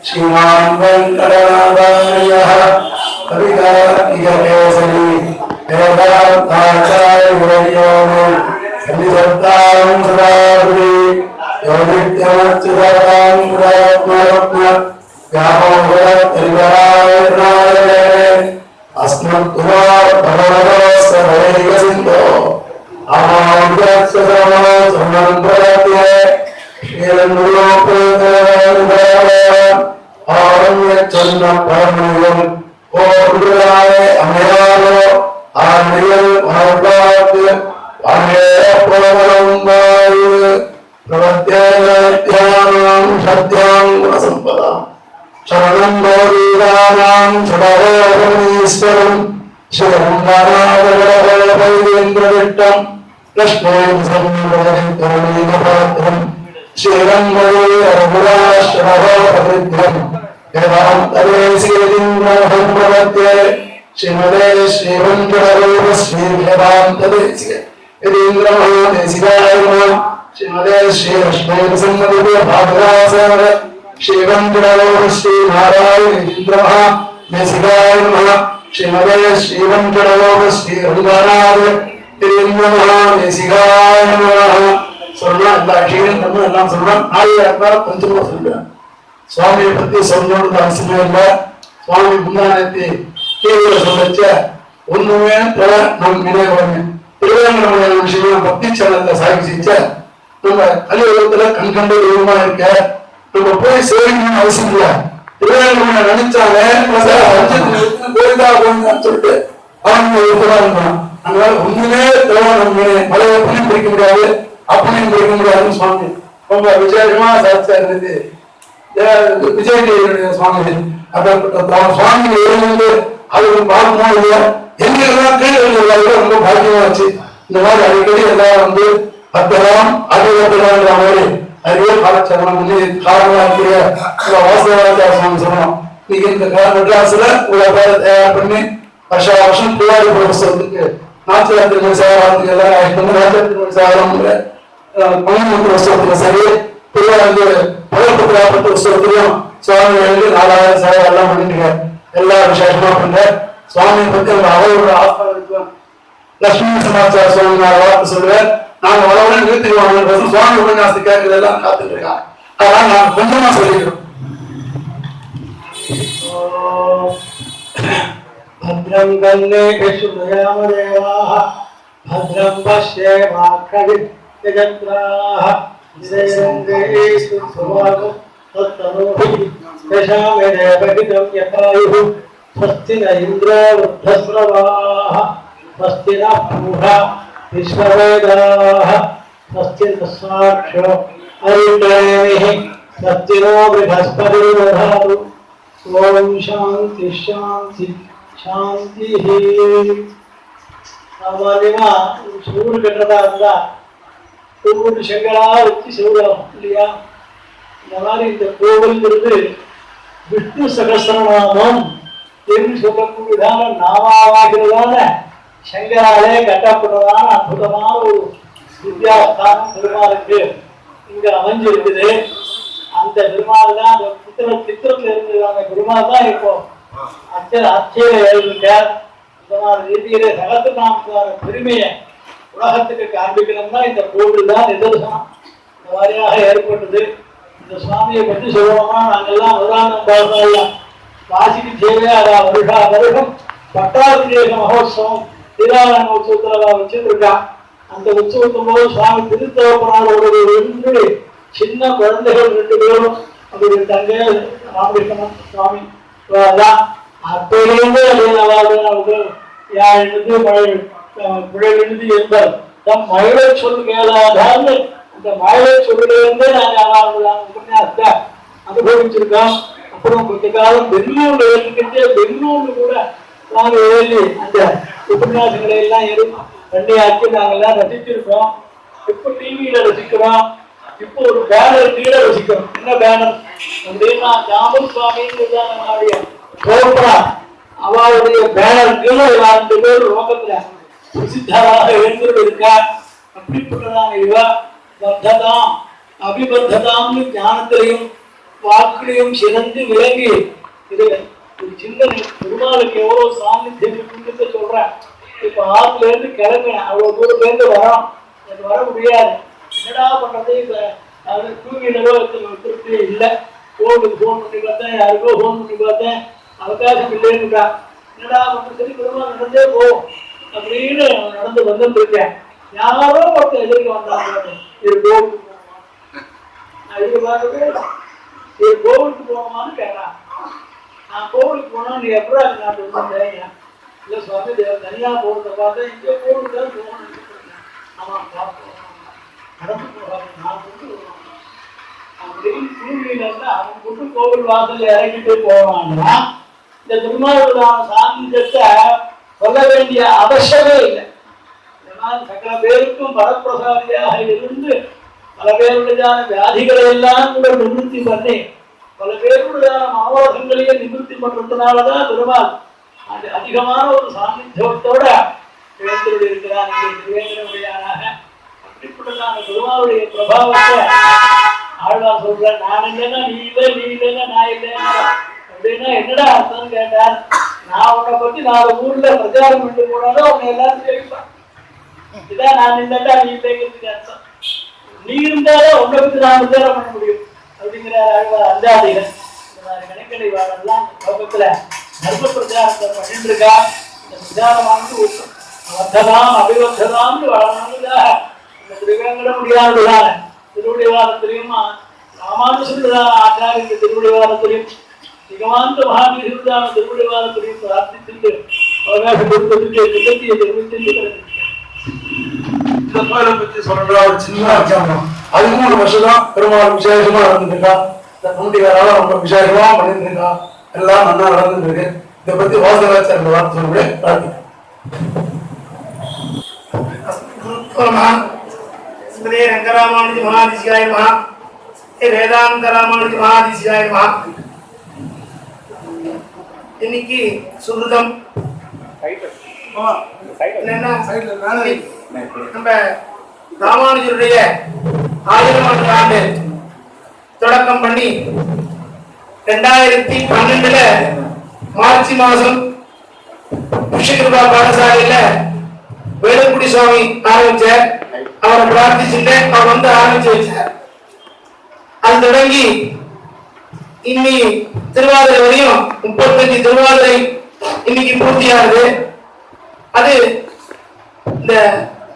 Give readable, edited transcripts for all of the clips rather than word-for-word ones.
श्रीमान वेंकटनाथार्यः कवितार्किककेसरी वेदान्ताचार्यवर्यो मे सन्निधत्तां सदाहृदि योगित्यमच्युतां पुरात्मरत्न व्यामोहरत्रिवरायणाय अस्मद्गुरोर् भगवतोऽस्य भवैकसिन्धो आमाद्यत्समोऽसमन्त्रयते श्रीरङ्गोपरितरान् ஆரண்யச்சன்ன பரமயம் ஓடுராய அமயாலோ ஆரியல் மர்பாத் அமேபரம் வாயு பிரவத்யாத்யானாம் சத்யாம் குணசம்பதாம் சரணம் கோதீரானாம் சடகோபமீஸ்வரம் ஸ்ரீரங்கநாதகரபைவேந்திரவிட்டம் லக்ஷ்மீம் சம்பதம் கருணீகபாத்திரம் श्रीरंगरे रघुराश्रवोपकृत्यं वेदान्तदेशिकेन्द्रमहं प्रपद्ये श्रीमते श्रीवेङ्कटरूप श्रीवेदान्तदेशिके यतीन्द्रमहादेशिकाय नमः श्रीमते श्रीलक्ष्मीनृसिंहदेव भागवतासार श्रीवेङ्कटरूप श्रीनारायणेन्द्रमहादेशिकाय नमः श्रीमते श्रीवेङ्कटरूप श्रीरङ्गनाथ यतीन्द्रमहादेशिकाय नमः சொல்லலாம். எல்லா விஷயங்களும் நம்ம எல்லாம் சொல்லலாம். நாளைக்கு கொஞ்சமா சொல்லுவேன். சுவாமியை பத்தி சொல்லணும்னு அவசியமே இல்லை. சுவாமி முந்தானத்தை தீவிர சொல்லச்ச ஒண்ணுமே தர நம் நினைவுமே திருவேங்கட விஷயம் பக்தி சேனல்ல சாகிச்ச நம்ம கலியுகத்துல கண்கண்ட தெய்வமா இருக்க நம்ம போய் சேவைக்கணும்னு அவசியம் இல்லை. திருவேங்கட நினைச்சாலே கோயிலா போகணும்னு சொல்லிட்டு அவங்க இருக்கணும். அதனால ஒண்ணுமே தர நம்ம மலையை பண்ணி பிடிக்க முடியாது, அப்படின்னு பிடிக்க முடியாதுன்னு சுவாமி ரொம்ப விசேஷமா சாதிச்சாரு. விஜய் சுவாமி அப்ப சுவாமி எழுந்து அதுக்கு பார்க்கணும் இல்லையா எங்கெல்லாம் கீழே ரொம்ப பாக்கியமா வச்சு இந்த மாதிரி அடிக்கடி எல்லாம் வந்து பத்திரம் அடிவத்திரன்ற மாதிரி நிறைய காலச்சரணம் பண்ணி காரணமா இருக்கிற வாசகராச்சார சுவாமி சொல்லணும். நீங்க இந்த மெட்ராஸ்ல தயார் பண்ணி வருஷா வருஷம் பிள்ளாடி புரஸ்தவத்துக்கு நாச்சியார் திருமணி சேவாரத்துக்கு எல்லாம் நாச்சியார் திருமணி சேவாரம் பணிமன்ற உற்சவத்துல சரி திருவாரூர் பழப்பட்டு உற்சவத்திலையும் சுவாமி எழுதி 4000 சேவை எல்லாம் பண்ணிட்டு எல்லா விசேஷமா பண்ற சுவாமியை பத்தி அவங்க அவரோட ஆத்மா இருக்கும். லட்சுமி சமாச்சார சுவாமி நான் வார்த்தை சொல்லுவேன். நாங்க வளவன நிறுத்தி வாங்க சுவாமி உபன்யாசத்தை கேட்கறது எல்லாம் காத்துட்டு இருக்காங்க. அதனால நாங்க கொஞ்சமா சொல்லிக்கிறோம். भद्रं गन्नेषु दयामदेवाः भद्रं पश्येमाक्षविद्यजत्राः विजयरङ्गेषु सुभागं तत्तनोभिः यशामेदेवहितं यथायुः स्वस्ति न इन्द्रो वृद्धस्रवाः स्वस्ति नः पूषा विश्ववेदाः स्वस्ति नस्साक्षो अरिष्टनेमिः स्वस्ति नो बृहस्पतिर्दधातु ओम शांति शांति शांति. சாமான்யமா சூடு கட்டுறதா இருந்தா ஒவ்வொரு செங்கலா வச்சு செய்வோம் இல்லையா? இந்த மாதிரி இந்த கோவில்ங்கிறது விஷ்ணு சகஸ்ரநாமம் என்று சொல்லக்கூடியதான நாமாவாகிறதான செங்கலாலே கட்டப்பட்டதான அற்புதமான ஒரு வித்யாஸ்தானம் பெருமாளுக்கு இங்க அமைஞ்சிருக்குது. அந்த பெருமாள் தான் அந்த சித்திரத்துல இருந்ததான பெருமாள் தான் இப்போ அச்சையில எழுதிருக்கார். இந்த மாதிரி ரீதியில சகஸ்ரநாமத்தான பெருமையை உலகத்துக்கு காண்பிக்கணும்னா இந்த கோவில் தான் நிதர்சனம். இந்த மாதிரியாக ஏற்பட்டது. இந்த சுவாமியை பற்றி சொல்லணும்னா நாங்கெல்லாம் முதலாம் பாடலாம் வாசிக்கு தேவையா வருஷா வருடம் பட்டாபிஷேக மகோத்சவம் தீராளன உற்சவத்துல வச்சுருக்கான். அந்த உற்சவத்தும் போது சுவாமி திருத்தவப்பனாரோட என்று சின்ன குழந்தைகள் 2 பேரும் அவருடைய தங்கை ராமகிருஷ்ணன் சுவாமி அப்பையிலிருந்து எழுந்து பிழை எழுதி என்பார் தம் மயிலை சொல் கேளாதான்னு அந்த மயிலை சொல்லிலிருந்தே நாங்கள் உபன்யாசத்தை அனுபவிச்சிருக்கோம். அப்புறம் கொஞ்ச காலம் பெங்களூர்ல எழுதிக்கிட்டே பெங்களூர்ல கூட நாங்கள் எழுதி அந்த உபன்யாசங்களை எல்லாம் பண்ணியாக்கி நாங்கெல்லாம் ரசிச்சிருக்கோம். இப்போ டிவியில ரசிக்கிறோம். இப்போ ஒரு பேனர் கீழே ரசிக்கிறோம். என்ன பேனர் அப்படின்னா ஜாம்பல் சுவாமியுடைய தோற்றா அவளுடைய பேனர் கீழே 2 பேர் லோகத்துல பிரசித்தராக எழுந்து இருக்கார். அப்படிப்பட்டதான இவ பத்ததாம் அபிபத்ததாம்னு ஞானத்திலையும் வாக்குலையும் சிறந்து விளங்கி இது ஒரு சின்ன பெருமாளுக்கு எவ்வளவு சாநித்தியம் இருக்குன்னு சொல்றேன். இப்ப ஆத்துல இருந்து கிளம்பினேன், அவ்வளவு தூரத்துல இருந்து வரோம், எனக்கு வர முடியாது, என்னடா பண்றது, இப்ப அது 2 வீலரோ திருப்தி இல்லை, கோவிலுக்கு போன் பண்ணி பார்த்தேன், யாருக்கோ போன் பண்ணி பார்த்தேன், அவகாசம் இல்லைன்னுட்டா, என்னடா பண்றது, சரி பெருமாள் நடந்தே போவோம் அப்படின்னு நடந்து வந்துட்டு இருக்கேன். யாரோ ஒருத்தர் எதிர்க்க வந்தாங்க, இது கோவிலுக்கு போகணுமா, நான் இது பார்க்கவே இது கோவிலுக்கு போகணுமான்னு கேட்டான். நான் கோவிலுக்கு போனா நீ எப்படா நாட்டு வந்தேன், இல்லை சுவாமி தேவன் தனியா போகிறத பார்த்தேன், இங்கே கோவிலுக்கு தான் போகணும்னு நினைக்கிறேன். ஆமாம் பார்ப்போம், நடந்து போகாது, நான் கொண்டு வருவாங்க அப்படின்னு சூழ்நிலை அவன் கொண்டு கோவில் வாசல் இறங்கிட்டு போவான்னா இந்த திருமாவளவன் சாந்தியத்தை சொல்ல வேண்டிய அவசியமே இல்லை. சகல பேருக்கும் வரப்பிரசாதியாக இருந்து பல பேருடையான வியாதிகளை எல்லாம் கூட நிவர்த்தி பண்ணி பல பேருடையான மனோரங்களையே நிவர்த்தி பண்றதுனாலதான் பெருமாள் அது அதிகமான ஒரு சாநித்தியத்தோட எழுந்து இருக்கிறார். இங்கே திருவேங்கடமுடியானாக அப்படிப்பட்டதான பெருமாளுடைய பிரபாவத்தை ஆழ்வார் சொல்ற, நான் இல்லைன்னா நீ இல்லை, நீ இல்லைன்னா நான் இல்லைன்னா அப்படின்னா என்னடா அர்த்தம்னு கேட்டார். நான் உன்னை பத்தி 4 ஊர்ல பிரச்சாரம் பண்ணி போனாலும் உன்னை எல்லாரும் தெரிவிப்பான், இதான் நான் இல்லைன்னா நீ இல்லைங்கிறதுக்கு அர்த்தம். நீ இருந்தாலும் உன்னை பத்தி நான் பிரச்சாரம் பண்ண முடியும் அப்படிங்கிறார் ஆழ்வார். அஞ்சாதீர்கள் இந்த மாதிரி கணக்கடை வாழெல்லாம் லோகத்துல தர்ம பிரச்சாரத்தை பண்ணிட்டு இருக்கா. இந்த பிரச்சாரமானது வர்த்ததாம் அபிவர்த்ததாம்னு வளர்ந்ததாக இந்த திருவேங்கடமுடியானதுதான திருவிடைவாரத்திலையும் ராமானுஜருடைய ஆச்சாரிய திருவிடைவாரத்திலையும் நிகமாந்த மகாவீரருடான திருவிடைவாரத்திலையும் பிரார்த்தித்து அவகாசம் கொடுத்ததுக்கு நிகழ்ச்சியை தெரிவித்து இந்த கோயிலை பற்றி சொல்ற ஒரு சின்ன அச்சாரம். அதுக்கும் ஒரு வருஷம் பெருமாள் விசேஷமா நடந்துருக்கா, இந்த நூண்டிகாரால ரொம்ப விசேஷமா பண்ணிட்டு இருக்கா, எல்லாம் நல்லா நடந்துட்டு இருக்கு. இதை பத்தி வாசகாச்சாரிய வார்த்தை சொல்ல பிரார்த்திக்கிறேன். ரங்கராமானுஜ மகாதிசியாய மகா, வேதாந்த ராமானுஜ மகாதிசியாய மகா. இன்னைக்கு சுருதம் நம்ம ராமானுஜருடைய 1000 ஆண்டு தொடக்கம் பண்ணி 2012 மார்ச் மாசம் விஷகிருபா பாடசாலையில வேலுக்குடி சுவாமி ஆரம்பிச்சார். அவரை பிரார்த்திச்சுட்டு அவர் வந்து ஆரம்பிச்சு வச்சார். அது தொடங்கி இன்னி திருவாதிரை வரையும் 35 திருவாதிரை இன்னைக்கு பூர்த்தியாகுது. அது இந்த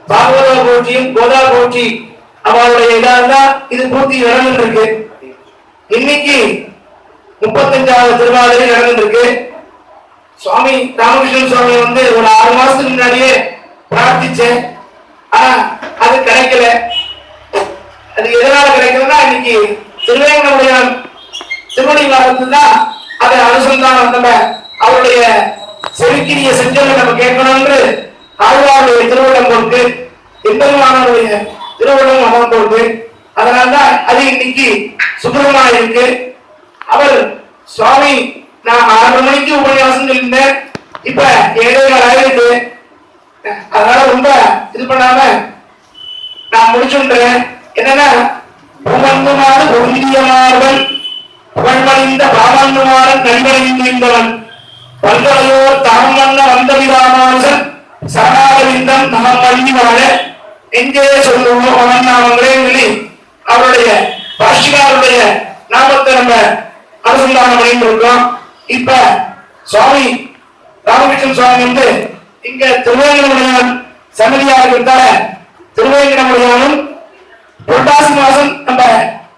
பாகவதா கோஷ்டியும் கோதா கோஷ்டி அவருடைய இதான் இது பூர்த்தி நடந்துட்டு இருக்கு. இன்னைக்கு 35வது திருவாதிரை நடந்துட்டு இருக்கு. சுவாமி ராமகிருஷ்ணன் சுவாமி வந்து ஒரு 6 மாசத்துக்கு முன்னாடியே பிரார்த்திச்சேன், ஆனா அது கிடைக்கல. அது எதனால கிடைக்கலன்னா இன்னைக்கு திருவேங்கடமுடியான் திருவடி வாரத்தில் தான் அதை அனுசந்தானம் நம்ம அவருடைய செருக்கிரிய செஞ்சதை நம்ம கேட்கணும்னு ஆழ்வாருடைய திருவிழம் கொடுத்து எம்பெருமானுடைய திருவிழம் அமர்ந்து கொடுத்து அதனால்தான் அது இன்னைக்கு சுப்பிரமா இருக்கு. அவர் சுவாமி நான் 6 மணிக்கு உபன்யாசம் சொல்லியிருந்தேன், இப்ப 7:15 ஆயிருக்கு. அதனால ரொம்ப இது பண்ணாம நான் முடிச்சுன்றேன். என்னன்னா புகழ்ந்துமாறு பொருந்தியமாறுவன் புகழ்மணிந்த பாவன்னுமாறன் நண்பனிந்தவன் பல்கலையோர் தாம் வண்ண வந்தவிராமானுசன் சரணாகவிந்தம் நாம் வழங்கி வாழ எங்கே சொல்லுவோம் அவன் நாமங்களே சொல்லி அவருடைய பாஷிகாருடைய நாமத்தை நம்ம அனுசந்தானம் பண்ணிட்டு இருக்கோம். இப்ப சுவாமி ராமகிருஷ்ணன் சுவாமி வந்து இங்க திருவேங்கடமுடியான் சன்னதியாக இருந்தால திருவேங்கடமுடியானும் புரட்டாசி மாசம் நம்ம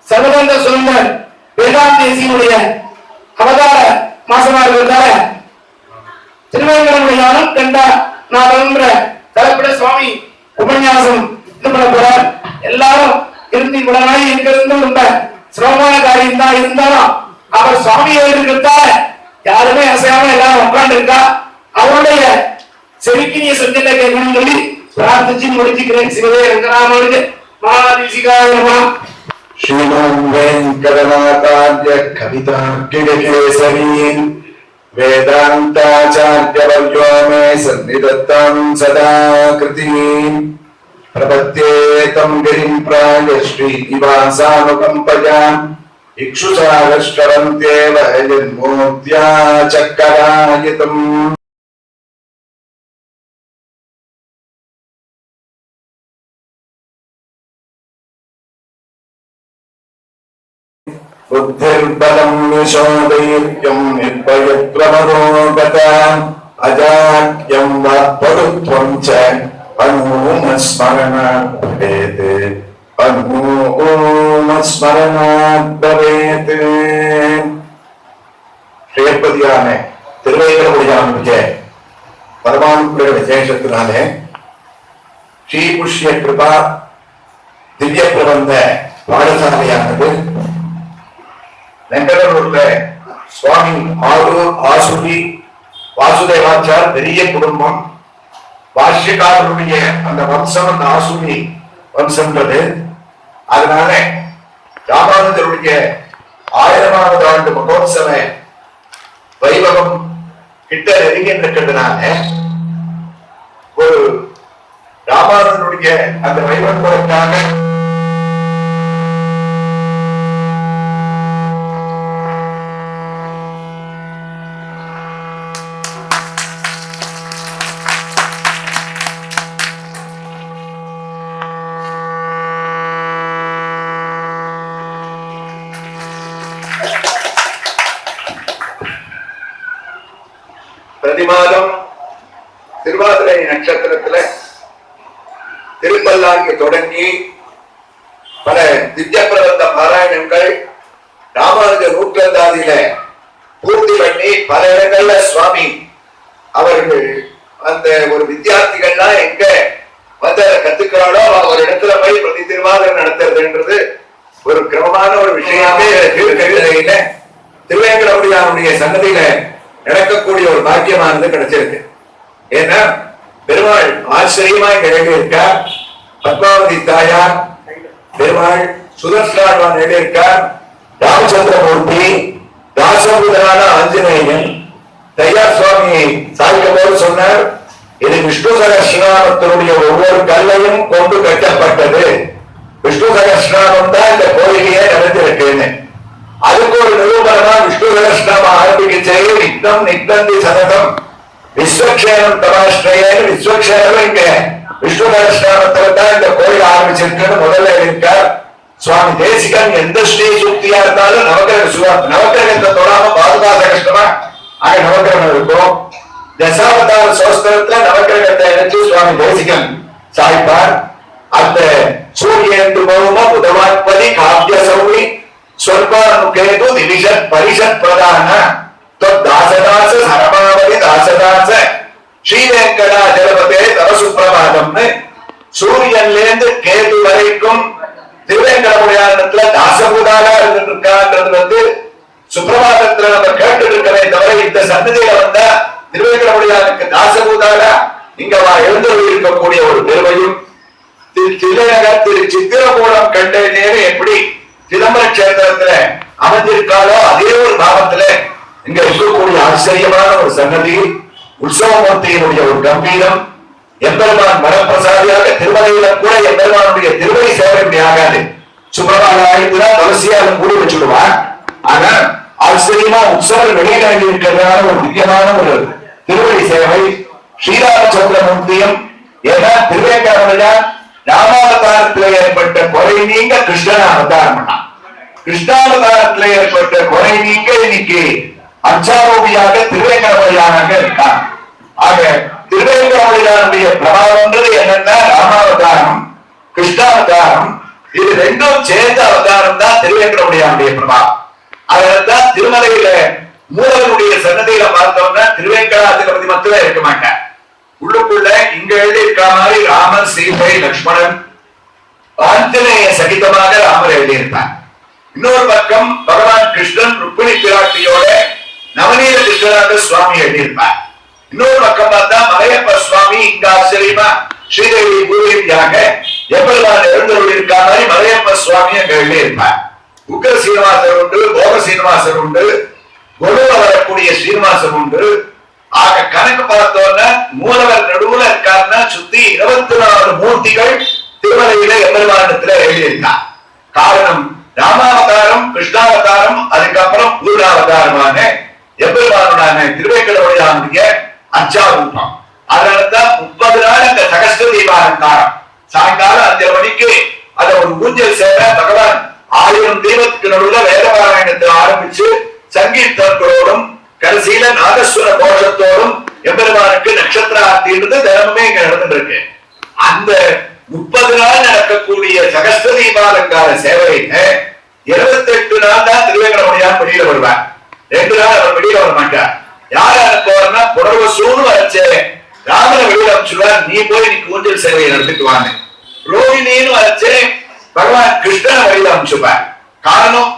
சர்வதந்திர சுதந்திரன் வேதாந்தேசியுடைய அவதார மாசமா இருக்கிறதால திருவேங்கடமுடியானும் 2 தலைப்பட சுவாமி உபன்யாசம் இது பண்ண போறார். எல்லாரும் இருந்து இவ்வளவு நாள் இருக்கிறது ரொம்ப சிரமமான காரியம் தான், இருந்தாலும் அவர் சுவாமியை இருக்கிறதால யாருமே அசையாம எல்லாரும் உட்கார்ந்து இருக்கா. அவருடைய செருக்கினிய சத்தியத்தை கேட்கணும் சொல்லி பிரார்த்திச்சு முடிச்சுக்கிறேன். சிவதே ரங்கராமானுஜ மகாதிசிகாய நமः. ஸ்ரீமன் வெங்கடநாதார்ய கவிதார்க்கிகேசரி வேதாந்தாச்சார்யவர்யோ மே சந்நிதத்தாம் சதா கிருதிம் பிரபத்யே தம் கிரிம் பிராய ஸ்ரீநிவாசானுகம்பயா இக்ஷுசாரஸ்வரந்தேவ யன்மூர்த்யா சக்கராயுதம். புத்திர்பலம் யசோதைர்யம் நிர்பயத்வமரோகதாம் அஜாக்யம் வாக்படுத்வம் ச அனுமஸ்மரணாத் பவேத் அனுமஸ்மரணாத் பவேத். ஸ்ரீபதியான திருவேங்கடமுடியானுடைய பரமானுடைய விசேஷத்தினாலே ஸ்ரீபுஷ்ய கிருபா திவ்ய பிரபந்த பாடசாலையானது நெங்கடூர்ல சுவாமி ஆரூர் ஆசுரி வாசுதேவாச்சார் பெரிய குடும்பம். பாஷ்யக்காரருடைய அந்த வம்சம் அந்த ஆசுரி வம்சம்ன்றது. அதனால ராமானுஜருடைய 1000வது ஆண்டு மகோத்சவ வைபவம் கிட்ட நெருங்கின்றதுனால ஒரு ராமானுஜருடைய அந்த வைபவங்களுக்காக பிரதி மாதம் திருவாதிரை நட்சத்திரத்துல திருப்பல்லாங்கி தொடங்கி பல திவ்ய பிரபந்த பாராயணங்கள் ராமானுஜ நூற்றாண்டாதியில பூர்த்தி பண்ணி பல இடங்கள்ல சுவாமி அவர்கள் அந்த ஒரு வித்தியார்த்திகள்லாம் எங்க வந்து அதை கத்துக்கிறாளோ ஒரு இடத்துல போய் பிரதி திருவாதிரை நடத்துறதுன்றது ஒரு கிரமமான ஒரு விஷயமே திருக்கவிதையில திருவேங்கடமுடியானுடைய சன்னதியில நடக்கக்கூடிய ஒரு பாக்கியமானது கிடைச்சிருக்கு. ஏன்னா பெருமாள் ஆச்சரியமா இங்க எழுதியிருக்கார். பத்மாவதி தாயார் பெருமாள் சுதர்ஷனான் எழுதியிருக்கார். ராமச்சந்திரமூர்த்தி தாசபுதனான ஆஞ்சநேயன் தையார் சுவாமி சாய்க்கும் போது சொன்னார், இது விஷ்ணு சகஸ்ரநாமத்தினுடைய ஒவ்வொரு கல்லையும் கொண்டு கட்டப்பட்டது. விஷ்ணு சகஸ்ரநாமம் தான் இந்த கோயிலையே நடந்திருக்குன்னு. அதுக்கு ஒரு நிரூபணமா விஷ்ணு சகஸ்ரநாமம் ஆரம்பிக்க செய்ய நித்தம் நித்தந்தி சதகம் விஸ்வக்ஷேனம் தமாஸ்ரேயன் விஸ்வக்ஷேனம் இங்க விஷ்ணு சகஸ்ரநாமத்துல தான் இந்த கோயில் ஆரம்பிச்சிருக்குன்னு முதல்ல இருக்கார். சுவாமி தேசிகன் எந்த ஸ்ரீ சுக்தியா இருந்தாலும் நவக்கிரகத்தை தொடாம பாதுகாத்த கஷ்டமா ஆக நவக்கிரகம் இருக்கும். தசாவதார சோஸ்திரத்துல நவக்கிரகத்தை நினைச்சு சுவாமி தேசிகன் சாய்ப்பார். அந்த சூரியன் பௌம புதவான்பதி காவிய சௌரி ஸ்வர்பானுகேது திவிஷத் பரிஷத் பிரதான தாசதாச சரமாவதி தாசதாச ஸ்ரீவேங்கடாஜலபதே தவ சுப்பிரபாதம்னு சூரியன்ல இருந்து கேது வரைக்கும் திருவேங்கடமுடியானத்துல தாசபூதாக இருந்திருக்கான்றது வந்து சுப்பிரபாதத்துல நம்ம கேட்டு இருக்கிறே தவிர இந்த சன்னதியில வந்தா திருவேங்கடமுடியானுக்கு தாசபூதாக இங்க எழுந்தொழி இருக்கக்கூடிய ஒரு பெருமையும் தில்லைநகர் திரு சித்திரகூடம் கண்டேனே எப்படி சிதம்பர கஷேத்திரத்துல அமைஞ்சிருக்காளோ அதே ஒரு பாவத்துல இங்க இருக்கக்கூடிய ஆச்சரியமான ஒரு சன்னதி, உற்சவமூர்த்தியினுடைய ஒரு கம்பீரம், எம்பெருமான் மரப்பிரசாதியாக திருமலையில கூட எம்பெருமானுடைய திருவடி சேவை இப்படி ஆகாது. சுப்பிரபாத ஆயுதுனா துளசியாலும் கூடி வச்சுடுவான். ஆனா ஆச்சரியமா உற்சவர் வெளியில இருக்கிறதான ஒரு முக்கியமான ஒரு திருவடி சேவை. ஸ்ரீராமச்சந்திரமூர்த்தியும் ஏன்னா திருவேங்கடமுடியான் ராமாவதாரத்தில் ஏற்பட்ட குறை நீங்க கிருஷ்ணன் அவதாரம் பண்ணான். கிருஷ்ணாவதாரத்தில் ஏற்பட்ட குறை நீங்க இன்னைக்கு அச்சாரோபியாக திருவேங்கடமுடியானாக இருக்கான். ஆக திருவேங்கடமுடியானுடைய பிரபாவம்ன்றது என்னன்னா ராமாவதாரம் கிருஷ்ணாவதாரம் இது ரெண்டும் சேர்ந்த அவதாரம் தான் திருவேங்கடமுடியானுடைய பிரபாவம். அதனால்தான் திருமலையில மூலவனுடைய சன்னதியில பார்த்தோம்னா திருவேங்கடாதிபதி மட்டும் இருக்க மாட்டார். உள்ளுக்குள்ள இங்க எழுதி இருக்கிற மாதிரி ராமர் சீதை லக்ஷ்மணன் ஆஞ்சநேய சகிதமாக ராமர் எழுதியிருப்பார். இன்னொரு பக்கம் பகவான் கிருஷ்ணன் ருக்மிணி பிராட்டியோட நவநீத கிருஷ்ணனாக சுவாமி எழுதியிருப்பார். இன்னொரு பக்கம் பார்த்தா மலையப்ப சுவாமி இங்க ஆச்சரியமா ஸ்ரீதேவி பூதேவியாக எவ்வளவு எழுந்தருள் இருக்க மாதிரி மலையப்ப சுவாமி அங்க எழுதியிருப்பார். உக்கர சீனிவாசர் உண்டு, போக சீனிவாசர் உண்டு, கொலுவ வரக்கூடிய சீனிவாசர் உண்டு. ஆக கணக்கு பார்த்தோன்னா மூலவர் நடுவுல இருக்காருன்னா சுத்தி 24 மூர்த்திகள் திருமலையில எம்பெருமானத்துல எழுதியிருக்கார். காரணம் ராமாவதாரம், கிருஷ்ணாவதாரம், அதுக்கப்புறம் பூர்ணாவதாரமான எம்பெருமானான திருவேங்கடமுடையானுடைய அர்ச்சாரூபம். அதனாலதான் 30 நாள் அந்த சகஸ்ர தீபாலங்காரம். சாயங்காலம் 5 மணிக்கு அத ஒரு ஊஞ்சல் சேர பகவான் 1000 தீபத்துக்கு நடுவுல வேதபாராயணத்தை ஆரம்பிச்சு சங்கீர்த்தங்களோடும் கடைசியில நாதஸ்வர கோஷத்தோடும் எம்பெருமானுக்கு நட்சத்திர ஆர்த்தின்றது தினமுமே இங்க நடந்துட்டு இருக்கு. அந்த 30 நாள் நடக்கக்கூடிய சகஸ்ர தீபாலங்கார சேவையில 28 நாள் தான் திருவேங்கடமுடையான் வெளியில வருவார். 2 நாள் அவர் வெளியில வர மாட்டார். யார் அனுப்புவார்னா புனர்வசூன்னு வச்ச ராமனை வெளியில அமைச்சுடுவார். நீ போய் நீ ஊஞ்சல் சேவையை நடத்திட்டு வாங்க. ரோஹிணின்னு வச்சு பகவான் கிருஷ்ணனை வெளியில அமைச்சுப்பார். காரணம்,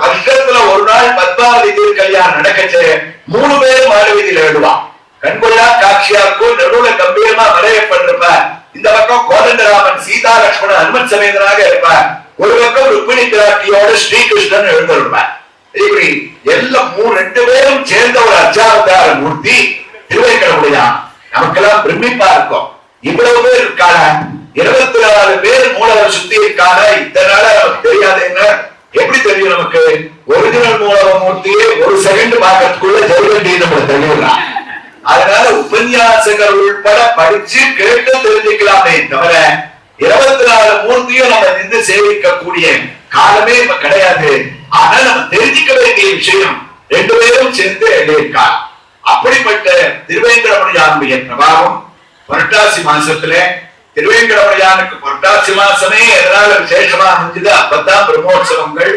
வருஷத்துல ஒரு நாள் பத்மாவதி திருக்கல்யாணம் நடக்கச்சு 3 பேரும் மாடவீதியில எழுதுவான். கண்கொள்ளா காட்சியா இருக்கும். நடுவுல கம்பீரமா வரையப்பட்டிருப்ப. இந்த பக்கம் கோதண்டராமன் சீதா லட்சுமணன் அனுமன் சமேதனாக இருப்பார். ஒரு பக்கம் ருக்மிணி பிராட்டியோட ஸ்ரீகிருஷ்ணன் எழுந்திருப்பார். இப்படி எல்லாம் 2 பேரும் சேர்ந்த ஒரு அர்ச்சாவதார மூர்த்தி திருவேங்கடமுடையான். நமக்கெல்லாம் பிரமிப்பா இருக்கும். இவ்வளவு பேர் இருக்கான, 24 பேர் மூலவர் சுத்தி இருக்கான. இத்தனை நாளா நமக்கு தெரியாதுன்னு எப்படி தெரியும்? நமக்கு ஒரிஜினல் மூலவ மூர்த்தியை ஒரு செகண்ட் பார்க்கறதுக்குள்ள ஜெயவண்டி நம்ம தெரியலாம். அதனால உபன்யாசகர் உள்பட படிச்சு கேட்டு தெரிஞ்சுக்கலாமே தவிர 24 மூர்த்தியும் நம்ம நின்று சேவிக்கக்கூடிய காலமே இப்ப கிடையாது. ஆனா நம்ம தெரிஞ்சுக்க வேண்டிய விஷயம் 2 பேரும் சேர்ந்து எழுதியிருக்கார். அப்படிப்பட்ட திருவேங்கடமுடையானுடைய பிரபாவம் புரட்டாசி மாசத்துல திருவேங்கடமுடையானுக்கு புரட்டாசி மாசமே எதனால விசேஷமா அமைஞ்சது? அப்பதான் பிரம்மோற்சவங்கள்.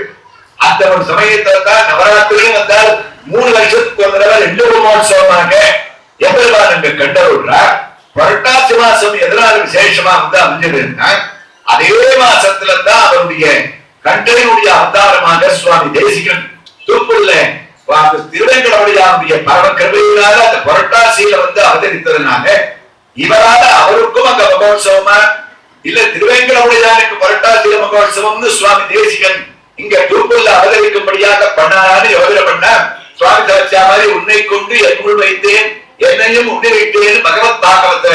அந்த ஒரு சமயத்துல தான் நவராத்திரியும் வந்தால் 3 வருஷத்துக்கு ஒரு தடவை 2 பிரம்மோற்சவமாக எம்பெருமான் அங்க கண்டருள்ளார். புரட்டாசி மாசம் எதனால விசேஷமா வந்து அமைஞ்சதுன்னா அதே மாசத்துல தான் அவருடைய கண்டனுடைய அவதாரமாக சுவாமி தேசிகன் தூப்புள்ள திருவேங்கடமுடையானுடைய பரம கிருபையினால அந்த புரட்டாசியில வந்து அவதரித்ததுனால இவரால அவருக்கும் அங்க மகோத்சவமா இல்ல திருவேங்கடமுடையானுக்கு புரட்டாசியில மகோத்சவம்னு சுவாமி தேசிகன் இங்க தூப்புள்ள அவதரிக்கும்படியாக பண்ணாரான்னு யோசனை பண்ண சுவாமி தரிசா மாதிரி உன்னை கொண்டு என்னுள் வைத்தேன் என்னையும் உன்னை வைத்தேன் பகவத் பாகவத்துல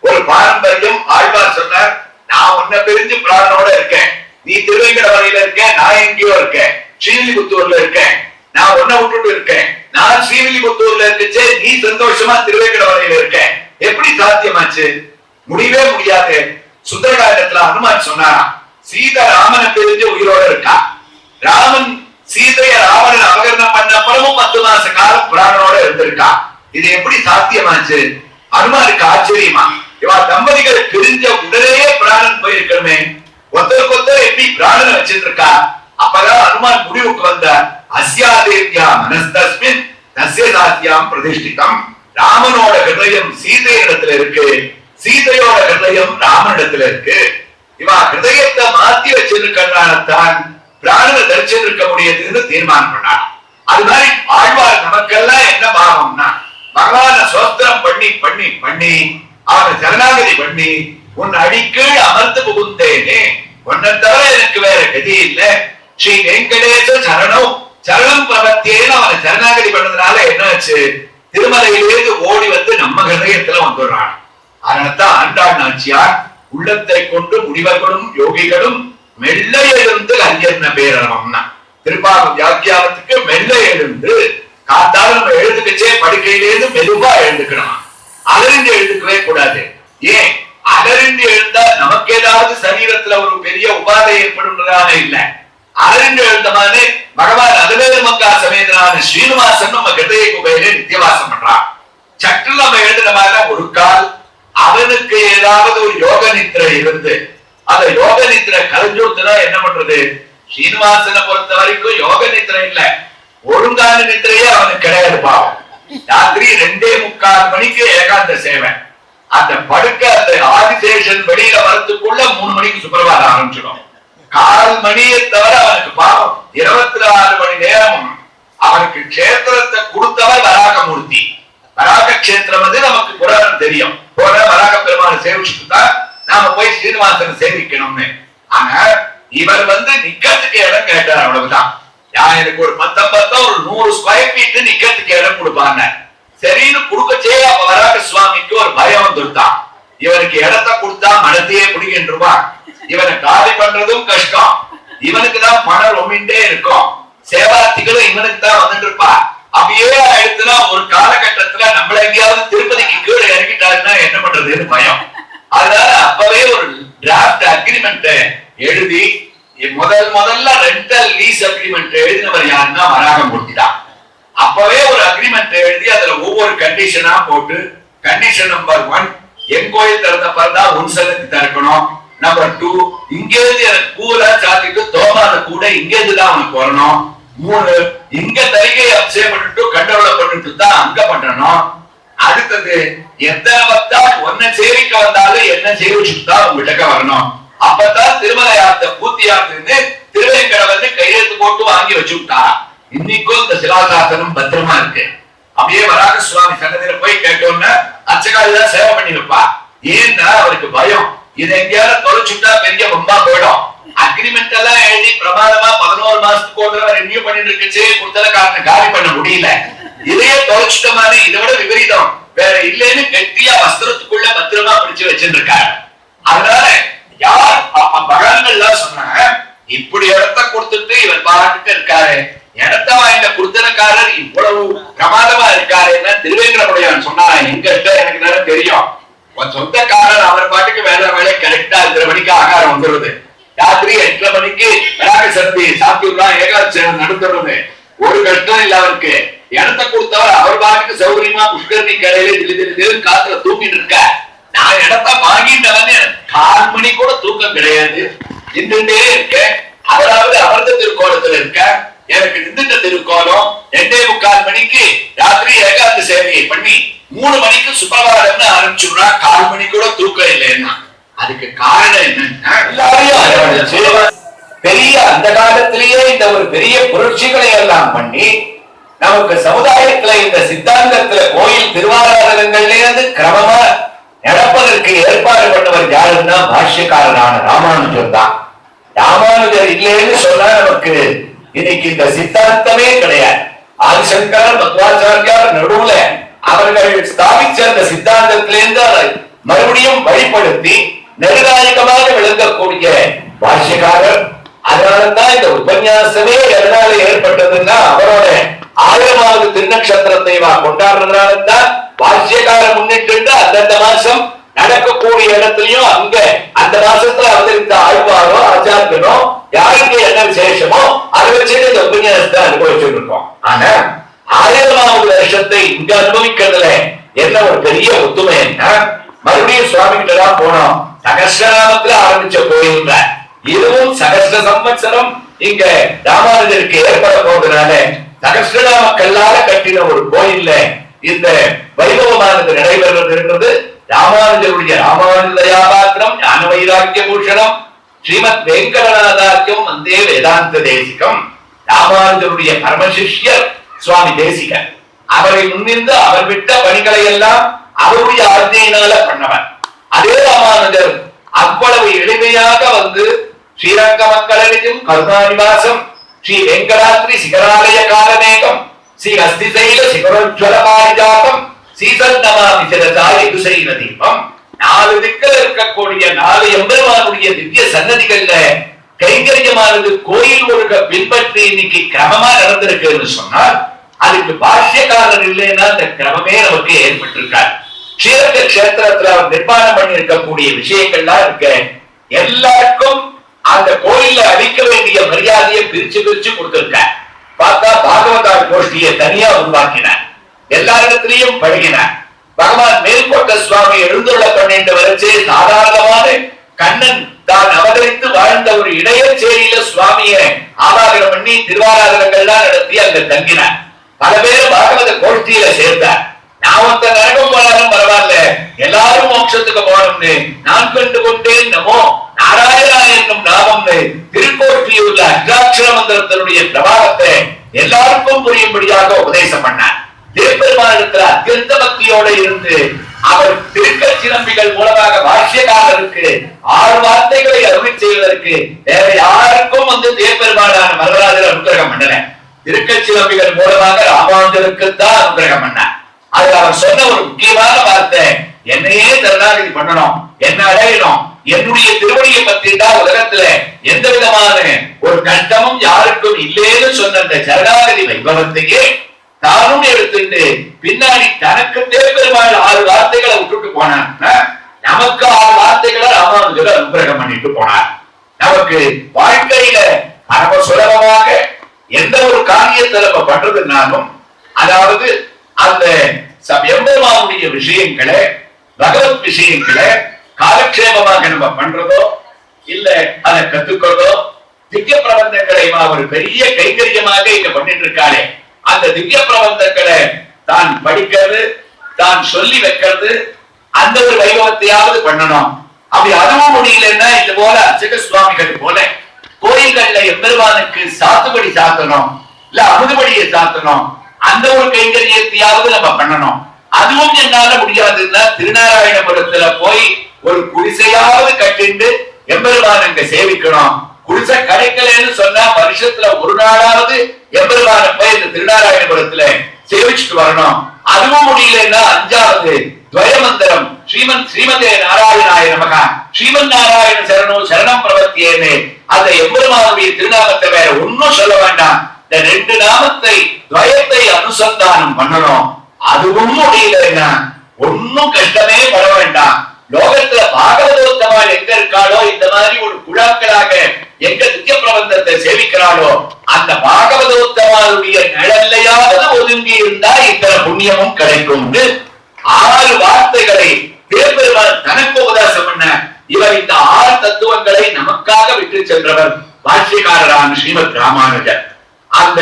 ஒரு பாரம்பரியம் ஆழ்வார் சொன்னார். நான் உன்னை பிரிஞ்சு பிராணனோட இருக்கேன். நீ திருவேங்கடமலையில இருக்கேன், நான் எங்கேயோ இருக்கேன், ஸ்ரீவில்லிபுத்தூர்ல இருக்கேன். நான் உன்னை விட்டுட்டு இருக்கேன். நான் ஸ்ரீவில்லிபுத்தூர்ல இருக்கச்சே நீ சந்தோஷமா திருவேங்கடமலையில இருக்கேன். எப்படி சாத்தியமாச்சு? முடியவே முடியாது. சுந்தரகாண்டத்துல ஹனுமான் சொன்னாராம், சீதை ராமனை பிரிஞ்சு உயிரோட இருக்கா. ராமன் சீதைய ராவணன் அபகரணம் பண்ண அப்புறமும் 10 மாச காலம் பிராணனோட இருந்திருக்கா. இது எப்படி சாத்தியமாச்சு? ஹனுமானுக்கு ஆச்சரியமா, இவா தம்பதிகள் பிரிஞ்ச உடனே பிராணன் போயிருக்கணுமே, ஒருத்தருக்கு ஒருத்தர் எப்படி பிராணனை வச்சிருக்கா. அப்பதான் ஹனுமான் முடிவுக்கு வந்தார். அஸ்யாதேவ்யா மனஸ்தஸ்மின் தஸ்ய சாத்தியாம் பிரதிஷ்டிதம். ராமனோட ஹிருதயம் சீதையிடத்துல இருக்கு, சீதையோட ஹிருதயம் ராமனிடத்துல இருக்கு. இவா ஹிருதயத்தை மாத்தி வச்சிருக்கனால்தான் பிராணனை தரிச்சிருக்க முடியுதுன்னு தீர்மானம் பண்ணார். அது மாதிரி ஆழ்வார் நமக்கெல்லாம் என்ன பாவம்னா, பகவான சோஸ்திரம் பண்ணி பண்ணி பண்ணி அவனை சரணாகதி பண்ணி உன் அடிக்கீழ் அமர்ந்து புகுந்தேனே, உன்னை தவிர எனக்கு வேற கதி இல்ல, ஸ்ரீ வெங்கடேச சரணம் சரணம் பிரபத்தியேன்னு அவனை சரணாகதி பண்ணதுனால என்னாச்சு? திருமலையிலிருந்து ஓடி வந்து நம்ம ஹிருதயத்துல வந்துடுறான். அதனால்தான் ஆண்டாள் நாச்சியார் உள்ளத்தை கொண்டு முனிவர்களும் யோகிகளும் மெல்ல எழுந்து அஞ்சன்ன பேரணும்னா திருப்பாக வியாக்கியானத்துக்கு மெல்ல எழுந்து காத்தால நம்ம எழுதுக்கச்சே படுக்கையிலேருந்து மெதுவா எழுந்துக்கணும். அலறிந்து எழுதுக்கவே கூடாது. ஏன்? அலறிந்து எழுந்தா நமக்கு ஏதாவது சரீரத்துல ஒரு பெரிய உபாதை ஏற்படும்ன்றதான இல்ல. அலறிந்து எழுந்தமானே பகவான் அதுவேறு மக்கா சமேதனான ஸ்ரீனிவாசன் நம்ம கிருதய குபையிலே நித்தியவாசம் பண்றான். சற்று நம்ம எழுதுனமான ஒரு கால் அவனுக்கு ஏதாவது ஒரு யோக நித்திரை இருந்து அந்த யோக நித்திரை கலைஞ்சுடுத்துனா என்ன பண்றது? ஸ்ரீனிவாசனை பொறுத்த வரைக்கும் யோக நித்திரை இல்ல, ஒழுங்கான நித்திரையே அவனுக்கு கிடையாது. பாவம், ராத்திரி 2:45 மணிக்கு ஏகாந்த சேவை. அந்த படுக்க அந்த ஆதிசேஷன் வெளியில வரத்துக்குள்ள 3 மணிக்கு சுப்பிரபாதம் ஆரம்பிச்சிடும். 1/4 மணியை தவிர அவனுக்கு பாவம் 24 மணி நேரமும் அவனுக்கு கஷேத்திரத்தை கொடுத்தவர் வராகமூர்த்தி. வராக கஷேத்திரம் வந்து நமக்கு புராணம் தெரியும். போன வராக பெருமானை சேவிச்சுட்டு தான் நாம போய் ஸ்ரீனிவாசனை சேவிக்கணும்னு. ஆனா இவர் வந்து நிக்கிறதுக்கு இடம் கேட்டார், அவ்வளவுதான். எனக்கு ஒரு 10 ஒரு 100 ஸ்கொயர் ஃபீட் நிக்கிறதுக்கு இடம் கொடுப்பாங்க. சரின்னு கொடுக்கச்சே அப்ப வராக சுவாமிக்கு ஒரு பயம் வந்துட்டான். இவனுக்கு இடத்தை கொடுத்தா மனத்தையே பிடிக்கின்றுவான், இவனை காலி பண்றதும் கஷ்டம், இவனுக்கு தான் பணம் ரொம்பிட்டே இருக்கும், சேவார்த்திகளும் இவனுக்கு தான் வந்துட்டு இருப்பா. அப்படியே எடுத்துனா ஒரு காலகட்டத்துல நம்மள எங்கேயாவது திருப்பதிக்கு கீழே இறங்கிட்டாருன்னா என்ன பண்றதுன்னு பயம். அதனால அப்பவே ஒரு டிராஃப்ட் அக்ரிமெண்ட் எழுதி முதல்ல ரெண்டல் லீஸ் அக்ரிமெண்ட் எழுதினவர் யாருன்னா வராகமூர்த்தி தான். அப்பவே ஒரு அக்ரிமெண்ட் எழுதி அதுல ஒவ்வொரு கண்டிஷனா போட்டு, கண்டிஷன் நம்பர் 1 என் கோயில் திறந்த பிறதான் உன்சலத்து திறக்கணும். நம்பர் 2 இங்கேருந்து எனக்கு பூரா சாத்திட்டு தோமாத கூட இங்கேருந்து தான் அவனுக்கு வரணும். 3 இங்க தரிகை அபிஷேகம் பண்ணிட்டு கண்டவளை பண்ணிட்டு தான் அங்க பண்ணணும். அடுத்தது எத்தனை பக்தா ஒன்ன சேவிக்க வந்தாலும் என்ன சேவிச்சுட்டு தான் உங்ககிட்ட வரணும். அப்பதான் திருமலையாத்த பூத்தியாத்துன்னு திருவேங்கட வந்து கையெழுத்து போட்டு வாங்கி வச்சு விட்டா. இன்னைக்கும் இந்த சிலாசாசனம் பத்திரமா இருக்கு. அப்படியே வராக சுவாமி சன்னதியில போய் கேட்டோம்னா அச்சகாலி தான் சேவை பண்ணி வைப்பா. ஏன்னா அவருக்கு பயம், இதை எங்கேயாவது தொலைச்சுட்டா பெரிய ரொம்ப போயிடும். அக்ரிமெண்ட் எல்லாம் எழுதி பிரமாதமா 11 மாசத்துக்கு ஒரு தடவை ரெனியூ பண்ணிட்டு இருக்குச்சு, கொடுத்தல காரணம் காலி பண்ண முடியல. இதையே தொலைச்சுட்டோமானு இதை விட விபரீதம் வேற இல்லைன்னு கெட்டியா வஸ்திரத்துக்குள்ள பத்திரமா பிடிச்சு வச்சிருக்காரு. அதனால யார் மகான்கள் சொன்னாங்க, இப்படி இடத்த கொடுத்துட்டு இவர் பாட்டுட்டு இருக்காரு, இடத்த வாங்கிட்ட குடுத்தனக்காரர் இவ்வளவு பிரமாதமா இருக்காருன்னா திருவேங்கடமுடையான் சொன்னாரா எங்கிட்ட எனக்கு நேரம் தெரியும். சொந்தக்காரர் அவர் பாட்டுக்கு வேலை கரெக்டா 2 மணிக்கு ஆகாரம் வந்துருது, ராத்திரி 8 மணிக்கு விராக சந்தி சாப்பிட்டுலாம் ஏகாட்சேனம் நடத்துறது, ஒரு கஷ்டம் இல்ல அவருக்கு. இடத்த கொடுத்தவர் அவர் பாட்டுக்கு சௌகரியமா புஷ்கரணி கடையில திடீர் காத்துல தூங்கிட்டு இருக்க. நான் இடத்த வாங்கிட்டவன்னு 4 மணி கூட தூக்கம் கிடையாது, நின்றுட்டே இருக்க. அவராவது அமர்ந்த திருக்கோலத்துல இருக்க, எனக்கு நின்றுட்ட திருக்கோலம் 2:45 மணிக்கு ராத்திரி ஏகாந்த சேவையை பண்ணி 3 மணிக்கு சுப்பவாரம்னு ஆரம்பிச்சுடுறா. 4 மணி கூட தூக்கம் இல்லைன்னா அதுக்கு காரணம் என்னன்னா எல்லாரையும் பெரிய அந்த காலத்திலேயே இந்த ஒரு பெரிய புரட்சிகளை எல்லாம் பண்ணி நமக்கு சமுதாயத்துல இந்த சித்தாந்தத்துல கோயில் திருவாராதனங்கள்ல கிரமமா நடப்பதற்கு ஏற்பாடு பண்ணவர் யாருன்னா பாஷ்யக்காரரான ராமானுஜர் தான். ராமானுஜர் இல்லைன்னு சொன்னா நமக்கு இன்னைக்கு இந்த சித்தாந்தமே கிடையாது. ஆதிசங்கரர் மத்வாச்சாரியார் நடுவுல அவர்கள் ஸ்தாபிச்ச அந்த சித்தாந்தத்திலிருந்து மறுபடியும் வழிபடுத்தி நெடுநாயகமாக விளங்கக்கூடிய பாஷ்யக்காரர். அதனாலதான் இந்த உபன்யாசமே எதனால ஏற்பட்டதுன்னா அவரோட 1000வது திருநக்ஷத்திரத்தை கொண்டாடுறதுனாலதான் பாஷ்யக்காரர் முன்னிட்டு அந்தந்த மாசம் நடக்கக்கூடிய இடத்துலயும் அங்க அந்த மாசத்துல அவதரித்த ஆழ்வாரோ ஆச்சாரியனோ யாருக்கு என்ன விசேஷமோ அதை வச்சுட்டு இந்த உபன்யாசத்தை அனுபவிச்சுட்டு இருக்கோம். ஆனா 1000வது வருஷத்தை இங்க அனுபவிக்கிறதுல என்ன ஒரு பெரிய ஒத்துமைன்னா மறுபடியும் சுவாமி கிட்ட தான் போனோம். சகஸ்ரநாமத்துல ஆரம்பிச்ச கோயில் இதுவும் சகஸ்ர சம்வத்சரம் இங்க ராமானுஜருக்கு ஏற்பட போவதனால சகஸ்ரநாம கல்லால கட்டின ஒரு கோயில்ல இந்த வைபவமானது நடைபெறுவது. ராமானுஜருடைய ராமானுஜயாபாத்திரம் ஞான வைராக்கிய பூஷணம் ஸ்ரீமத் வெங்கடநாதாக்கியம் வந்தே வேதாந்த தேசிகம். ராமானுஜருடைய பரமசிஷ்யர் சுவாமி தேசிகன். அவரை முன்னிருந்து அவர் விட்ட பணிகளை எல்லாம் அவருடைய ஆజ్ఞையினால பண்ணவர். அதே ராமானுஜர் அவ்வளவு எளிமையாக வந்து ஸ்ரீரங்க மக்களிலும் கருணாநிவாசம் ஸ்ரீ வெங்கடாத்ரி சிகராலய காலமேகம் ஸ்ரீ அஸ்திசைல சிகரோஜ்வல பாரிஜாதம் சீசன்னமாமி சிரசாய் எதுசைல தீபம் 4 திக்கில் இருக்கக்கூடிய 4 எம்பெருமானுடைய திவ்ய சன்னதிகள்ல கைங்கரியமானது கோயில் ஒழுங்க பின்பற்றி இன்னைக்கு கிரமமா நடந்திருக்குன்னு சொன்னால் அதுக்கு பாஷ்யக்காரர் இல்லைன்னா அந்த கிரமமே நமக்கு ஏற்பட்டிருக்காரு. ஸ்ரீரங்க கஷேத்திரத்துல அவர் நிர்மாணம் பண்ணி இருக்கக்கூடிய விஷயங்கள்லாம் இருக்க எல்லாருக்கும் அந்த கோயில்ல அளிக்க வேண்டிய மரியாதையை பிரிச்சு கொடுத்திருக்க. பார்த்தா பாகவதார் கோஷ்டியை தனியா உருவாக்கினார், எல்லாரிடத்திலையும் பழகினார். பகவான் மேல்கோட்ட சுவாமி எழுந்துள்ள பண்ணிட்டு வரைச்சு சாதாரணமான கண்ணன் தான் அவதரித்து வாழ்ந்த ஒரு இடையச்சேரியில சுவாமிய ஆராதனம் பண்ணி திருவாராதனங்கள்லாம் நடத்தி அங்க தங்கினார். பல பேர் பாகவத கோஷ்டியில சேர்ந்தார். நான் ஒருத்த நரகம் போனாலும் பரவாயில்ல, எல்லாரும் மோட்சத்துக்கு போகணும்னு நான் கண்டு கொண்டேன் நமோ நாராயணா என்னும் நாமம்னு திருக்கோஷ்டியில் உள்ள அஷ்டாட்சர மந்திரத்தினுடைய பிரபாவத்தை எல்லாருக்கும் புரியும்படியாக உபதேசம் பண்ணார். திருப்பெருமானிடத்தில் அத்தியந்த பக்தியோட இருந்து அவர் திருக்கட்சி நம்பிகள் மூலமாக பாஷ்யக்காரருக்கு 6 வார்த்தைகளை அருளி செய்வதற்கு வேற யாருக்கும் தேவபெருமானான வரலாறு அனுகிரகம் பண்ணல. திருக்கட்சி நம்பிகள் மூலமாக ராமானுஜருக்கு தான் அனுகிரகம் பண்ணார். அது அவர் சொன்ன ஒரு முக்கியமான வார்த்தை, என்னையே சரணாகதி பண்ணணும், என்ன அடையணும், என்னுடைய திருவடியை பத்திட்டா உலகத்துல எந்த விதமான ஒரு கஷ்டமும் யாருக்கும் இல்லேன்னு சொன்ன அந்த சரணாகதி வைபவத்தையே தானும் எடுத்துட்டு பின்னாடி தனக்கு பெருமாள் 6 வார்த்தைகளை விட்டுட்டு போனார். நமக்கு 6 வார்த்தைகளை ராமானுஜர் அனுகிரகம் பண்ணிட்டு போனார். நமக்கு வாழ்க்கையில நம்ம சுலபமாக எந்த ஒரு காரியத்தை நம்ம பண்றதுனாலும், அதாவது அந்த எம்பெருமானுடைய விஷயங்களை, பகவத் விஷயங்களை காலக்ஷேபமாக நம்ம பண்றதோ இல்ல அதை கத்துக்கிறதோ, திவ்ய பிரபந்தங்களை ஒரு பெரிய கைங்கரியமாக இங்க பண்ணிட்டு இருக்காளே, அந்த திவ்ய பிரபந்தங்களை தான் படிக்கிறது, தான் சொல்லி வைக்கிறது, அந்த ஒரு வைபவத்தையாவது பண்ணணும். அப்படி அதுவும் முடியலன்னா இது போல அர்ச்சக சுவாமிகள் போல கோயில்கள்ல எம்பெருமானுக்கு சாத்துபடி சாத்தணும், இல்ல அமுதுபடியை சாத்தணும், அந்த ஒரு கைங்கரியத்தையாவது நம்ம பண்ணணும். அதுவும் என்னால முடியாதுன்னா திருநாராயணபுரத்துல போய் ஒரு குடிசையாவது கட்டிண்டு எம்பெருமான் அங்க சேவிக்கணும். குடிசை கிடைக்கலன்னு சொன்னா வருஷத்துல ஒரு நாளாவது எம்பெருமான போய் இந்த திருநாராயணபுரத்துல சேவிச்சுட்டு வரணும். அதுவும் முடியலன்னா 5வது துவயமந்திரம் ஸ்ரீமதே நாராயணாய நமக, ஸ்ரீமன் நாராயண சரணோ சரணம் பிரபத்தியேனே, அந்த எம்பெருமானுடைய திருநாமத்தை வேற ஒன்னும் சொல்ல வேண்டாம், இந்த 2 நாமத்தை துவயத்தை அனுசந்தானம் பண்ணணும். அதுவும் முடியலன்னா ஒன்னும் கஷ்டமே பட வேண்டாம். லோகத்துல பாகவதோத்தமால் எங்க இருக்காளோ, இந்த மாதிரி ஒரு குழாக்களாக எங்க திவ்ய பிரபந்தத்தை சேவிக்கிறாளோ, அந்த பாகவதோத்தமாளுடைய நிழல்லையாவது ஒதுங்கி இருந்தா இத்தனை புண்ணியமும் கிடைக்கும். 6 வார்த்தைகளை தேவபெருமான் தனக்கு உபதேசம் பண்ண இவர் இந்த 6 தத்துவங்களை நமக்காக விட்டு சென்றவர் பாஷ்யக்காரரான ஸ்ரீமத் ராமானுஜர். அந்த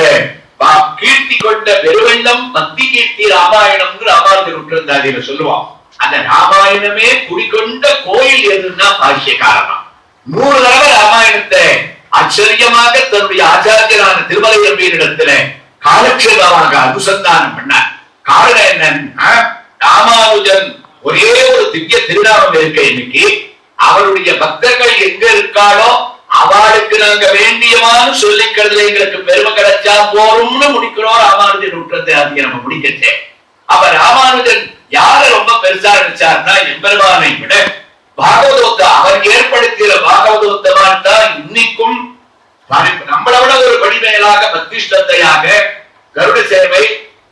கீர்த்தி கொண்ட பெருவெள்ளம் பக்தி கீர்த்தி ராமாயணம் ராமானுஜர் விட்டிருந்தார் சொல்லுவான். அந்த ராமாயணமே குடிகொண்ட கோயில் எதுன்னா பாஷ்யக்காரனா. 100 தடவை ராமாயணத்தை ஆச்சரியமாக தன்னுடைய ஆச்சாரியரான திருமலை நம்பியினிடத்துல காலக்ஷேபமாக அனுசந்தானம் பண்ணார். காரணம் என்னன்னா, ராமானுஜன் ஒரே ஒரு திவ்ய திருநாமம் இருக்க, இன்னைக்கு அவருடைய பக்தர்கள் எங்க இருக்காளோ அவளுக்கு நாங்க வேண்டியமான சொல்லிக்கிறதுல எங்களுக்கு பெருமை கிடைச்சா போறோம்னு முடிக்கிறோம். ராமானுஜன் விட்டுறது அது நம்ம முடிக்கச்சே. அப்ப ராமானுஜன் யார ரொம்ப பெருசா நினைச்சார்னா, எம்பெருமானை விட பாகவதோத்த அவர் ஏற்படுத்திய பாகவதோத்தமான் தான் இன்னைக்கும் நம்மளை விட ஒரு படிமேலாக பக்திஷ்டத்தையாக கருட சேவை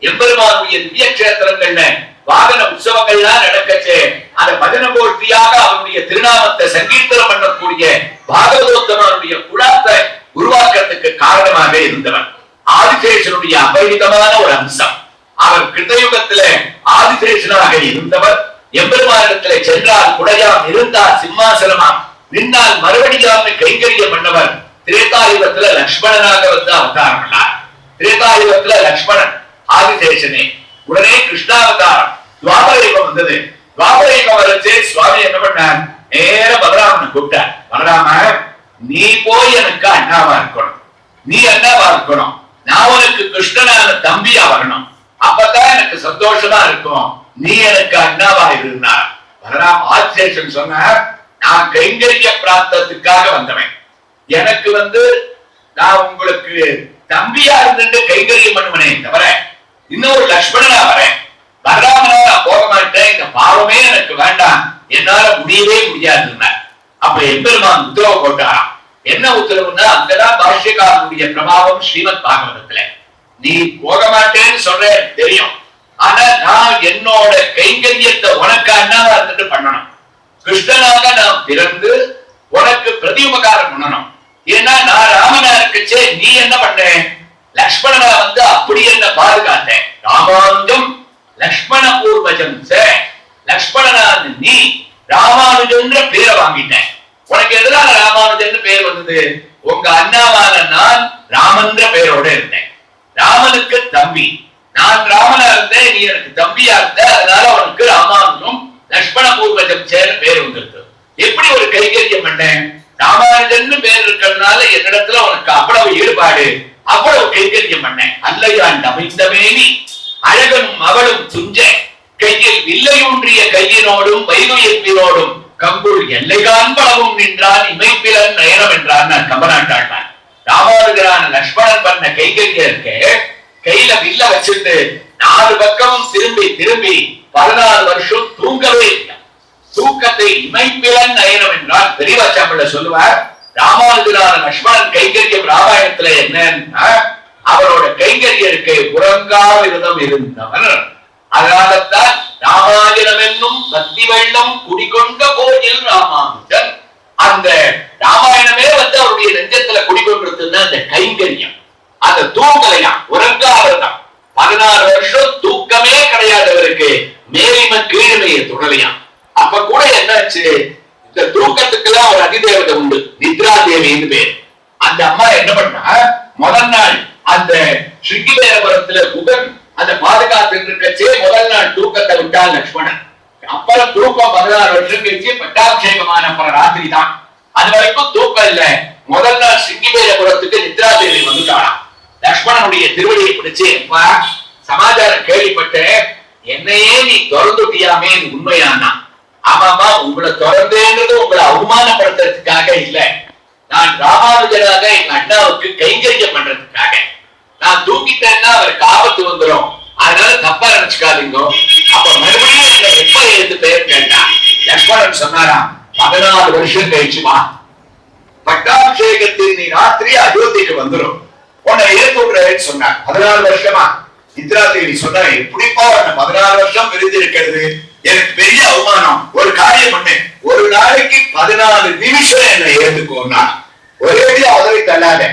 எம்பெருமானுடைய திவ்ய கஷேத்திரங்கள்ல வாகன உற்சவங்கள்லாம் நடக்கச்சே அந்த பஜன கோஷ்டியாக அவருடைய திருநாமத்தை சங்கீர்த்தனம் பண்ணக்கூடிய பாகவதோத்தமனுடைய குழாத்தை உருவாக்கத்துக்கு காரணமாக இருந்தவர் ஆதிசேஷனுடைய அபரிதமான ஒரு அம்சம். அவர் கிருத்தயுகத்தில ஆதிசேஷனாக இருந்தவர். எம்பெருமானிடத்திலே சென்றால் குடையாம், இருந்தால் சிம்மாசனமாம், நின்னால் மறுபடியாம் கைங்கரியம் பண்ணவர். திரேதாயுகத்துல லக்ஷ்மணனாக வந்து அவதாரம் பண்ணார். திரேதாயுகத்துல லக்ஷ்மணன் ஆதிசேஷனே. உடனே கிருஷ்ணாவதாரம் துவாபரயுகம் வந்தது. துவாபரயுகம் வரச்சே சுவாமி என்ன பண்ணார், நேர பலராமனை கூப்பிட்டார். பலராம, நீ போய் எனக்கு அண்ணாவா இருக்கணும், நீ அண்ணாவா இருக்கணும், நான் உனக்கு கிருஷ்ணனான தம்பியா வரணும், அப்பதான் எனக்கு சந்தோஷமா இருக்கும், நீ எனக்கு அண்ணாவா இருந்தார். பலராம் ஆதிசேஷன் சொன்னார், நான் கைங்கரிய பிராப்தத்துக்காக வந்தவன், எனக்கு நான் உங்களுக்கு தம்பியா இருந்து கைங்கரியம் பண்ணுவனே தவிர இன்னொரு லக்ஷ்மணனா வரேன், பலராமனா நான் போக மாட்டேன், இந்த பாவமே எனக்கு வேண்டாம், என்னால முடியவே முடியாது. அப்ப எம்பெருமான் உத்தரவு போட்டாராம். என்ன உத்தரவுன்னா, அங்கதான் பாஷ்யக்காரனுடைய பிரபாவம் ஸ்ரீமத் பாகவதத்துல. நீ போக மாட்டேன்னு சொல்ற தெரியும், ஆனா நான் என்னோட கைங்கரியத்தை உனக்கு அண்ணாவா இருந்துட்டு பண்ணணும், கிருஷ்ணனாக நான் பிறந்து உனக்கு பிரதி உபகாரம் பண்ணணும். ஏன்னா நான் ராமனா இருக்குச்சே, நீ என்ன பண்ண, லக்ஷ்மணனா அப்படி என்ன பாதுகாத்தேன். ராமானுஜம் லக்ஷ்மண பூர்வஜம், லக்ஷ்மணனான நீ ராமானுஜன்ற பேரை வாங்கிட்டேன். உனக்கு எதிராக ராமானுஜன் பேர் வந்தது, உங்க அண்ணாவான நான் ராமன்ற பெயரோட இருந்தேன், ராமனுக்கு தம்பி, நான் ராமனா இருந்தேன், நீ எனக்கு தம்பியா இருந்த, அதனால உனக்கு ராமானுஜம் லக்ஷ்மண பூர்வஜம் சேர பேர் வந்திருக்கு. எப்படி ஒரு கைகரியம் பண்ணேன், ராமானுஜன் பேர் இருக்கிறதுனால என்னிடத்துல உனக்கு அவ்வளவு ஈடுபாடு, அவ்வளவு கைகரியம் பண்ணேன். அல்லையான் அமைந்தமேனி அழகனும் அவளும் துஞ்ச, கையில் வில்லையூன்றிய கையினோடும் வைகுயத்தினோடும் கம்புள் எல்லை காண்பளவும் நின்றான் இமைப்பிலன் நயனம் என்றான் கம்பநாட்டாண்டான். ராமானுஜரான லக்ஷ்மணன் பண்ண கைகரியம் இருக்க, கையில வில்ல வச்சுட்டு 4 பக்கமும் திரும்பி திரும்பி 14 வருஷம் தூங்கவே இல்லை. தூக்கத்தை இமைப்பிலன் நயனம் என்றால் பெரியவா தமிழ்ல சொல்லுவார். ராமானுஜரான லட்சுமணன் கைங்கரியம் ராமாயணத்துல என்னன்னா, அவரோட கைங்கரியருக்கு உறங்கா விரதம் இருந்தவர். அதனால்தான் ராமாயணம் என்னும் பக்தி வெள்ளம் குடிகொண்ட கோயில் ராமானுஜன். அந்த ராமாயணமே அவருடைய நெஞ்சத்துல குடிகொண்டிருந்தது அந்த கைங்கரியம். அந்த தூங்கலையா, உறங்காவிரதம் 16 வருஷம் தூக்கமே கிடையாதவருக்கு மேலிம கீழ்மையை தொடலையா. அப்ப கூட என்னாச்சு, இந்த தூக்கத்துக்குலாம் ஒரு அதிதேவதை உண்டு, நித்ரா தேவின்னு பேர். அந்த அம்மா என்ன பண்ணா, முதல் நாள் அந்த ஸ்ரீகிபேரபுரத்துல புகன் அந்த பாதுகாத்து இருக்கச்சே முதல் நாள் தூக்கத்தை விட்டால் லட்சுமணன். அப்புறம் தூக்கம் 16 வருஷம் கழிச்சு பட்டாபிஷேகமான அப்புறம் ராத்திரி தான். அது வரைக்கும் தூக்கம் இல்ல. முதல் நாள் ஸ்ரீகிபேரபுரத்துக்கு நித்ரா தேவி வந்துட்டாளாம். லட்சுமணனுடைய திருவடியை பிடிச்சு, சமாச்சாரம் கேள்விப்பட்டேன், என்னையே நீ திறந்துட்டியாமே, உண்மையானா? ஆமாமா, உங்களை திறந்தேங்கிறது உங்களை அவமானப்படுத்துறதுக்காக இல்ல, நான் ராமானுஜராக எங்க அண்ணாவுக்கு கைங்கரியம் பண்றதுக்காக. நான் தூக்கிட்டேன்னா அவருக்கு ஆபத்து வந்துடும், அதனால தப்பா நினைச்சுக்காதீங்க. அப்ப மறுபடியும் என்னை எப்ப எழுந்து பேர் கேட்டா, லட்சுமணன் சொன்னாராம், 14 வருஷம் கழிச்சுமா பட்டாபிஷேகத்தில் நீ ராத்திரி அயோத்திக்கு வந்துடும், உன்னை ஏற்று விடுறேன்னு சொன்னார். 14 வருஷமா நித்ரா தேவி சொன்னா, எப்படிப்பா உன்னை 14 வருஷம் பிரிந்து இருக்கிறது, எனக்கு பெரிய அவமானம். ஒரு காரியம் பண்ணு, ஒரு நாளைக்கு 14 நிமிஷம் என்னை ஏற்றுக்கோன்னா, ஒரே உதவி தள்ளாத,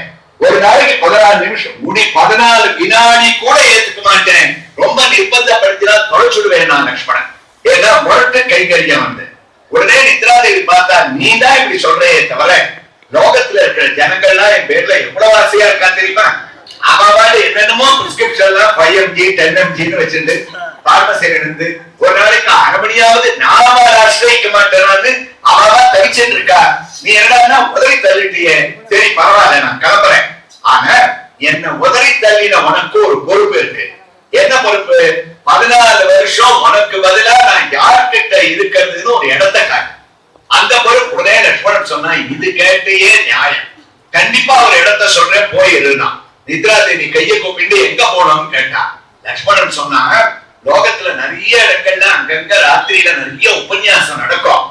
ஒரு நாளைக்கு 14 நிமிஷம், 14 வினாடி கூட ஏத்துக்க மாட்டேன், ரொம்ப நிர்பந்தப்படுத்தினா தொலைச்சுடுவேன் நான் லட்சுமணன். ஏன்னா முரட்டு கைங்கரியம் வந்து. உடனே நித்ரா தேவி பார்த்தா, நீ தான் இப்படி சொல்றே தவிர லோகத்துல இருக்கிற ஜனங்கள்லாம் என் பேர்ல எவ்வளவு ஆசையா இருக்கா தெரியுமா? அவவாடு என்னென்னமோ பிரிஸ்கிரிப்ஷன் எல்லாம் 5mg 10mg வச்சிருந்து பார்மசியில இருந்து ஒரு நாளைக்கு 1/2 மணியாவது நாம ஆசிரியிக்க மாட்டேன்னு அவவா தவிச்சுட்டு இருக்கா. நீ என்னடா உதவி தள்ளிட்டியே, சரி பரவாயில்ல நான் கிளம்புறேன். ஆனா என்ன உதவி தள்ளின உனக்கு ஒரு பொறுப்பு இருக்கு. என்ன பொறுப்பு? 14 வருஷம் உனக்கு பதிலா நான் யார்கிட்ட இருக்கிறதுன்னு ஒரு இடத்தை காட்டு. அந்த பொறுப்பு உடனே லட்சுமணன் சொன்னா, இது கேட்டையே நியாயம், கண்டிப்பா ஒரு இடத்தை சொல்றேன், போயிருந்தான். நித்ரா தேவி கையை கூப்பிட்டு எங்க போனோம்னு கேட்டா, லட்சுமணன் சொன்னா, லோகத்துல நிறைய இடங்கள்ல அங்கங்க ராத்திரியில நிறைய உபன்யாசம் நடக்கும்,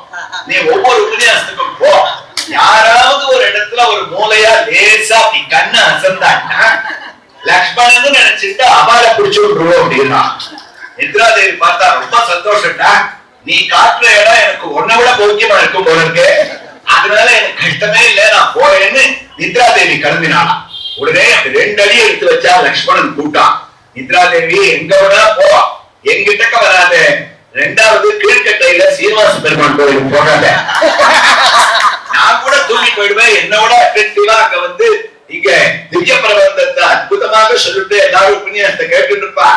நீ ஒவ்வொரு உபன்யாசத்துக்கும் போ, யாராவது ஒரு இடத்துல ஒரு மூலையா லேசா அப்படி கண்ணு அசந்தாட்டா லட்சுமணன் நினைச்சிட்டு அபார பிடிச்சு விட்டுருவோம் அப்படின்னா. நித்ரா தேவி பார்த்தா, ரொம்ப சந்தோஷம்டா, நீ காட்டுற இடம் எனக்கு ஒன்ன விட போக்கியமா இருக்கும் போல இருக்கு, அதனால எனக்கு கஷ்டமே இல்ல, நான் போறேன்னு நித்ரா தேவி கிளம்பினாலாம். உடனே 2 அடி எடுத்து வச்சா லட்சுமணன் கூட்டான். நித்ரா தேவி எங்க விட போ, எங்கிட்டக்க வராத, 2வது கீழ்கட்டையில சீனிவாச பெருமான் கோயிலுக்கு போகாத, நான் கூட தூக்கி போயிடுவேன், என்னோட அட்ராக்டிவா அங்க வந்து இங்க திவ்ய பிரபந்தத்தை அற்புதமாக சொல்லிட்டு எல்லாரும் உபன்யாசத்தை கேட்டு இருப்பா,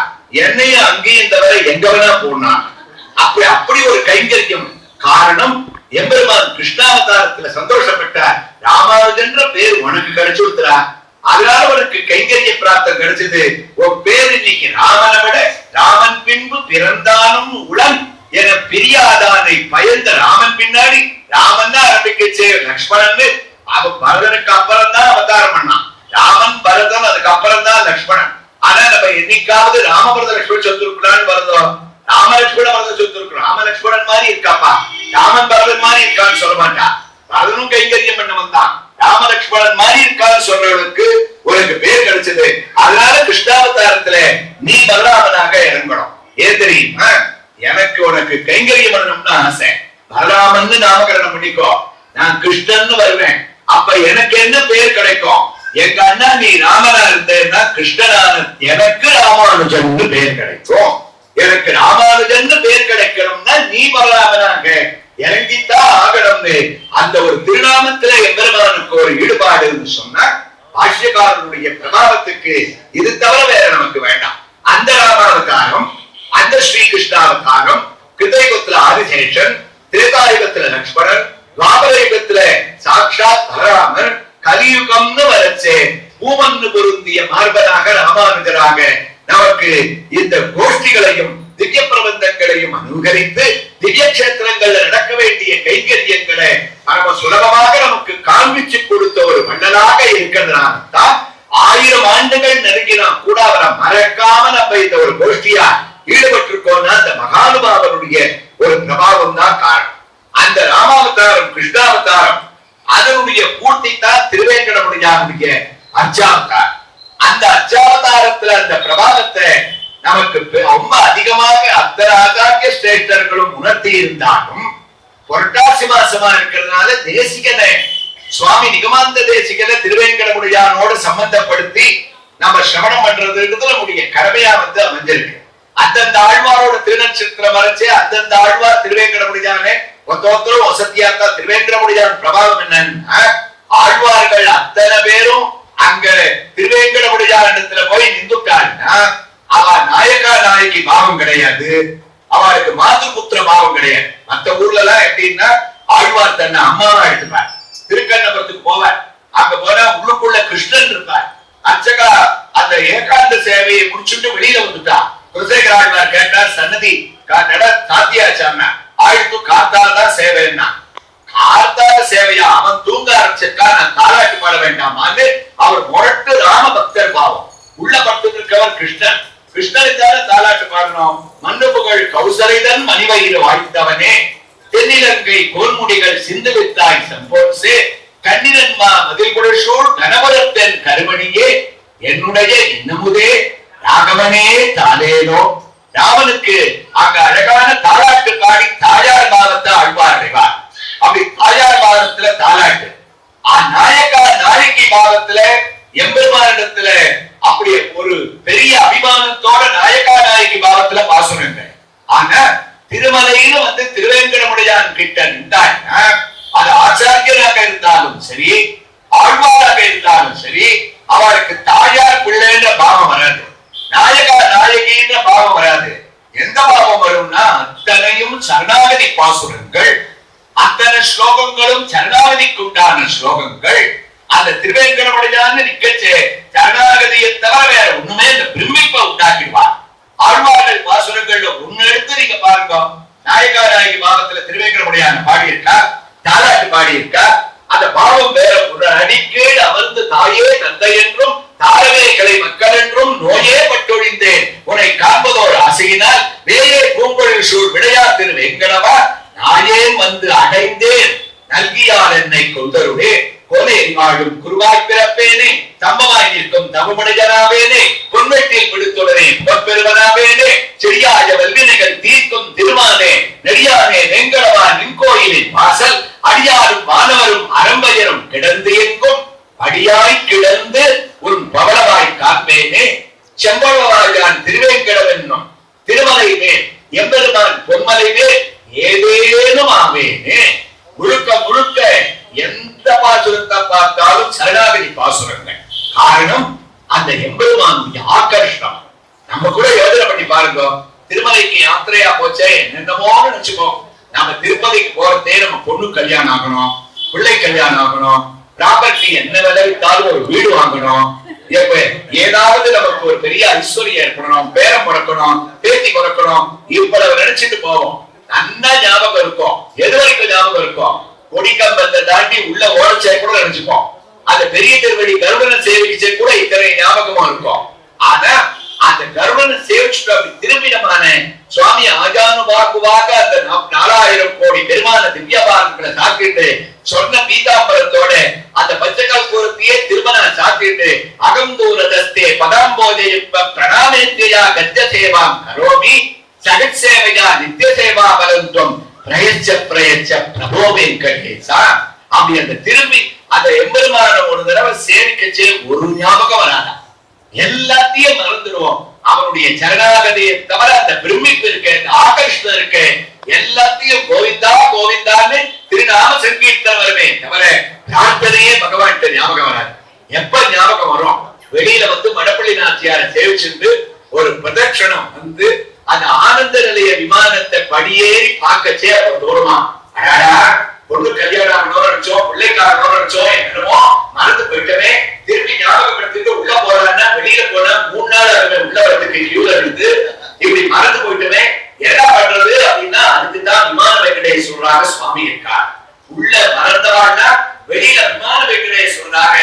என்னையும் அங்கேயும் தவிர எங்க வேணா போனா. அப்படி ஒரு கைங்கரியம். காரணம், எம்பெருமான் கிருஷ்ணாவதாரத்துல சந்தோஷப்பட்டார், ராமானுஜன்ற பேர் உனக்கு கிடைச்சு கொடுத்துறா, அதனால உனக்கு கைங்கரிய பிராப்தம் கிடைச்சது. உன் பேர் இன்னைக்கு ராமனை விட ராமன் பின்பு பிறந்தானும் உளன் என பிரியாதானை பயந்த ராமன் பின்னாடி ராமன் தான் ஆரம்பிக்கச்சு. லட்சுமணன் அவன் பரதனுக்கு அப்புறம் தான் அவதாரம் பண்ணான், ராமன் பரதன் அதுக்கு அப்புறம் தான் லட்சுமணன். ஆனா நம்ம என்னைக்காவது ராமபரத லட்சுமணன் சொல்லிருக்கலான்னு வருதோம், ராமலட்சுமணன் வரத சொல்லிருக்கோம், ராமலட்சுமணன் மாதிரி இருக்காப்பா, ராமன் பரதன் மாதிரி இருக்கான்னு சொல்ல மாட்டான். பரதனும் கைங்கரியம் பண்ண வந்தான், ராமலட்சுமணன் மாதிரி இருக்கான்னு சொல்றவனுக்கு உனக்கு பேர் கிடைச்சது. அதனால கிருஷ்ணாவதாரத்துல நீ பலராமனாக இறங்கணும். ஏன் தெரியுமா? எனக்கு உனக்கு கைங்கரியம் பண்ணணும்னு ஆசை, பலராமன் நாமகரணம் பண்ணிக்கோ, நான் கிருஷ்ணன் வருவேன், அப்ப எனக்கு என்ன பேர் கிடைக்கும்? எங்க அண்ணா நீ ராமனா இருந்தேன்னா கிருஷ்ணனான எனக்கு ராமானுஜன் பேர் கிடைக்கும். எனக்கு ராமானுஜன் பேர் கிடைக்கணும்னா நீ பலராமனாக இறங்கித்தான் ஆகணும்னு அந்த ஒரு திருநாமத்துல எம்பெருமானுக்கு ஒரு ஈடுபாடுன்னு சொன்னா, பாஷ்யக்காரனுடைய பிரபாவத்துக்கு இது தவிர வேற நமக்கு வேண்டாம். அந்த ராமாவதாரம், அந்த ஸ்ரீகிருஷ்ணாவதாரம், கிருதயுகத்துல ஆதிசேஷன், திரேதாயுகத்துல லட்சுமணன், துவாபரயுகத்துல சாட்சாத் பலராமர், கலியுகம்னு வரச்சே பூமன்னு பொருந்திய மார்பனாக ராமானுஜராக நமக்கு இந்த கோஷ்டிகளையும் திவ்ய பிரபந்தங்களையும் அனுகரித்து திவ்ய கஷேத்திரங்கள்ல நடக்க வேண்டிய கைங்கரியங்களை பரம சுலபமாக நமக்கு காண்பிச்சு கொடுத்த ஒரு மன்னனாக இருக்கிறதுனால்தான் 1000 ஆண்டுகள் நெருங்கினா கூட அவரை மறக்காம நம்ம இந்த ஒரு கோஷ்டியா ஈடுபட்டிருக்கோம்னா அந்த மகானுபாவனுடைய ஒரு பிரபாவம் தான் காரணம். கிருஷ்ணாவதாரம். அதனுடைய பூர்த்தி தான் திருவேங்கடமுடியானுடைய அர்ச்சாவதாரம். அந்த அர்ச்சாவதாரத்துல அந்த பிரபாவத்தை நமக்கு ரொம்ப அதிகமாக அத்தனை ஆச்சாரிய சிரேஷ்டர்களும் உணர்த்தி இருந்தாலும் புரட்டாசி மாசமா இருக்கிறதுனால தேசிகனை சுவாமி நிகமாந்த தேசிகனை திருவேங்கடமுடியானோடு சம்பந்தப்படுத்தி நம்ம சிரவணம் பண்றதுன்றதுல நம்முடைய கடமையா அமைஞ்சிருக்கு. அந்தந்த ஆழ்வாரோட திருநட்சத்திரம் வரைச்சு அந்தந்த ஆழ்வார் திருவேங்கடமுடியானே ஒருத்தரும் வசதியாக்கா திருவேங்கடமுடியான் பிரபாவம் என்னன்னா ஆழ்வார்கள் அத்தனை பேரும் அங்க திருவேங்கடமுடியானத்துல போய் நின்றுட்டாருன்னா அவ நாயகா நாயகி பாவம் கிடையாது, அவளுக்கு மாதృపుத்திர பாவம் கிடையாது. மத்த ஊர்ல எல்லாம் எப்படின்னா ஆழ்வார் தன்னை அம்மாவா எடுத்துப்பார். திருக்கண்ணபுரத்துக்கு போவார், அங்க போனா உள்ளுக்குள்ள கிருஷ்ணன் இருப்பார். அர்ச்சகா அந்த ஏகாந்த சேவையை முடிச்சுட்டு வெளியில வந்துட்டா. குலசேகர ஆழ்வார் கேட்டார், சன்னதி சாத்தியாச்சான்னா ஆழ்த்து காத்தால்தான் சேவைன்னா. காத்தால சேவையா? அவன் தூங்க ஆரம்பிச்சிருக்கா, நான் தாலாட்டு பாட வேண்டாமான்னு அவர் முரட்டு ராம பக்தர் பாவம். உள்ள பக்தர் இருக்கவர் கிருஷ்ணன். கிருஷ்ணனுக்கான தாலாட்டு பாடணும். மன்னுபுகள் கௌசலைதன் மணிவயிறு வாழ்த்தவனே, தென்னிலங்கை கோன்முடிகள் சிந்து வித்தாய் சம்போசே, கண்ணிரன்மா மதில் குடசூழ் கனபுரத்தன் கருமணியே, என்னுடைய இன்னமுதே ராகவனே தாலேனோ. ராமனுக்கு அங்க அழகான தாலாட்டு பாடி தாயார் பாவத்தை ஆழ்வார் அடைவார். அப்படி தாயார் பாவத்துல தாலாட்டு, நாயகா நாயகி பாவத்துல எம்பெருமானிடத்துல அப்படி ஒரு பெரிய அபிமானத்தோட நாயகா நாயகி பாவத்துல பாசுரங்கள். ஆனா திருமலையில திருவேங்கடமுடியான் கிட்ட நின்றாங்கன்னா அது ஆச்சாரியராக இருந்தாலும் சரி ஆழ்வாராக இருந்தாலும் சரி அவருக்கு தாயார் பிள்ளைன்ற பாவம் வராது, நாயகா நாயகின்ற பாவம் வராது. எந்த பாவம் வரும்னா அத்தனையும் சரணாகதி பாசுரங்கள், அத்தனை ஸ்லோகங்களும் சரணாகதிக்கு உண்டான ஸ்லோகங்கள். அந்த திருவேங்கடமுடியான்னு நிக்கச்சே சரணாகதியை தவிர வேற ஒண்ணுமே இந்த பிரமிப்பை உண்டாக்கிடுவார். ஆழ்வார்கள் பாசுரங்கள்ல ஒண்ணு எடுத்து நீங்க பாருங்க, நாயகா நாயகி பாவத்துல திருவேங்கடமுடியான் பாடியிருக்கா, தாலாட்டு பாடியிருக்கா. அந்த பாவம் வேற ஒரு அடிக்கீழ் அமர்ந்து தாயே தந்தை என்றும் தாரவேகளை மக்கள் என்றும் நோயே பட்டொழிந்தேன் உன்னை காண்பதோர் ஆசையினால் வேயே பூங்கொழில் சூழ் விடையா திருவேங்கடவா நாயேன் வந்து அடைந்தேன் நல்கியால் என்னை கொண்டருடே கொலை வாழும் குருவாய் பிறப்பேனே தம்பமாய் நிற்கும் தவமுடையனாவேனே பொன்வெட்டில் பிடித்துடனே பெருவனாவேனே செடியாய வல்வினைகள் தீர்க்கும் திருமானே நெடியானே வெங்கடவா நின்கோயிலின் வாசல் அடியாரும் மாணவரும் அரம்பையரும் கிடந்து எங்கும் அடியாய் கிடந்து உன் பவளவாய் காப்பேனே செம்பளவாயான் திருவேங்கடவென்னும் திருமலை மேல் எம்பெருமான் பொன்மலை மேல் ஏதேனும் ஆவேனே. முழுக்க முழுக்க எந்த பாசுரத்தை பார்த்தாலும் சரணாகதி பாசுரங்கள். காரணம் அந்த எம்பெருமானுடைய ஆகர்ஷணம். நம்ம கூட யோசனை பண்ணி பாருங்க, திருமலைக்கு யாத்திரையா போச்சே என்னென்னமோ நினைச்சுப்போம். நம்ம திருப்பதிக்கு போறதே நம்ம பொண்ணு கல்யாணம் ஆகணும், பிள்ளை கல்யாணம் ஆகணும், ப்ராப்பர்ட்டி என்ன விளைவித்தாலும் ஒரு வீடு வாங்கணும், ஏதாவது நமக்கு ஒரு பெரிய ஐஸ்வர்யம் ஏற்படணும், பேரம் பிறக்கணும், பேத்தி பிறக்கணும், இவ்வளவு நினைச்சிட்டு போவோம். நல்லா ஞாபகம் இருக்கும். எது வரைக்கும் ஞாபகம் இருக்கும்? கொடிக்கம்பத்தை தாண்டி உள்ள ஓடச்சே கூட நினைச்சுப்போம். அந்த பெரிய திருவடி கருடனை சேவிச்சே கூட இத்தனை ஞாபகமா இருக்கும். ஆனா அந்த கருடனை சேவிச்சுட்டு அப்படி திரும்பினமான சுவாமி ஆஜானுபாகுவாக அந்த 4000 கோடி பெருமான திவ்யபாரங்களை சாத்திட்டு சொன்ன பீதாம்பரத்தோட அந்த பச்சைக்கால் கூரத்தையே திருமண சாத்திட்டு அகந்தூரதஸ்தே பதாம்போஜயுப்ப பிரணாமேத்தியா கஜ்ஜ சேவாம் கரோமி சகத் சேவையா நித்திய சேவா பலந்தும் பிரயச்ச பிரயச்ச பிரபோ வெங்கடேசா. அப்படி அந்த திரும்பி அந்த எம்பெருமான ஒரு தடவை சேவிக்கச்சே ஒரு ஞாபகம் வராதா, எல்லாத்தையும் மறந்துடுவோம். அவனுடைய சரணாகதியை தவிர அந்த பிரமிப்பு இருக்கு, அந்த ஆகர்ஷணம் இருக்கு, எல்லாத்தையும் கோவிந்தா கோவிந்தான்னு திருநாம சங்கீர்த்தனம் வருமே தவிர பிரார்த்தனையே பகவான் ஞாபகம் வராது. எப்ப ஞாபகம் வரும்? வெளியில மடப்பள்ளி நாச்சியாரை சேவிச்சுட்டு ஒரு பிரதட்சணம் அந்த ஆனந்த நிலைய விமானத்தை படியேறி பார்க்கச்சே அவர் தூரமா பொண்ணு கல்யாணம் நினைச்சோம், பிள்ளைக்காரனோட நினைச்சோம், என்னமோ மறந்து போயிட்டவே. திருப்பி ஞாபகப்படுத்திட்டு உள்ள போறான்னா வெளியில போனா 3 நாள் உள்ள வரதுக்கு கியூல இருந்து இப்படி மறந்து போயிட்டவே. என்ன பண்றது அப்படின்னா அதுக்குதான் விமான வெங்கடேஸ்வரராக சுவாமி இருக்கார். உள்ள மறந்தவாள்னா வெளியில விமான வெங்கடேஸ்வரராக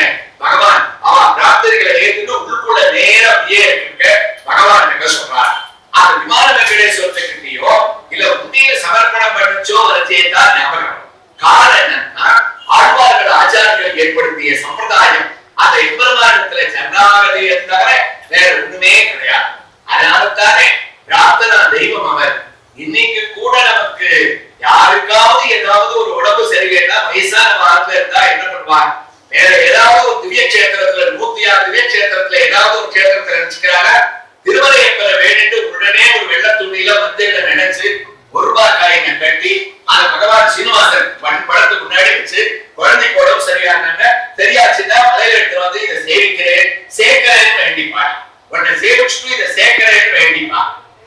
பகவான் அவன் பிரார்த்தனைகளை ஏற்றுட்டு உள்ளுக்குள்ள நேரம் இருக்க பகவான் என்ன சொல்றார். அந்த விமான வெங்கடேஸ்வரத்தை கிட்டயோ இல்ல உத்தியில சமர்ப்பணம் பண்ணச்சோ அதை செய்யத்தான் ஞாபகம். காரணம் என்னன்னா ஆழ்வார்கள் ஆச்சாரியர்கள் ஏற்படுத்திய சம்பிரதாயம் அந்த எம்பெருமானத்துல சரணாகதியை தவிர வேற ஒண்ணுமே கிடையாது. அதனால்தானே பிரார்த்தனா தெய்வம் அவர். இன்னைக்கு கூட நமக்கு யாருக்காவது ஏதாவது ஒரு உடம்பு சரியில்லைன்னா வயசான வாரத்துல இருந்தா என்ன பண்ணுவாங்க, வேற ஏதாவது ஒரு திவ்ய கஷேத்திரத்துல 106 திவ்ய கஷேத்திரத்துல ஏதாவது ஒரு கஷேத்திரத்துல நினைச்சுக்கிறாங்க, திருமலையப்பல வேணிட்டு உடனே ஒரு வெள்ள துணியில மத்தியில நினைச்சு ₹1 கட்டி அந்த பகவான் சீனிவாசன் படத்துக்கு முன்னாடி வச்சு குழந்தை உடம்பு சரியானாங்க, சரியாச்சுன்னா மலையில எடுத்து வந்து இதை சேவிக்கிறேன் சேர்க்கிறேன்னு வேண்டிப்பார். உடனே சேவிச்சுட்டு இதை சேர்க்கிறேன்னு வேண்டிப்பா.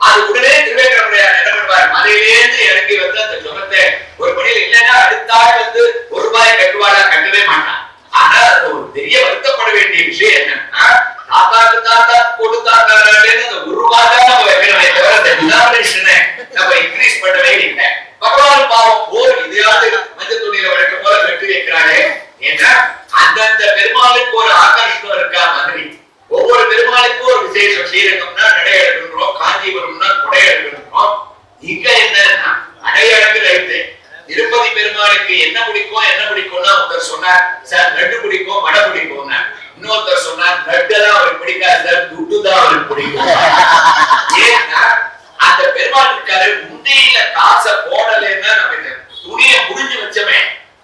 அது உடனே திருவேங்கடமுடையார் என்ன பண்ணுவார், மலையிலேருந்து இறங்கி வந்து அந்த சுகத்தை ஒரு பணியில் இல்லைன்னா அடுத்த ஆள் வந்து ₹1 கட்டுவாடா, கட்டவே மாட்டான். ஆனா அது ஒரு பெரிய வருத்தப்பட வேண்டிய விஷயம் என்னன்னா, தாத்தாக்கு தாத்தா கொடுத்தாத்தாருன்னு அந்த ₹1 தான் நம்ம வைக்கணுமே தவிர அந்த டினாமினேஷனை நம்ம இன்க்ரீஸ் பண்ணவே இல்லை. பகவான் பாவம் போர் இதையாவது மஞ்சள் துணியில வழக்கம் போல கட்டி வைக்கிறாரே. ஏன்னா அந்தந்த பெருமாளுக்கு ஒரு ஆகர்ஷணம் இருக்கா மாதிரி ஒவ்வொரு பெருமாளுக்கும் ஒரு விசேஷம். ஸ்ரீரங்கம்னா நடை எடுக்கணும், காஞ்சிபுரம்னா கொடை எடுக்கணும். இங்க என்னன்னா அடையடங்கு ரைட்டு. திருப்பதி பெருமாளுக்கு என்ன பிடிக்கும்னா ஒருத்தர் சொன்னார் சார் லட்டு பிடிக்கும், வடை பிடிக்கும். இன்னொருத்தர் சொன்னார் லட்டு தான் அவருக்கு பிடிக்காது சார், துட்டு தான் அவருக்கு பிடிக்கும். ஏன்னா அந்த பெருமாள் இருக்காரு, முண்டியில காசை போடலன்னா நம்ம துணியை முடிஞ்சு வச்சோமே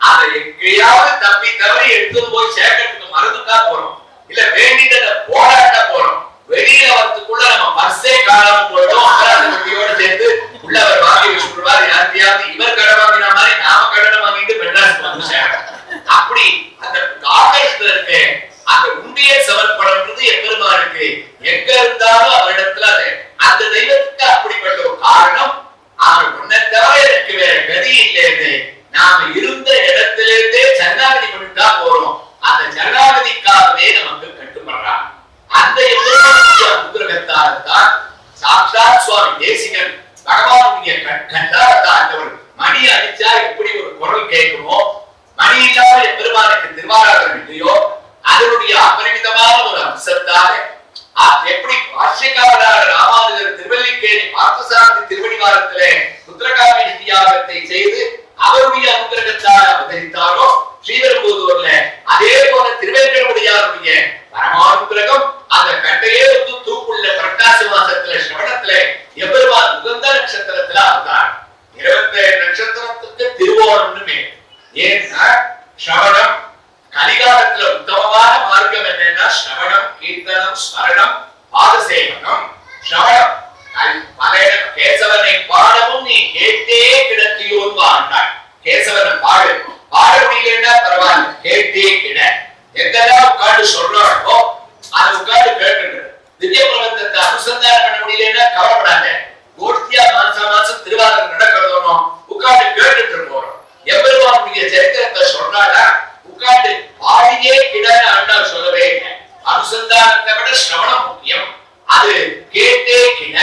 அதை எங்கேயாவது தப்பி தவறி எடுத்து போய் சேர்க்கறதுக்கு மறந்துட்டா போறோம், இல்ல வேண்டியதை போராட்ட போறோம். வெளியில வரதுக்குள்ள நம்ம பர்ஸே காணாம போயிடும். அகராதியோட சேர்ந்து உள்ளவர் வாங்கி வச்சுருவார். யார்த்தையாவது இவர் கடை வாங்கின மாதிரி நாம கடனை வாங்கிட்டு மெட்ராஸ் வந்து அப்படி அந்த ஆகர்ஷணம் இருக்கு. அந்த உண்டிய சமர்ப்பணம்ன்றது எம்பெருமானுக்கு எங்க இருந்தாலும் அவரிடத்துல அது அந்த தெய்வத்துக்கு அப்படிப்பட்ட ஒரு காரணம். அவர் உன்னை தவிர எனக்கு வேற கதி இல்லைன்னு நாம இருந்த இடத்திலிருந்தே சரணாகதி பண்ணிட்டா போறோம். அந்த சரணாகதிக்காகவே நமக்கு கட்டுப்படுறாங்க. அந்த அனுகிரகத்தால்தான் சாட்சாத் சுவாமி தேசிகன் பகவானுடைய கண்டாரத்தாண்டவர் மணி அடிச்சா எப்படி ஒரு குரல் கேட்குமோ, மணி இல்லாத எம்பெருமானுக்கு திருவாராதனம் இல்லையோ, அதனுடைய அபரிமிதமான ஒரு அம்சத்தால எப்படி பாஷ்யக்காரரான ராமானுஜர் திருவல்லிக்கேணி பார்த்தசாரதி திருவடிவாரத்திலே புத்திரகாமேஷ்டி யாகத்தை செய்து அவருடைய அனுகிரகத்தால் அவதரித்தாரோ, ஸ்ரீபெரும்புதூர்ல அதே போல திருவேங்கடமுடையாருடைய பரமானுகிரகம் அந்த கண்டையே வந்து தூக்குள்ள புரட்டாசி மாசத்துல சிரவணத்துல எம்பெருமான் உகந்த நட்சத்திரத்துல அவதார். 27 நட்சத்திரத்துக்கு திருவோணம்னு. ஏன்னா சிரவணம் கலிகாலத்துல உத்தமமான மார்க்கம் என்னன்னா சிரவணம், கீர்த்தனம், ஸ்மரணம், பாதசேவனம். சிரவணம் கேசவனை பாடவும் நீ கேட்டே கிடத்தியோன்னு ஆண்டாள். கேசவனை பாட முடியலன்னா பரவாயில்ல, கேட்டே கிட. எங்கெல்லாம் உட்காந்து சொல்றாரோ அது உட்காந்து கேட்டு திவ்ய பிரபந்தத்தை அனுசந்தானம் பண்ண முடியலன்னா கவலைப்படாத. பூர்த்தியா மாசம் திருவாரூர் நடக்கிறதோ உட்காந்து கேட்டுட்டு போறோம். எம்பெருமானுடைய சரித்திரத்தை சொன்னாடா உட்காந்து பாடியே கிடன்னு ஆண்டாள் சொல்லவே இல்லை. அனுசந்தானத்தை விட சிரவணம் முக்கியம். அது கேட்டே கிட.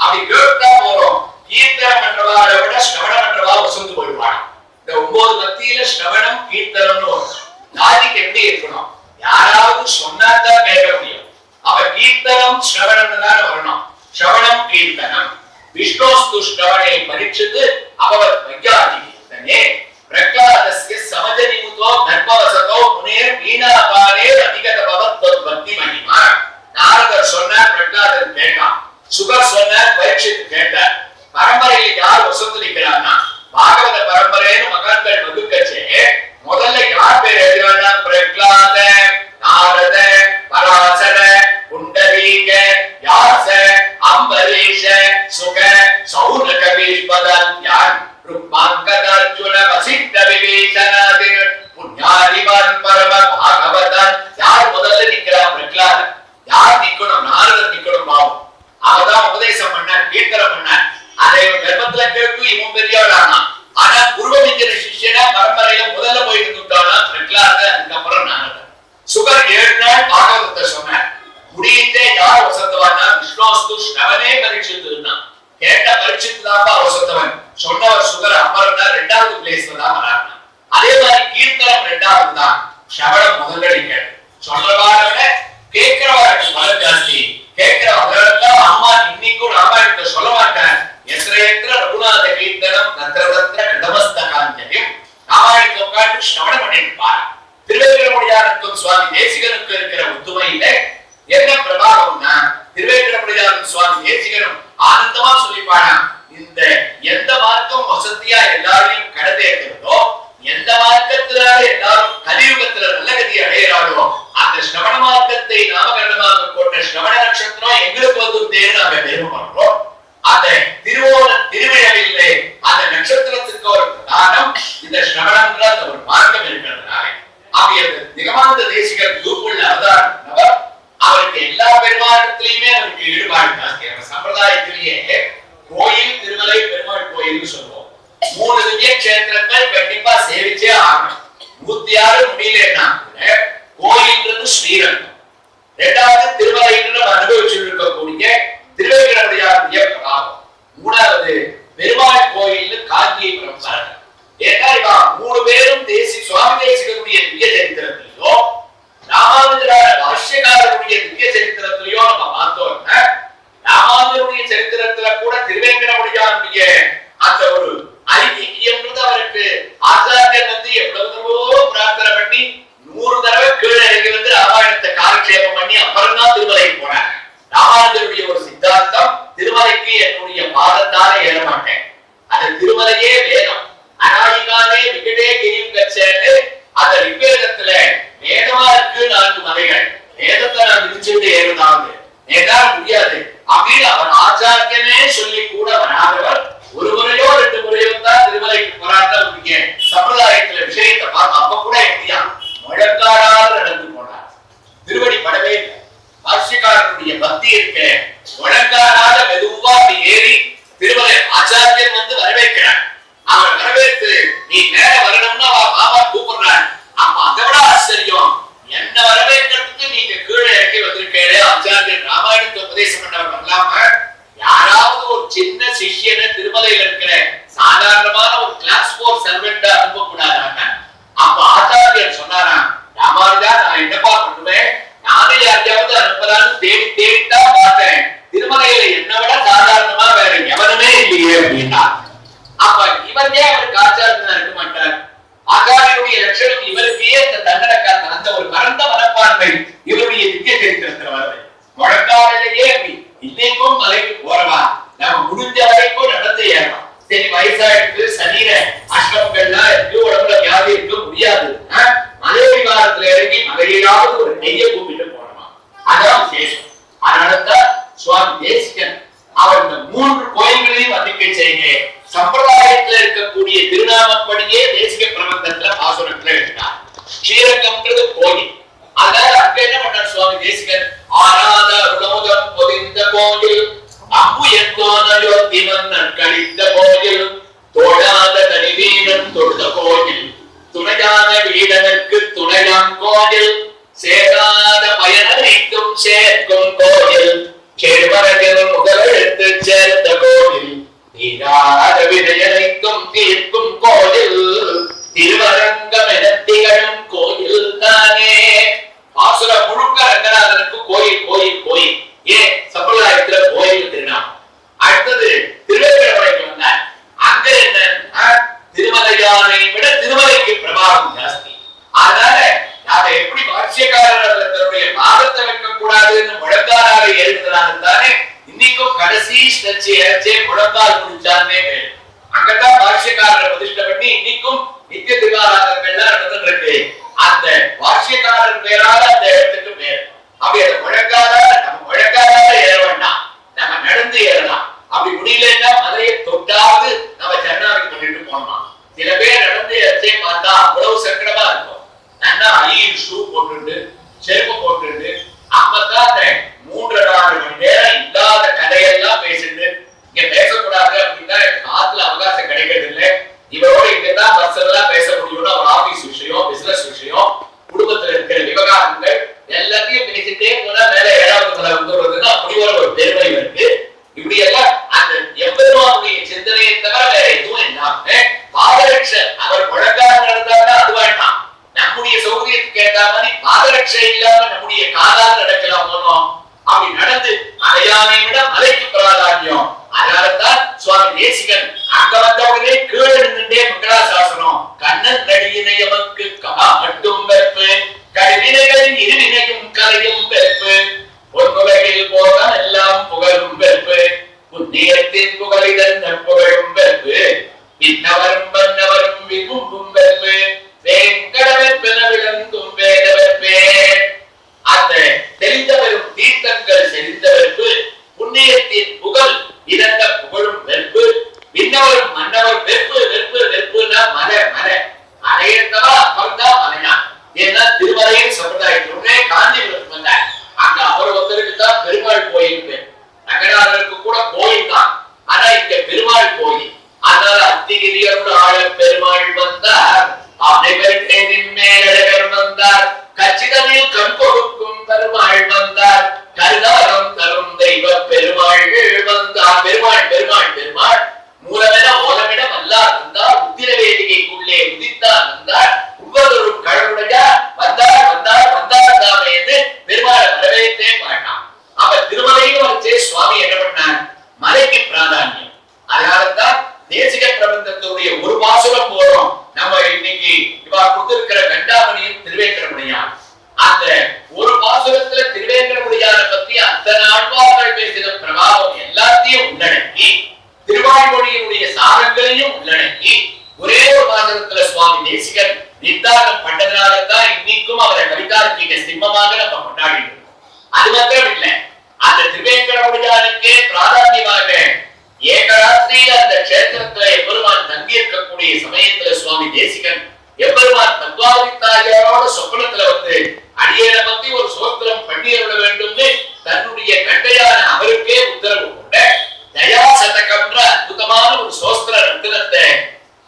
அப்படி கேட்டா போறோம். கீர்த்தனம் பண்றவாரை விட சிரவணம் பண்றவா வசந்து போயிடுவாங்க. இந்த 9 பக்தியில சிரவணம் கீர்த்தனம்னு வரும். லாஜிக் எப்படி இருக்கணும், யாராவது சொன்னாதான் கேட்க முடியும். அவ கீர்த்தனம் சிரவணம் தான் வரணும். சிரவணம் கீர்த்தனம் விஷ்ணோஸ்து ஸ்ரவணே பரீட்சித்து அவவத் வையாதிதனே பிரக்லாதஸ்ய சமஜனிமுதோ கர்ப்பவசதோ முனேர் வீணாபாலே அதிகத பவத் பக்தி மகிமா. நாரதர் சொன்னார், பிரக்லாதன் கேட்டான். சுகர் சொன்னார், பரீட்சித்து கேட்டார். பரம்பரையில் யார் வசந்திக்கிறான்னா பாகவத பரம்பரைன்னு மகான்கள் வகுக்கச்சே முதல்ல யார் பேர் எழுதுறாங்கன்னா பிரக்லாத, நாரத, பராசர, புண்டரீக, யாச, அம்பரீஷ, சுக, சௌனக பீஷ்மதன் யான் ருக்மாங்கதார்ஜுன வசிஷ்ட விவேசனாதிர் புண்ணியாதிவான் பரம பாகவதன். யார் முதல்ல நிக்கிறா? பிரக்லாதன். யார் நிக்கணும்? நாரதர் நிக்கணும். பாவம் அவதான் உபதேசம் பண்ணார், கீர்த்தனம் பண்ணார். அதை கர்ப்பத்துல கேட்டு இவன் பெரியவளானா. ஆனா பூர்வமிந்திர சிஷ்யனா பரம்பரையில முதல்ல போய் இருந்துட்டானா பிரக்லாத, அதுக்கப்புறம் நாரதர். சுகர் 7 நாள் பாகவதத்தை சொன்னார். முடியிட்டே யார் வசந்தவானா? விஷ்ணோஸ்து ஸ்ரவணே பரீட்சித்துனா. கேட்ட பரீட்சித்து தான் வசந்தவன். சொன்னவர் சுகர் அமரனா 2வது பிளேஸ்ல தான் வராங்க. அதே மாதிரி கீர்த்தனம் 2வது தான், ஸ்ரவணம் முதல்ல நிக்கிறது. சொல்றவாரோட கேட்கிறவருக்கு பலம் ஜாஸ்தி. கேட்கிறவர்கள் அம்மா இன்னைக்கும் ராமாயணத்தை சொல்ல மாட்டேன். எத்திர ரகுநாத கீர்த்தனம் நத்திர கடமஸ்த காஞ்சலியம். ராமாயண ஸ்ரவணம்ன்ற அந்த ஒரு மார்க்கம் இருக்கிறதுனால அப்படி அந்த நிகமாந்த தேசிகர் குரூப்புள்ள அவதாரம் அவருக்கு எல்லா பெருமாளத்திலையுமே அவருக்கு ஈடுபாடு ஜாஸ்தி. நம்ம சம்பிரதாயத்திலேயே கோயில் திருமலை பெருமாள் கோயில்னு சொல்லுவோம். 3 திவ்ய கஷேத்திரங்கள் கண்டிப்பா சேவிச்சே ஆகணும். 106 முடியலன்னா கூட கோயில்ன்றது ஸ்ரீரங்கம், 2வது திருமலைன்னு நம்ம அனுபவிச்சுட்டு இருக்கக்கூடிய திருவேங்கடமுடியாருடைய பிரபாவம், 3வது பெருமாள் கோயில் காஞ்சிபுரம் சாரங்கள். ஏன்னா இவா 3 பேரும் சுவாமி தேசிகனுடைய திவ்ய சரித்திரத்திலோ ராமானுஜரான பாஷ்யக்காரருடைய திவ்ய சரித்திரத்திலயோ நம்ம பார்த்தோம்னா ராமானுஜருடைய சரித்திரத்துல கூட திருவேங்கடமுடியாருடைய அந்த ஒரு ஐக்கியம்ன்றது அவருக்கு ஆச்சாரியர் எவ்வளவோ பிரார்த்தனை பண்ணி 100 தடவை கீழே இறங்கி வந்து ராமாயணத்தை காலக்ஷேபம் பண்ணி அப்புறம் தான் திருமலைக்கு போனார். ராமானுஜருடைய ஒரு சித்தாந்தம், திருமலைக்கு என்னுடைய பாதத்தாலே ஏற மாட்டேன், அந்த திருமலையே வேதம், அனாதிகாலே விகடே கிரியும் கச்சேன்னு அந்த ரிக்வேதத்துல வேதமா இருக்கு 4 மலைகள், வேதத்தை நான் விரிச்சுட்டு ஏறுனாங்க ஏதாவது முடியாது அப்படின்னு அவர் ஆச்சாரியனே சொல்லி கூட வராதவர் 1 முறையோ 2 முறையோ தான் திருமலைக்கு போராட்ட சம்பிரதாயத்துல விஷயத்தை பார்த்து அப்ப கூட எப்படியா முழங்காடால் நடந்து போனார். திருவடி படவே இல்லை. பாஷ்யக்காரனுடைய பக்தி இருக்க முழங்காடால மெதுவா அப்படி ஏறி திருமலை ஆச்சாரியன் வந்து வரவேற்கிறார். அவர் வரவேற்று நீ நேர வரணும்னு மாமா கூப்பிடுறார். அப்ப அதை விட ஆச்சரியம், என்ன வரவேற்கிறதுக்கு நீங்க கீழே இறங்கி வந்திருக்கே ஆச்சாரியன் ராமாயணத்தை உபதேசம் பண்ணவர் பண்ணலாம யாராவது ஒரு சின்ன சிஷ்யனை திருமலையில இருக்கிற சாதாரணமான ஒரு கிளாஸ் 4 சர்வெண்டா அனுப்பக்கூடாதாங்க. அப்ப ஆச்சாரியர் சொன்னாரா, ராமானுஜா நான் என்னப்பா பண்ணுவேன், நானே யாரையாவது அனுப்பலான்னு தேடி தேடித்தான் பார்த்தேன், திருமலையில என்னை விட சாதாரணமா வேற எவனுமே இல்லையே அப்படின்னா. அப்ப இவரே அவருக்கு ஆச்சாரியனா இருக்க மாட்டார். ஆச்சாரியனுடைய லட்சணம் இவருக்கே அந்த தண்டனக்காரன் அந்த ஒரு பரந்த மனப்பான்மை இவருடைய திவ்ய சரித்திரத்துல வருது. முழங்காலிலேயே இன்னைக்கும் மலைக்கு போறவா நம்ம முடிஞ்ச வரைக்கும் நடந்து ஏறலாம். சரி வயசாயிருக்கு, சரீர அஷ்டமங்கள்லாம் இருக்கு, உடம்புல வியாதி இருக்க முடியாது, மலை விகாரத்துல இறங்கி மலையிலாவது ஒரு நெய்ய கூப்பிட்டு போனோமா, அதான் விசேஷம். அதனாலதான் சுவாமி தேசிகன் அவர் இந்த 3 கோயில்களையும் வர்ணிக்கை செய்ய சம்பிரதாயத்துல இருக்கக்கூடிய திருநாமப்படியே தேசிக பிரபந்தத்துல பாசுரத்துல இருக்கிறார். ஸ்ரீரங்கம்ன்றது கோயில். அதனால அங்க என்ன பண்ணார் சுவாமி தேசிகன், ஆராத அருளமுதம் பொதிந்த கோயில், அம்பு எத்தோனயோத்திமன் கழித்த கோயில், தோழாத தனிவீரன் தொழுத கோயில், துணையான வீடனுக்கு துணையாம் கோயில், சேராத பயனளிக்கும் சேர்க்கும் கோயில், கேழ்வரகில் முதலெழுத்து சேர்த்த கோயில், தீராத வினையனைக்கும் தீர்க்கும் கோயில், திருவரங்கம் என திகழும் கோயில் தானே. ஆசுர முழுக்க ரங்கநாதனுக்கு கோயில் கோயில் கோயில். ஏன் சம்பிரதாயத்துல கோயில் திருநாமம். அடுத்தது திருவேங்கடமலைக்கு வந்தார். அங்க என்ன, திருமலையானை விட திருமலைக்கு பிரபாவம் ஜாஸ்தி. அதனால அதை எப்படி பாஷ்யக்காரர் தன்னுடைய பாதத்தை வைக்க கூடாதுன்னு முழங்காலாக எழுதுறாங்க தானே இன்னைக்கும் கடைசி ஸ்டெச் ஏறச்சே முழங்கால் முடிச்சாருன்னே பேரு. அங்கதான் பாஷ்யக்காரரை பிரதிஷ்டை பண்ணி இன்னைக்கும் நித்திய திருவாராதங்கள்லாம் நடந்துட்டு இருக்கு. அந்த பாஷ்யக்காரர் பேரால அந்த இடத்துக்கு பேர். அப்படி அந்த முழங்காலால நம்ம முழங்காலால ஏற வேண்டாம், நம்ம நடந்து ஏறலாம். அப்படி முடியலன்னா மலையை தொட்டாவது நம்ம ஜன்னாவிக்கு பண்ணிட்டு போனோம். சில பேர் நடந்து ஏறச்சே பார்த்தா அவ்வளவு சங்கடமா இருக்கும். நல்லா ஐயர் ஷூ போட்டுட்டு செருப்பு போட்டுட்டு அப்பதான் அந்த 3-4 மணி நேரம் இல்லாத கதையெல்லாம் பேசிட்டு இங்க பேசக்கூடாது அப்படின்னா எனக்கு ஆத்துல அவகாசம் கிடைக்கிறது இல்லை. இவரோட இங்கதான் பஸ் எல்லாம் பேச முடியும்னா ஒரு ஆபீஸ் விஷயம், பிசினஸ் விஷயம், குடும்பத்துல இருக்கிற விவகாரங்கள் எல்லாத்தையும் பேசிட்டே போனா மேல 7வது மலை வந்துடுறதுன்னா அப்படி ஒரு பெருமை இருக்கு. இப்படி எல்லாம் அந்த எம்பெருமானுடைய சிந்தனையை தவிர வேற எதுவும் இல்லாம பாதரட்ச அவர் முழங்கால நடந்தாருன்னா அது வேண்டாம், நம்முடைய சௌகரியத்துக்கு ஏற்ற மாதிரி பாதரட்சை இல்லாம நம்முடைய காலால் நடக்கலாம் போனோம். அப்படி நடந்து மலையானை விட மலைக்கு பிராதானியம். அதனாலதான் சுவாமி தேசிகன் அங்க வந்தவுடனே கீழே நின்றுட்டே மங்களாசாசனம், கண்ணன் நடிகினை எமக்கு கமா மட்டும் வெற்பு, கருவினைகளின் இருவினையும் கலையும் வெற்பு, பொன்முகையில் போதான் எல்லாம் புகழும் வெற்பு, புண்ணியத்தின் புகழிடன் நற்புகழும் வெற்பு, பின்னவரும் வந்தவரும் விரும்பும் வெற்பு, வேங்கடவெற்பென விளங்கும் வேதவெற்பே. அந்த தெரிந்த பெரும் தீர்த்தங்கள் செறிந்த வெற்பு, புண்ணியத்தின் புகழ் இறந்த புகழும் வெற்பு, பின்னவரும் மன்னவர் வெற்பு வெற்பு வெற்புனா மலை மலை அத்திகிரியோடு ஆள பெருமாள் வந்தார். அனைவருக்கேதின் மேலழகர் வந்தார். கச்சிதமில் கண் கொடுக்கும் பெருமாள் வந்தார். கருதாரம் தரும் தெய்வ பெருமாள் வந்தார். பெருமாள் பெருமாள் பெருமாள் மூலமென ஓலமிட வல்லார் வந்தார். உத்திர வேதிகைக்குள்ளே உதித்தார் வந்தார். ஒவ்வொரு கடவுடைய வந்தார் வந்தார் வந்தார் தாமே என்று பெருமாளை வரவேற்றே பாட்டான். அப்ப திருமலையும் வச்சே சுவாமி என்ன பண்ணார்? மலைக்கு பிராதானியம். அதனாலதான் தேசிக பிரபந்தத்துடைய ஒரு பாசுரம் போறோம். நம்ம இன்னைக்கு இவா கொடுத்திருக்கிற கண்டாமணியும் திருவேங்கடமுடியான். அந்த ஒரு பாசுரத்துல திருவேங்கடமுடியான பத்தி அத்தனை ஆழ்வார்கள் பேசின பிரபாவம் எல்லாத்தையும் உள்ளடக்கி திருவாய்மொழியினுடைய சாரங்களையும் உள்ளடக்கி ஒரே ஒரு பாசுரத்துல சுவாமி தேசிகன் நிர்தாரணம் பண்ணதுனாலதான் இன்னைக்கும் அவரை கவிதார்க்கிக சிம்மமாக நம்ம கொண்டாடிட்டு இருக்கோம். அது மாத்திரம் இல்லை, அந்த திருவேங்கடமுடியானுக்கே பிராதான்யமாக ஏகராத்திரியில அந்த கஷேத்திரத்துல எம்பெருமான் தங்கி இருக்கக்கூடிய சமயத்துல சுவாமி தேசிகன் எம்பெருமான் தத்வாதித்தாரியாரோட சொப்பனத்துல வந்து அடியேனை பத்தி ஒரு சோத்திரம் பண்ணிவிட வேண்டும்னு தன்னுடைய கண்டையான அவருக்கே உத்தரவு கொண்ட தயா சதகம்ன்ற அற்புதமான ஒரு சோஸ்திர ரத்தினத்தை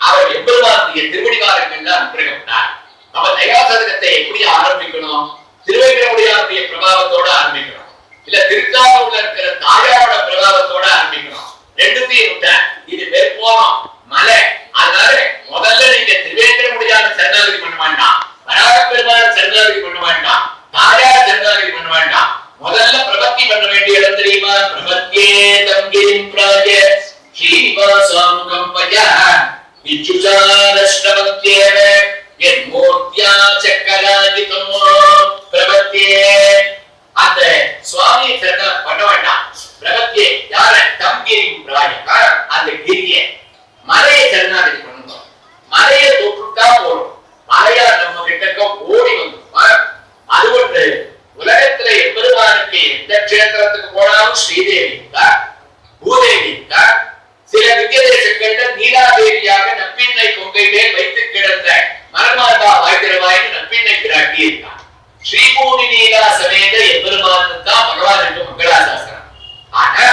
அவர் எம்பெருமானுடைய திருவடிகாரங்கள்ல அனுப்பினார். நம்ம தயா சதகத்தை எப்படி ஆரம்பிக்கணும்? திருவேங்கடமுடியானுடைய பிரபாவத்தோட ஆரம்பிக்கணும், இல்ல திருச்சாவூர்ல இருக்கிற தாயாரோட பிரபாவத்தோட ஆரம்பிக்கணும். ரெண்டுத்தையும் விட்ட இது வெறுப்போம் மலை. அதனால முதல்ல நீங்க திருவேங்கடமுடியான சரணாகதி பண்ண வேண்டாம், வராக பெருமாள் சரணாகதி பண்ண வேண்டாம், தாயார் சரணாகதி பண்ண வேண்டாம். முதல்ல பிரபத்தி பண்ண வேண்டிய இடம் தெரியுமா? பிரபத்தியே தங்கிரிம் பிராய ஸ்ரீவாசம் கம்பய விச்சுசாரஷ்டவத்யேன என் மூர்த்தியா சக்கராஜிதம் பிரபத்தியே. அந்த சுவாமி சரணம் பண்ண வேண்டாம். பிரபத்தியே யார? தங்கிரிம் பிராய அந்த கிரியை மலையை சரணாகதி பண்ணணும். மலையை தொட்டுட்டா போடும், மலையார் நம்ம கிட்ட ஓடி வந்து. அது ஒன்று. உலகத்துல எம்பெருமானுக்கு எந்த கஷேத்திரத்துக்கு போனாலும் ஸ்ரீதேவி இருக்கா, பூதேவி இருக்கா. சில வித்திய தேசங்கள்ல நீலாதேவியாக நப்பிண்ணை கொங்கை மேல் வைத்து கிடந்த மரமாதா வாய்த்திரவாயின் நப்பிண்ணை பிராட்டி இருக்கா. ஸ்ரீபூமி நீலா சமேத எம்பெருமானு தான் பகவானுக்கு மங்களாசாசனம். ஆனா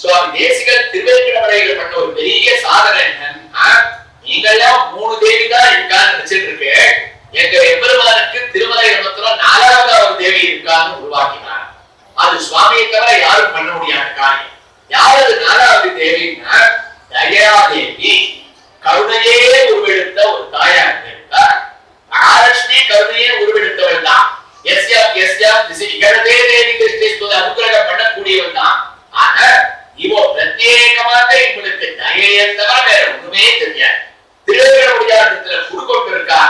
சுவாமி தேசிகன் திருவேங்கடமலையில பண்ண ஒரு பெரிய சாதனை என்னன்னா, நீங்கெல்லாம் 3 தேவி தான் இருக்கான்னு நினைச்சிட்டு இருக்கு. எங்க எம்பெருமானுக்கு திருமலை மத்திரம் 4வது ஒரு தேவி இருக்கான்னு உருவாக்கினார். அது சுவாமியை தவிர யாரும் பண்ண முடியாத காரியம். யார் அது 4வது தேவின்னா? தயாதேவி. கருணையே உருவெடுத்த ஒரு தாயார் இருக்கா. மகாலட்சுமி கருணையே உருவெடுத்தவள் தான். அனுகிரகம் பண்ணக்கூடியவள் தான். ஆனா இவோ பிரத்யேகமாக இவளுக்கு தயையை தவிர வேற ஒண்ணுமே தெரியாது. திருவேங்கடமுடியானத்துல குடுக்கொண்டு இருக்கா.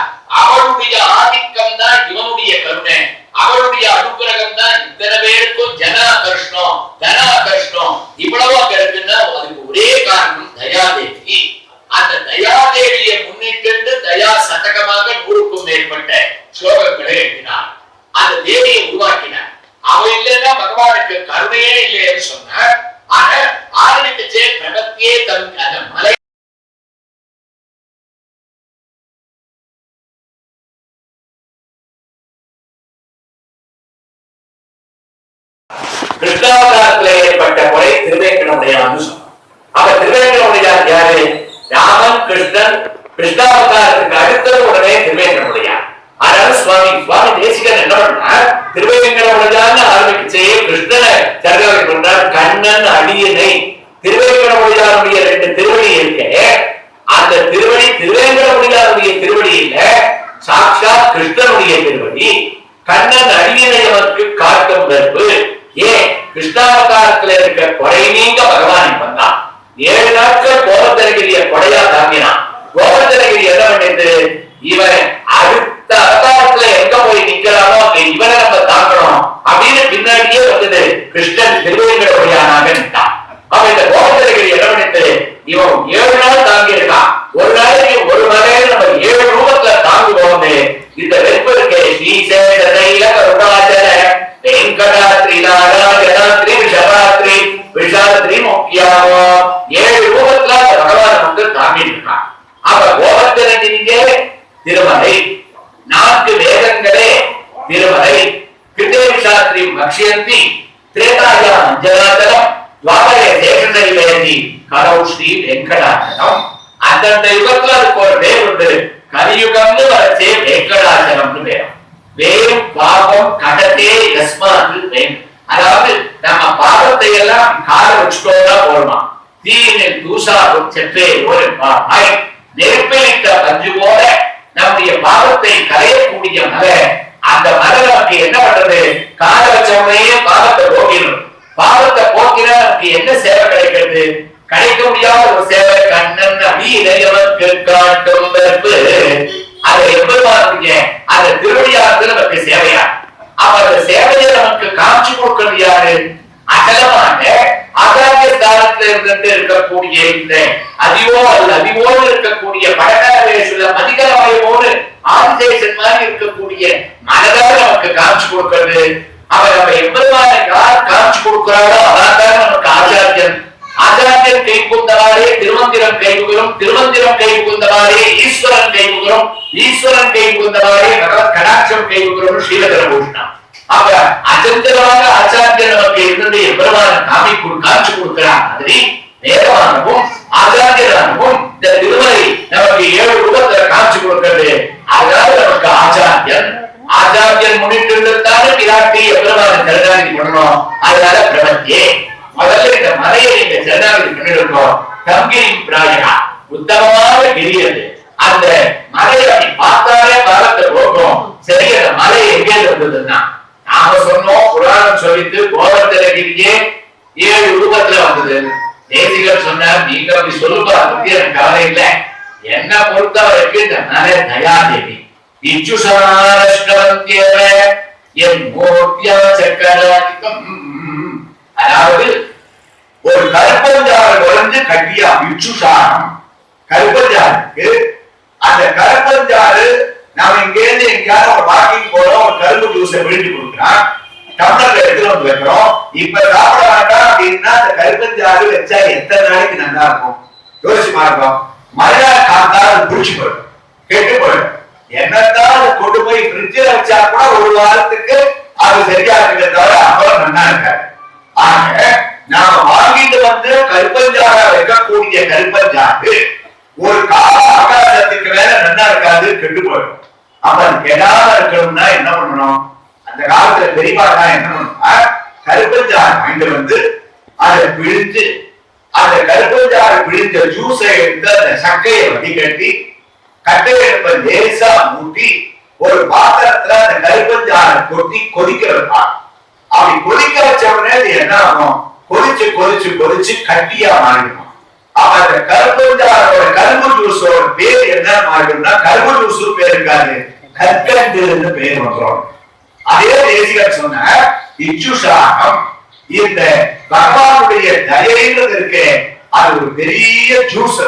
அவளுடைய ஆதிக்கம் தான் இவனுடைய கருணை. அவளுடைய அனுகிரகம் தான் இத்தனை பேருக்கும் ஜனாகர்ஷ்ணம் தனாகர்ஷ்ணம் இவ்வளவு அங்க இருக்குன்னா அதுக்கு ஒரே காரணம் தயாதேவி. அந்த தயாதேவியை முன்னிட்டு தயா சதகமாக 100க்கும் மேற்பட்ட ஸ்லோகங்களை எழுதினார். அந்த தேவியை உருவாக்கினார். அவ இல்லைன்னா பகவானுக்கு கருணையே இல்லைன்னு சொன்னார். ஆனா ஆரம்பிக்கச்சே பிரபத்தியே தன் அந்த மலை கிருஷ்ணாவதாரத்தில் ஏற்பட்ட முறை திருவேங்கடமுடியான்னு சொன்னார். அப்ப திருவேங்கடமுடியார் யாரு? ராமன் கிருஷ்ணன். கிருஷ்ணாவதாரத்துக்கு அடுத்தது உடனே திருவேங்கடமுடியார். அதனால சுவாமி தேசிகன் என்ன பண்ணார்? திருவேங்கடமுடியான்னு ஆரம்பிச்சு கிருஷ்ணனை சரணாகதி பண்றார். கண்ணன் அடியனை திருவேங்கடமுடியாருடைய 2 திருவடி இருக்கு. அந்த திருவடி திருவேங்கடமுடியாருடைய திருவடி இல்ல, சாட்சாத் கிருஷ்ணனுடைய திருவடி. கண்ணன் அடியனை அவருக்கு காட்டும் வெறுப்பு. ஏன்? கிருஷ்ணாவதாரத்துல இருக்க கொடை நீங்க பகவான் வந்தான். 7 நாட்கள் கோவர்தனகிரிய கொடையா தாங்கினான். கோவர்தனகிரி என்ன பண்ணிட்டு இவன் அடுத்த அவதாரத்துல எங்க போய் நிக்கிறானோ அங்க இவனை நம்ம தாக்கணும் அப்படின்னு பின்னாடியே வந்தது. கிருஷ்ணன் திருவேங்கடமுடியானாக நின்றான். அப்ப இந்த கோவர்தனகிரி என்ன பண்ணிட்டு இவன் 7 நாள் தாங்கி இருக்கான். ஒரு நாளைக்கு ஒரு வகையில நம்ம 7 ரூபத்துல தாங்குவோம். இந்த வெறுப்பு இருக்கு. ஸ்ரீசேஷைல கருணாச்சல வெங்கடாத்ரி நாராயணாத்ரி விஷபாத்ரி விஷாத்ரி முக்கியாவோ 7 ரூபத்துல பகவான் வந்து தாங்கிட்டு இருக்கான். அப்ப கோவர்தனகிரியே திருமலை, 4 வேதங்களே திருமலை. கிருதேஷாத்ரி மக்ஷயந்தி திரேதாயா அஞ்சனாச்சலம் துவாபரே தேசசைலேதி கரௌ ஸ்ரீ வெங்கடாச்சலம். அந்தந்த யுகத்துல அதுக்கு ஒரு பேர் உண்டு. கலியுகம்னு வரைச்சே வெங்கடாச்சலம்னு பேரும். வேம் பாவம் கடத்தே யஸ்மாத்து வேம். அதாவது நம்ம பாவத்தை எல்லாம் கால வச்சுட்டோம்னா போடுமா. தீயினில் தூசாகும் செற்றே ஒரு நெருப்பிலிட்ட பஞ்சு போல நம்முடைய பாவத்தை களையக்கூடிய மலை. அந்த மலை நமக்கு என்ன பண்றது? கால வச்சவனையே பாவத்தை போக்கிடும். பாவத்தை போக்கினா நமக்கு என்ன சேவை கிடைக்கிறது? கிடைக்க முடியாத ஒரு சேவை. கண்ணன் அடியவனுக்கு காட்டும் வெறுப்பு. அதை எவ்வளவு அந்த திருவடியானது நமக்கு சேவையா. அப்ப அந்த சேவையை நமக்கு காட்சி கொடுக்கிறது யாரு? அகலமான அகாரிய ஸ்தானத்துல இருந்துட்டு இருக்கக்கூடிய இந்த அதிவோடு இருக்கக்கூடிய படகரவேசுல மதிகரமயோடு ஆதிசேஷன் மாதிரி இருக்கக்கூடிய மனதாக நமக்கு காட்சி கொடுக்கிறது. அவர் நம்ம எவ்வளவான யார் காட்சி கொடுக்கிறாரோ அதான் நமக்கு ஆச்சாரியன். ஆச்சாரியன் கை புகுந்தவாறே திருமந்திரம் கை புகழும். திருமந்திரம் கை புகுந்தவாறே ஈஸ்வரன் கை புகழும். ஈஸ்வரன் கை புகுந்தவாறே பகவத் கடாட்சம் கை புகழும். ஸ்ரீலகர பூஷணம். அப்ப அஜந்தரமாக ஆச்சாரியன் நமக்கு இருந்து எவ்வளவான காட்சி கொடுக்கிறார். மாதிரி வேதமானவும் ஆச்சாரியனாகவும் இந்த திருமலை நமக்கு 7 ரூபத்துல காட்சி கொடுக்கிறது. அதனால நமக்கு ஆச்சாரியன். ஆச்சாரியன் முன்னிட்டு இருந்தாலும் விராட்டி எவ்வளவான சரணாகதி பண்ணணும். அதனால பிரபத்தியே முதல்ல இந்த மலையை நீங்க சரணாகதி பண்ணிருக்கோம். கங்கிரின் பிராயகா உத்தமமான கிரியது. அந்த மலையை அப்படி பார்த்தாலே பாவத்தை போக்கும். சரி, அந்த மலை எங்கே இருந்ததுன்னா நாம சொன்னோம், புராணம் சொல்லிட்டு கோவர்த்தனகிரியே 7 ரூபத்துல வந்தது. தேசிகர் சொன்னார், நீங்க அப்படி சொல்லுப்பா, பத்தி எனக்கு கவலை இல்லை. என்ன பொறுத்த வரைக்கும் இந்த மலை தயாதேவி அதாவது ஒரு கருப்பஞ்சாறு உறைஞ்சு கட்டியா இச்சுசாரம் கருப்பஞ்சாருக்கு. அந்த கருப்பஞ்சாறு நாம இங்க இருந்து எங்கேயாவது ஒரு வாக்கிங் போறோம், ஒரு கரும்பு ஜூஸை விழுந்து கொடுக்குறான், டம்ளர்ல எடுத்துட்டு வந்து வைக்கிறோம். இப்ப சாப்பிட வேண்டாம் அப்படின்னா அந்த கருப்பஞ்சாறு வச்சா எத்தனை நாளைக்கு நல்லா இருக்கும் யோசிச்சு பார்ப்போம். மழை காத்தா அது புடிச்சு போயிடும், கெட்டு போயிடும். என்னத்தான் அதை கொண்டு போய் ஃப்ரிட்ஜில் வச்சா கூட ஒரு வாரத்துக்கு அது சரியா இருக்கிறத தவிர அப்புறம் நல்லா இருக்காது. ஆக நாம வாங்கிட்டு வந்து கருப்பஞ்சாற வைக்கக்கூடிய கருப்பஞ்சாறு ஒரு கால அவகாசத்துக்கு மேல நல்லா இருக்காது, கெட்டு போயிடும். அப்ப அது கெடாம இருக்கணும்னா என்ன பண்ணணும்? அந்த காலத்துல பெரியவாடா என்ன பண்ணுவா, கருப்பஞ்சாறு வாங்கிட்டு வந்து அதை பிழிஞ்சு அந்த கருப்பஞ்சாறு பிழிஞ்ச ஜூஸை எடுத்து அந்த சக்கையை வடிகட்டி கட்டையெடுப்ப லேசா மூட்டி ஒரு பாத்திரத்துல அந்த கருப்பஞ்சாறை கொட்டி கொதிக்க வைப்பாங்க. அப்படி கொதிக்க வச்ச உடனே அது என்ன ஆகும்? கொதிச்சு கொதிச்சு கொதிச்சு கட்டியா மாறிடும். அப்ப அந்த கருப்பஞ்சாரோட கரும்பு ஜூஸோட பேர் என்ன மாறிடும்னா, கரும்பு ஜூஸ் பேர் இருக்காது, கற்கண்டு பேர் வந்துடும். அதே தேசிகர் சொன்ன இச்சுசாகம் இந்த பகவானுடைய தயைன்றது இருக்கு, அது ஒரு பெரிய ஜூஸ்.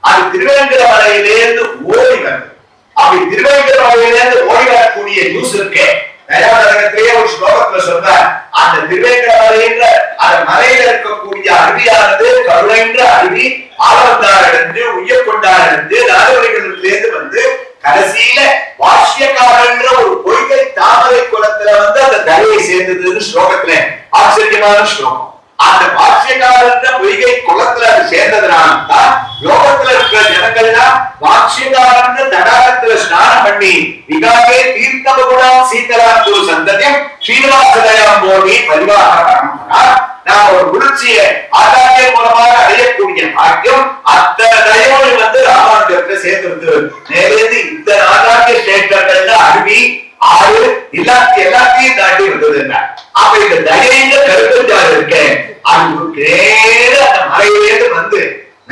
அது திருவேங்கடமலையிலேருந்து ஓடி வருது. அப்படி திருவேங்கடமலையிலேருந்து ஓடி வரக்கூடிய ஜூஸ் இருக்கு. தயாரகத்திலேயே ஒரு ஸ்லோகத்துல சொல்றார், அந்த திருவேங்கடமலைன்ற அந்த மலையில இருக்கக்கூடிய அருவியானது கருணைன்ற அருவி ஆலவந்தாரிலிருந்து உய்யக்கொண்டாரிலிருந்து நாகவரிகளிலிருந்து வந்து கடைசியில வாஷ்யக்காரன்ற ஒரு பொய்கை தாமரை குளத்துல வந்து அந்த தரையை சேர்ந்ததுன்னு ஸ்லோகத்துல ஆச்சரியமான ஸ்லோகம். அந்த வாட்சியக்காரன்ற பொய்கை குளத்துல அது சேர்ந்ததுனால்தான் யோகத்துல இருக்கிற ஜனங்கள் எல்லாம் வாட்சியக்காரன்ற தடாகத்துல ஸ்நானம் பண்ணி விகாகே தீர்த்தபகுணா சீதராத்து சந்ததியம் ஸ்ரீனிவாசதயம் போடி பரிவாரம் நாம் ஒரு குளிர்ச்சியை ஆச்சாரிய மூலமாக அடையக்கூடிய பாக்கியம் அத்தனையோடு வந்து ராமானுஜத்தை சேர்ந்து நேரேந்து இந்த ஆச்சாரிய சேட்டர்கள் அருவி ஆறு எல்லாத்தையும் தாண்டி வந்தது. அப்ப இந்த தயைங்க கருப்பஞ்சாறு இருக்கேன், அது நேர அந்த மலையிலேருந்து வந்து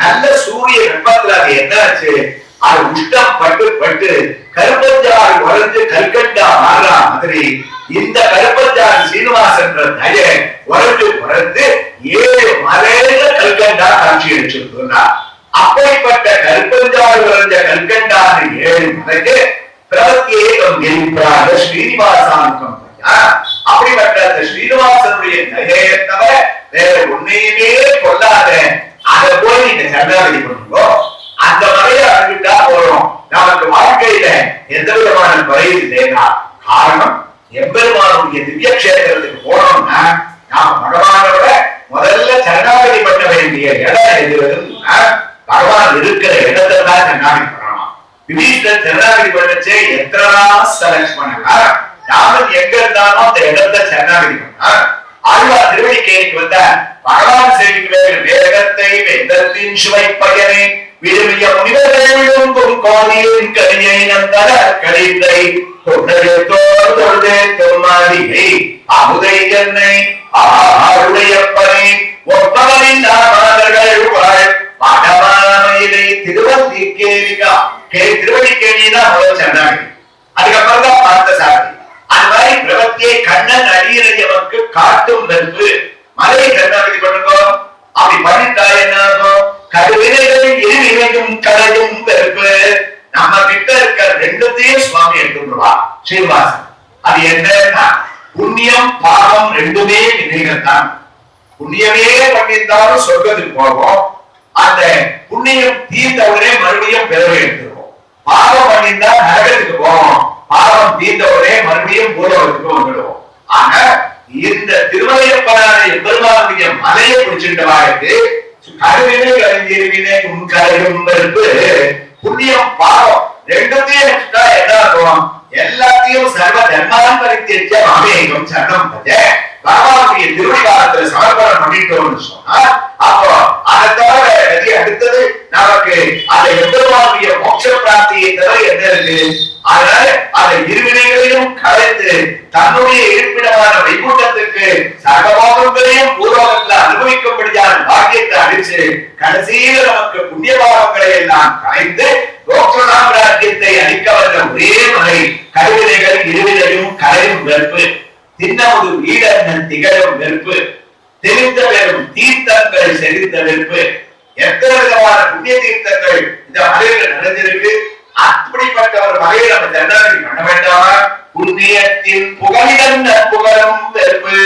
நல்ல சூரிய வெப்பத்துல அது என்னாச்சு, அது உஷ்டம் பட்டு பட்டு கருப்பஞ்சாறு உறைஞ்சு கல்கண்டா மாறா மாதிரி இந்த கருப்பஞ்சாறு சீனிவாசன்ற தய உறைஞ்சு உறைந்து 7 மலையில கல்கண்டா காட்சி அளிச்சிருந்தார். அப்படிப்பட்ட கருப்பஞ்சாறு உறைஞ்ச கல்கண்டாறு 7 மலைக்கு பிரத்யேகம் கிரிப்ராக ஸ்ரீனிவாசானுக்கம். அப்படிப்பட்ட அந்த ஸ்ரீனிவாசனுடைய தயையை தவிர வேற ஒன்னையுமே கொள்ளாத அதை போய் நீங்க சரணாகதி பண்ணுங்க. அந்த மலையை அடைஞ்சிட்டா போறோம், நமக்கு வாழ்க்கையில எந்த விதமான குறையும் இல்லைன்னா. காரணம், எம்பெருமானுடைய திவ்ய கஷேத்திரத்துக்கு போனோம்னா நாம பகவானோட முதல்ல சரணாகதி பண்ண வேண்டிய இடம் எதுன்னா பகவான் இருக்கிற இடத்தை தான் சரணாகதி பண்ணலாம். விபீஷணர் சரணாகதி பண்ணச்சே எத்தனாஸ் லட்சுமணன் ராமன் எங்க இருந்தாலும் அந்த இடத்தை சரணாகதி பண்ணார். ஆழ்வார் திருவடிக்கேணிக்கு வந்த பகவான் சேவிக்க வேகத்தை வேந்தத்தின் சுவை பயனை விரும்பிய முனிவர்களும் கோதியின் கனியை நந்தன கழித்தை தொண்டே தொல்மாதிகை அமுதை என்னை ஆருடையப்பனை ஒப்பவனின் நாமர்கள் வாழ் மடமாமையிலே திருவந்திக்கேரிகா திருவடிக்கேணிதான் முதல் சரணாகதி. அதுக்கப்புறம் தான் பார்த்த சாரதி. அது மாதிரி பிரபத்தியை கண்ணன் அடியறையவருக்கு காட்டும் வெறுப்பு மலையை கண்ணாடி பண்ணுங்க. அப்படி பண்ணிட்டா என்ன ஆகும்? கருவினைகளில் இருவினையும் கலையும் வெறுப்பு. நம்ம கிட்ட இருக்க ரெண்டுத்தையும் சுவாமி எடுத்துருவா ஸ்ரீனிவாசன். அது என்னன்னா புண்ணியம் பாவம் ரெண்டுமே வினைகள் தான். புண்ணியமே பண்ணியிருந்தாலும் சொர்க்கத்துக்கு போவோம். அந்த புண்ணியம் தீர்ந்தவரே மறுபடியும் பிறவை எடுத்துருவோம். பாவம் பண்ணியிருந்தா நரகத்துக்கு போவோம். பாவம் தீர்ந்தவரே மறுபடியும் பூலோகத்துக்கு வந்துடுவோம். ஆனா இந்த திருமலையப்பனான எம்பெருமானுடைய மலையை பிடிச்சிருந்தவாருக்கு கருவினை கலைஞர்வினை உன் கலையும் வெறுப்பு புண்ணியம் பாவம் ரெண்டுத்தையும் வச்சுட்டா என்ன ஆகும்? எல்லாத்தையும் சர்வ தர்மம் பரித்தியஜ மாமேகம் சரணம் பஜ பகவானுடைய திருவிழாத்துல சமர்ப்பணம் பண்ணிட்டோம்னு சொன்னா அப்போ அதை தவிர அடுத்தது நமக்கு அந்த எம்பெருமானுடைய மோட்ச பிராப்தியை தவிர என்ன இருக்கு? அதனால அதை இருவினைகளையும் கலைத்து தன்னுடைய இருப்பிடமான வைகுண்டத்துக்கு சர்வபாவங்களையும் பூர்வகத்தில் அனுபவிக்கும்படியான பாக்கியத்தை அடிச்சு கடைசியில் நமக்கு புண்ணிய பாவங்களை எல்லாம் கலைந்து ராஜ்யத்தை அளிக்க வந்த ஒரே மலை கருவினைகள் இருவினையும் கலையும் வெறுப்பு தின்னமுது வீடன் திகழும் வெறுப்பு தெரிந்த வெறும் தீர்த்தங்கள் செறிந்த வெறுப்பு. எத்தனை விதமான புண்ணிய தீர்த்தங்கள் இந்த மலையில நடந்திருக்கு. அப்படிப்பட்ட ஒரு மலையை நம்ம சரணாகதி பண்ண வேண்டாமா? புண்ணியத்தின் புகழிடம் புகழும் வெறுப்பு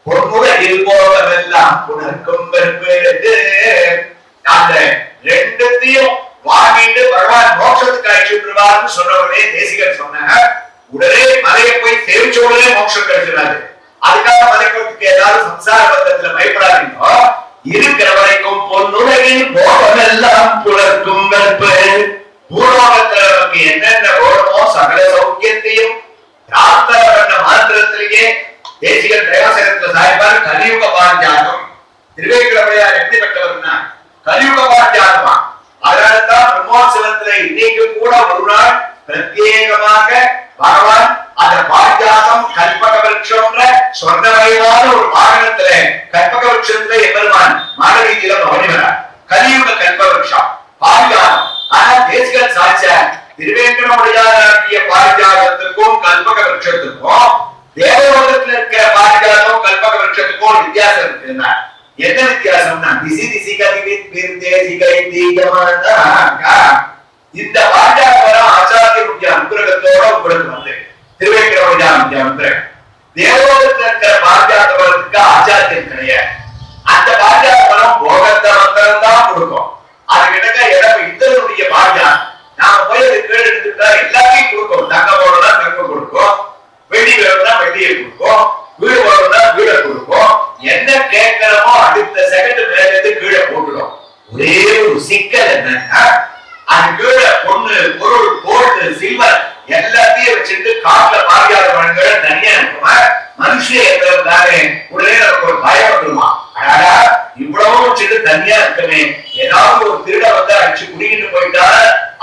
பொன்னுலகில் போவதெல்லாம் புனர்க்கும் வெறுப்பு. அந்த ரெண்டுத்தையும் வாங்கிட்டு பகவான் மோட்சத்துக்கு அழைச்சுடுவார்னு சொன்னவரே தேசிகர் சொன்னாங்க. உடனே மலையை போய் சேவிச்ச உடனே மோட்சம் கிடைச்சிடாது. அதுக்காக மலைக்கிறதுக்கு ஏதாவது சம்சார பந்தத்துல பயப்படாதீங்க. இருக்கிற வரைக்கும் பொன்னுலகில் போவதெல்லாம் புலர்க்கும் வெறுப்பு. பூலோகத்துல நமக்கு என்னென்ன போடமோ சகல சௌக்கியத்தையும் பிரார்த்தனை பண்ண மாத்திரத்திலேயே தேசிகர் தேவசேனத்துல சாய்பார் கலியுக பாஞ்சாதம். திருவேங்கடமுடையார் எப்படிப்பட்டவர்னா கலியுக பாஞ்சாதமா. அதனால்தான் பிரம்மோற்சவத்துல இன்னைக்கு கூட ஒரு நாள் பிரத்யேகமாக பகவான் அந்த பாஞ்சாதம் கல்பக விருட்சம்ன்ற சொர்ணமயமான ஒரு வாகனத்துல கல்பக விருட்சத்துல எம்பெருமான் மாடவீதியில பவனிவரார். கலியுக கல்ப விருட்சம் பாஞ்சாதம். ஆனா தேசிகர் சாட்ச திருவேங்கடமுடையாருடைய பாரிஜாதத்துக்கும் கல்பக விருட்சத்துக்கும் தேவலோகத்துல இருக்கிற பாரிஜாதம் கல்பக விருட்சத்துக்கும் வித்தியாசம் இருக்குன்னா என்ன வித்தியாசம்னா திசி திசி இந்த பாரிஜாதம் ஆச்சாரியனுடைய அனுகிரகத்தோட உங்களுக்கு வந்து திருவேங்கடமுடையாருடைய அனுகிரகம். தேவலோகத்துல இருக்கிற பாரிஜாதத்துக்கு ஆச்சாரியம் கிடையாது. அந்த பாரிஜாதம் போகத்தை மந்திரம் தான் கொடுக்கும். அது கிட்டக்க இடம் இத்தனுடைய பாரிஜாதம் நாம போய் அது கேடு எடுத்துட்டா எல்லாத்தையும் கொடுக்கும். தங்க போடணும்னா தங்கம் கொடுக்கும், வெள்ளி வேணும்னா வெள்ளியை கொடுக்கும், வீடு போடணும்னா வீடை கொடுக்கும். என்ன கேட்கிறோமோ அடுத்த செகண்ட் மேல இருந்து கீழே போட்டுடும். ஒரே ஒரு சிக்கல் என்னன்னா அது கீழே பொண்ணு பொருள் கோல்டு சில்வர் எல்லாத்தையும் வச்சுட்டு காட்டுல பாரியாத பழங்களை தனியா இருக்குமா மனுஷன் இருக்கிறதாலே உடனே நமக்கு ஒரு பயம் வந்துருமா. அடாடா இவ்வளவு வச்சுட்டு தனியா இருக்கமே ஏதாவது ஒரு திருட வந்து அடிச்சு குடிக்கிட்டு போயிட்டா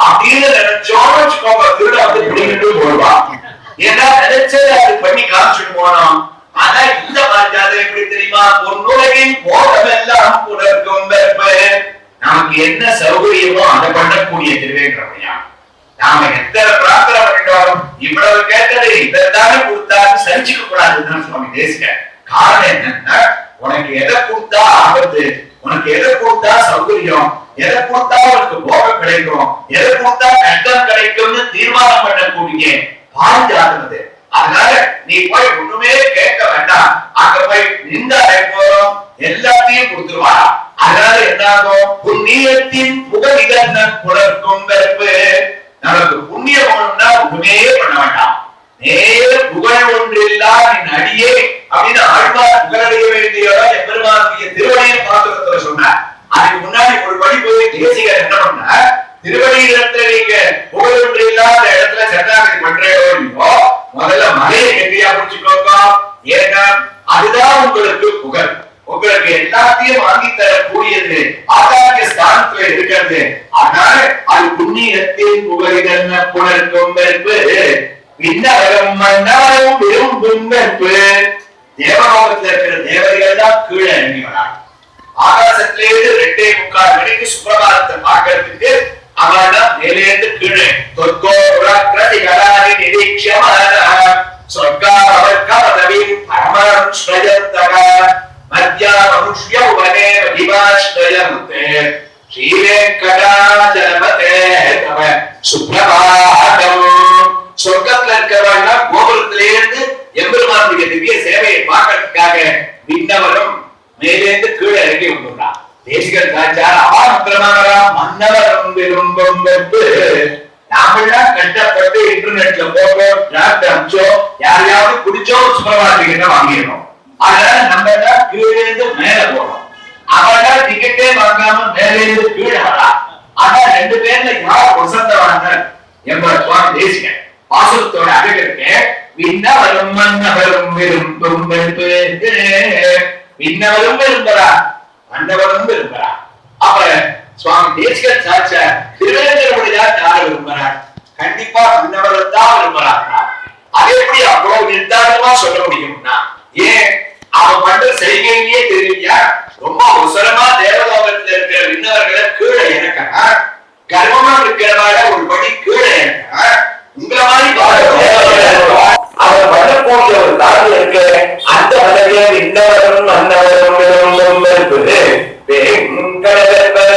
அப்படின்னு நினைச்சோம்னு வச்சுக்கோங்க. திருட வந்து குடிக்கிட்டு போடுவான். ஏன்னா நினைச்சது அது பண்ணி காமிச்சுட்டு போனோம். ஆனா இந்த பாரிஜாத எப்படி தெரியுமா? பொன்னுலகின் போகமெல்லாம் புனர்க்கும் வெறுப்பு. நமக்கு என்ன சௌகரியமோ அதை பண்ணக்கூடிய திருவேங்கடமுடையார். நாம எத்தனை பிரார்த்தனை பண்ணிட்டோம் இவ்வளவு கேட்டது இதைத்தானே கொடுத்தாரு சரிச்சுக்க கூடாதுன்னு சுவாமி தேசிகர். காரணம் என்னன்னா உனக்கு எதை கொடுத்தா ஆபத்து, உனக்கு எதை கொடுத்தா சௌகரியம், எதை கொடுத்தா உனக்கு போகம் கிடைக்கும், எதை கொடுத்தா கஷ்டம் கிடைக்கும்னு தீர்மானம் பண்ணக்கூடிய பாரிஜாதம். அதனால நீ போய் ஒண்ணுமே கேட்க வேண்டாம். அங்க போய் நின்றாலே போறோம் எல்லாத்தையும் கொடுத்துருவா. அதனால என்ன ஆகும்? புண்ணியத்தின் புகழிதன் புலர்க்கும் வெறுப்பு. நமக்கு புண்ணியம் வேணும்னா ஒண்ணுமே பண்ண வேண்டாம். நேர புகழ் ஒன்றில்லா நின் அடியே அப்படின்னு ஆழ்வார் புகழடைய வேண்டிய எம்பெருமானுடைய திருவடியை பாத்திரத்துல சொன்னார். அதுக்கு முன்னாடி ஒரு படி போய் தேசிக இடத்துல நீங்க புகழொன்று இல்லாத இடத்துல சரணாகதி பண்றீங்களோ முதல்ல மலையை கெட்டியா பிடிச்சுக்கோங்க. ஏன்னா அதுதான் உங்களுக்கு புகழ். உங்களுக்கு எல்லாத்தையும் வாங்கி தரக்கூடியது ஆதாரிய ஸ்தானத்துல இருக்கிறது. அதனால அது புண்ணியத்தின் புகழிதன் புணர்க்கும் வெறுப்பு விண்ணவரும் மன்னவரும் விரும்பும் வெறுப்பு. தேவலோகத்தில் இருக்கிற தேவதைகள் தான் கீழே இறங்கி வராங்க. ஆகாசத்திலேருந்து 2:45 மணிக்கு சுப்பிரபாதத்தை பார்க்கறதுக்கு அவனா மேலேந்து கீழே தொற்கோ உலக்ரதி கலாரி நிரீட்சமான சொர்க்காவர்க்கமதவி பரமம் ஸ்ரயத்தக மத்யா மனுஷ்ய உவனே மதிவாஸ்ரயந்தே ஸ்ரீவேங்கடாச்சலமதே தவ சுப்பிரபாதம். சொர்க்கத்துல இருக்கிறவங்க கோபுரத்திலிருந்து எம்பெருமானுடைய திவ்ய சேவையை பார்க்கறதுக்காக விண்ணவரும் மேலேந்து கீழே இறங்கி வந்துள்ளார். தேசிகர் காச்சார் அபாத்திரமானவரா மன்னவரும் விரும்பும் வெறுப்பு. நாமெல்லாம் கஷ்டப்பட்டு இன்டர்நெட்ல போட்டோம் டிராப்ட் அமிச்சோம் யாரையாவது குடிச்சோம் சுப்பிரபாதத்துக்கிட்ட வாங்கிடணும். அதனால நம்ம தான் கீழே இருந்து மேல போறோம். அவனா டிக்கெட்டே வாங்காம மேலேந்து கீழே வரா. ஆனா 2 பேர்ல யார் வசந்தவான என்பவர் சுவாமி தேசிகன் வாசகத்தோட அழகிற்கு விண்ணவரும் மன்னவரும் விரும்பும் வெறுப்பு. விண்ணவரும் விரும்புறா மன்னவரும் விரும்புறா. அப்ப சுவாமி தேசிகன் சாட்ச திருவேங்கடமுடியார் யாரை விரும்புறார்? கண்டிப்பா மன்னவரைத்தான் விரும்புறாங்க. அது எப்படி அவ்வளவு நிர்தாரணமா சொல்ல முடியும்னா ஏன் அவன் பண்ற செய்கையே தெரியலையா? ரொம்ப உசரமா தேவலோகத்துல இருக்கிற விண்ணவர்களை கீழே இறக்கா, கர்வமா இருக்கிறவாட ஒரு படி கீழே இறக்கா. உங்களை மாதிரி அவர் பண்ணக்கூடிய ஒரு காரியம் இருக்கு. அந்த பதவியை விண்ணவரும் மன்னவரும் விரும்பும் வெறுப்பு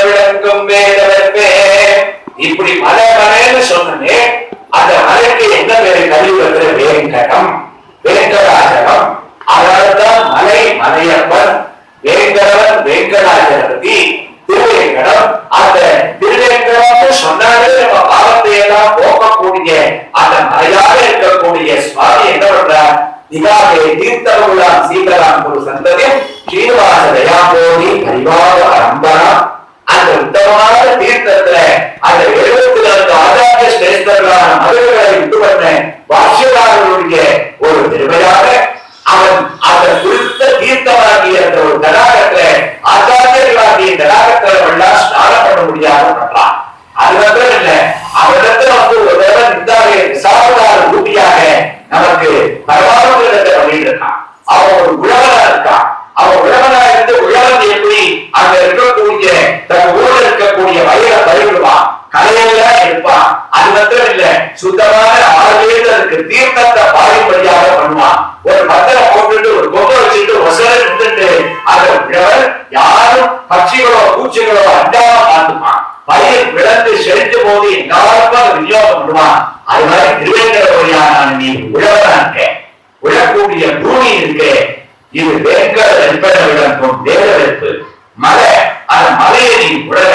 விளங்கும் வேதவர்பே. இப்படி மலை மலைன்னு சொன்னே அந்த மலைக்கு என்ன பேரு? கலியுகத்துல வேங்கடம், வேங்கடாச்சலம். அதனால்தான் மலை மலையப்பன், வேங்கடவன் வேங்கடாச்சலபதி, திருவேங்கடம். அந்த திருவேங்கடம் சொன்னாலே நம்ம பாவத்தை எல்லாம் போக்கக்கூடிய அந்த மலையாக இருக்கக்கூடிய சுவாமி என்ன பண்றார்? திகாவே தீர்த்தமுலாம் சீதராம் ஒரு சந்ததியும் ஸ்ரீனிவாச தயாபோதி பரிவார அரம்பனா. அந்த உத்தமமான தீர்த்தத்துல அந்த 74 ஆச்சாரிய சிரேஷ்டர்களான மதுரைகளை விட்டு பண்ண பாஷ்யக்காரர்களுடைய ஒரு பெருமையாக அவன் அந்த குறித்த தீர்த்தமாகிய அந்த ஒரு தடாகத்துல ஆச்சாரியர்களாகிய தடாகத்துல எல்லாம் ஸ்நானம் பண்ண முடியாத பண்றான். அது மட்டும் இல்ல, அவரிடத்துல ஒரு தடவை நின்றாலே விசாரதார ஊட்டியாக நமக்கு பரவாயில்லை பண்ணிட்டு இருக்கான். அவன் ஒரு உழவனா இருக்கான். அவன் உழவனா இருந்து உழவன் எப்படி அங்க இருக்கக்கூடிய தன் ஊரில் இருக்கக்கூடிய வயலை பயிரிடுவான், கலையெல்லாம் எடுப்பான். அது மட்டும் இல்ல, சுத்தமான ஆளுநர் அதுக்கு தீர்த்தத்தை பாயும்படியாக பண்ணுவான். ஒரு பத்திரை போட்டுட்டு ஒரு கொம்பை வச்சுட்டு ஒசரை நின்றுட்டு அந்த உழவன் யாரும் பட்சிகளோ பூச்சிகளோ அண்டாம பார்த்துப்பான். பயிர் விளந்து செழித்த போது எல்லாருக்கும் அதை விநியோகம் பண்ணுவான். அது மாதிரி திருவேங்கடமுடியான நீ உழவனா இருக்க, உழக்கூடிய பூமி இருக்கு. இது வேங்கட வெப்பன விளக்கும் தேவதற்கு மலை. அந்த மலையை நீ உழவ.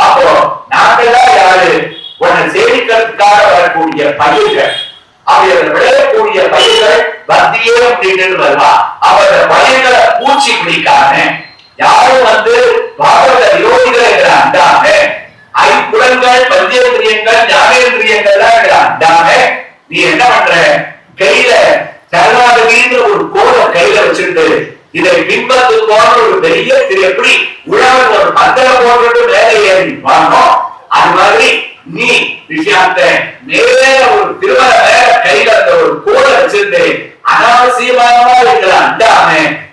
அப்போ நாங்கெல்லாம் யாரு? உன்னை சேமிக்கிறதுக்காக வரக்கூடிய பயிர்கள். அப்படி விளையக்கூடிய பயிர்கள் பக்தியே அப்படின்னு வருவா. அவர பயிர்களை பூச்சி பிடிக்காம யாரும் பாகவத விரோதிகள் என்ற அண்டாம ஐம்புலன்கள் பஞ்சேந்திரியங்கள் ஞானேந்திரியங்கள் அண்டாம நீ என்ன பண்ற? கையில சரணாகதின்ற ஒரு கோலை கையில வச்சுட்டு இதை பின்பற்றுக்கு போன ஒரு பெரிய எப்படி உழவன் ஒரு மந்திரம் போட்டு வேலை ஏறி வாங்கணும். அது மாதிரி நீ விஷயத்த நேர ஒரு திருமண வேற கையில அந்த ஒரு கோலை வச்சிருந்து அனாவசியமாக இருக்கிற அண்டாம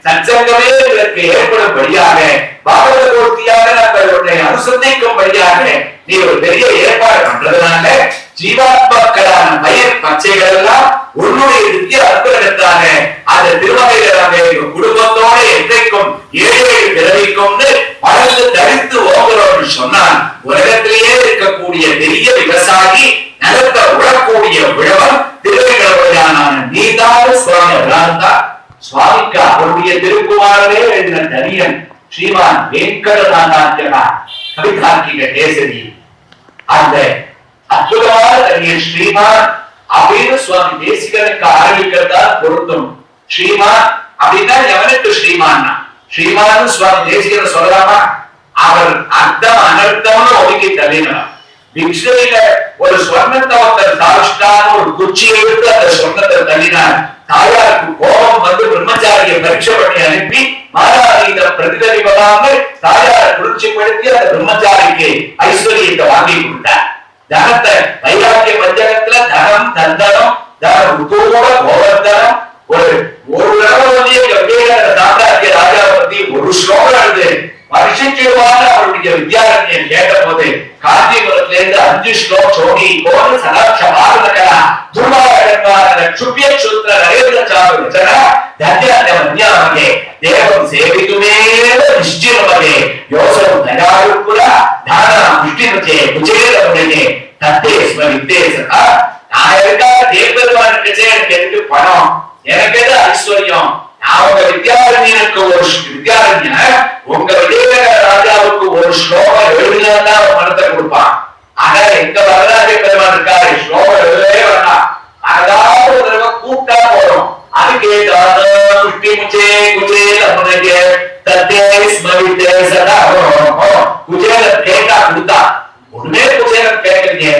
சச்சங்கமே இதற்கு ஏற்படும்படியாக பாகவத பூர்த்தியாக நம்மளுடைய அனுசந்திக்கும்படியாக நீ ஒரு பெரிய ஏற்பாடு பண்றதுனால ஜீவாத்மாக்களான பயிர் பச்சைகள் எல்லாம் உன்னுடைய வித்திய அற்புதத்தான அந்த திருமலையில குடும்பத்தோட என்றைக்கும் 7 பிறவிக்கும்னு மனது தரித்து ஓங்குறோம்னு சொன்னால் உலகத்திலேயே இருக்கக்கூடிய பெரிய விவசாயி நிலத்தை உழக்கூடிய உழவன் திருவைகளோடையான நீதான சுவாமி. அதனால்தான் சுவாமிக்கு அவருடைய திருக்குமாரவே எழுதின தனியன் ஸ்ரீமான் வெங்கடநாதாச்சலா கவிதார்க்கிக கேசரி. அந்த அற்புதமான தனியன் ஸ்ரீமான் அப்படின்னு சுவாமி தேசிகனுக்கு ஆரம்பிக்கிறதா பொருந்தும். ஸ்ரீமான் அப்படின்னா எவனுக்கு ஸ்ரீமான்? ஸ்ரீமான் சுவாமி தேசிகனை சொல்லலாமா? அவர் அர்த்தம் அனர்த்தம்னு ஒதுக்கி தள்ளினார். பிக்ஷையில ஒரு சொர்ணத்தை ஒருத்தர் சாதிச்சுட்டான்னு ஒரு குச்சியை எடுத்து அந்த சொர்ணத்தை தள்ளினார். தாயாருக்கு கோபம் வந்து பிரம்மச்சாரியை பரீட்சை பண்ணி அனுப்பி மாதாவீத பிரதிபலிப்பதாக தாயாரை குளிர்ச்சிப்படுத்தி அந்த பிரம்மச்சாரிக்கு ஐஸ்வர்யத்தை வாங்கி கொடுத்தார். தனத்தை வைராக்கிய பஞ்சகத்துல தனம் தந்தனம் தனம் உத்தோட கோவர்தனம் ஒரு சாம்ராஜ்ய ராஜாவை பத்தி ஒரு ஸ்லோகம் எழுது பரிசிச்சுவான அவருடைய வித்யாரண்யன் கேட்ட போது காஞ்சிபுரத்துல இருந்து 5 ஸ்லோகம் சோடி கோடு சலட்ச பாரதகரா துர்வாரண சுபிய சூத்திர நரேந்திர சாரு தன்யாத்ய வன்யாமகே தேவம் சேவிதுமேவ நிஷ்சிரமகே யோசம் தயாருப்புர தானா புஷ்டிமச்சே குச்சேரமுடனே தத்தே ஸ்மரித்தே சகா. நான் இருக்கா தேவபெருமானுக்கு எனக்கு எதுக்கு பணம், எனக்கு எது ஐஸ்வர்யம், அவங்க வித்யாரண்யனுக்கு ஒரு வித்யாரண்யன் உங்க விஜய ராஜாவுக்கு ஒரு ஸ்லோகம் எழுதினா மனத்தை கொடுப்பான். ஆனா எங்க வரலாறு பெருமான் இருக்காரு ஸ்லோகம் எழுதவே வேண்டாம், அதாவது ஒரு தடவை கூப்பிட்டா போறோம். அதுக்கு புஷ்டி முச்சே குச்சே தத்தே ஸ்மரித்தே சதா குச்சேலன் கேட்டா கொடுத்தா ஒண்ணுமே குச்சேலன் கேட்கறீங்க.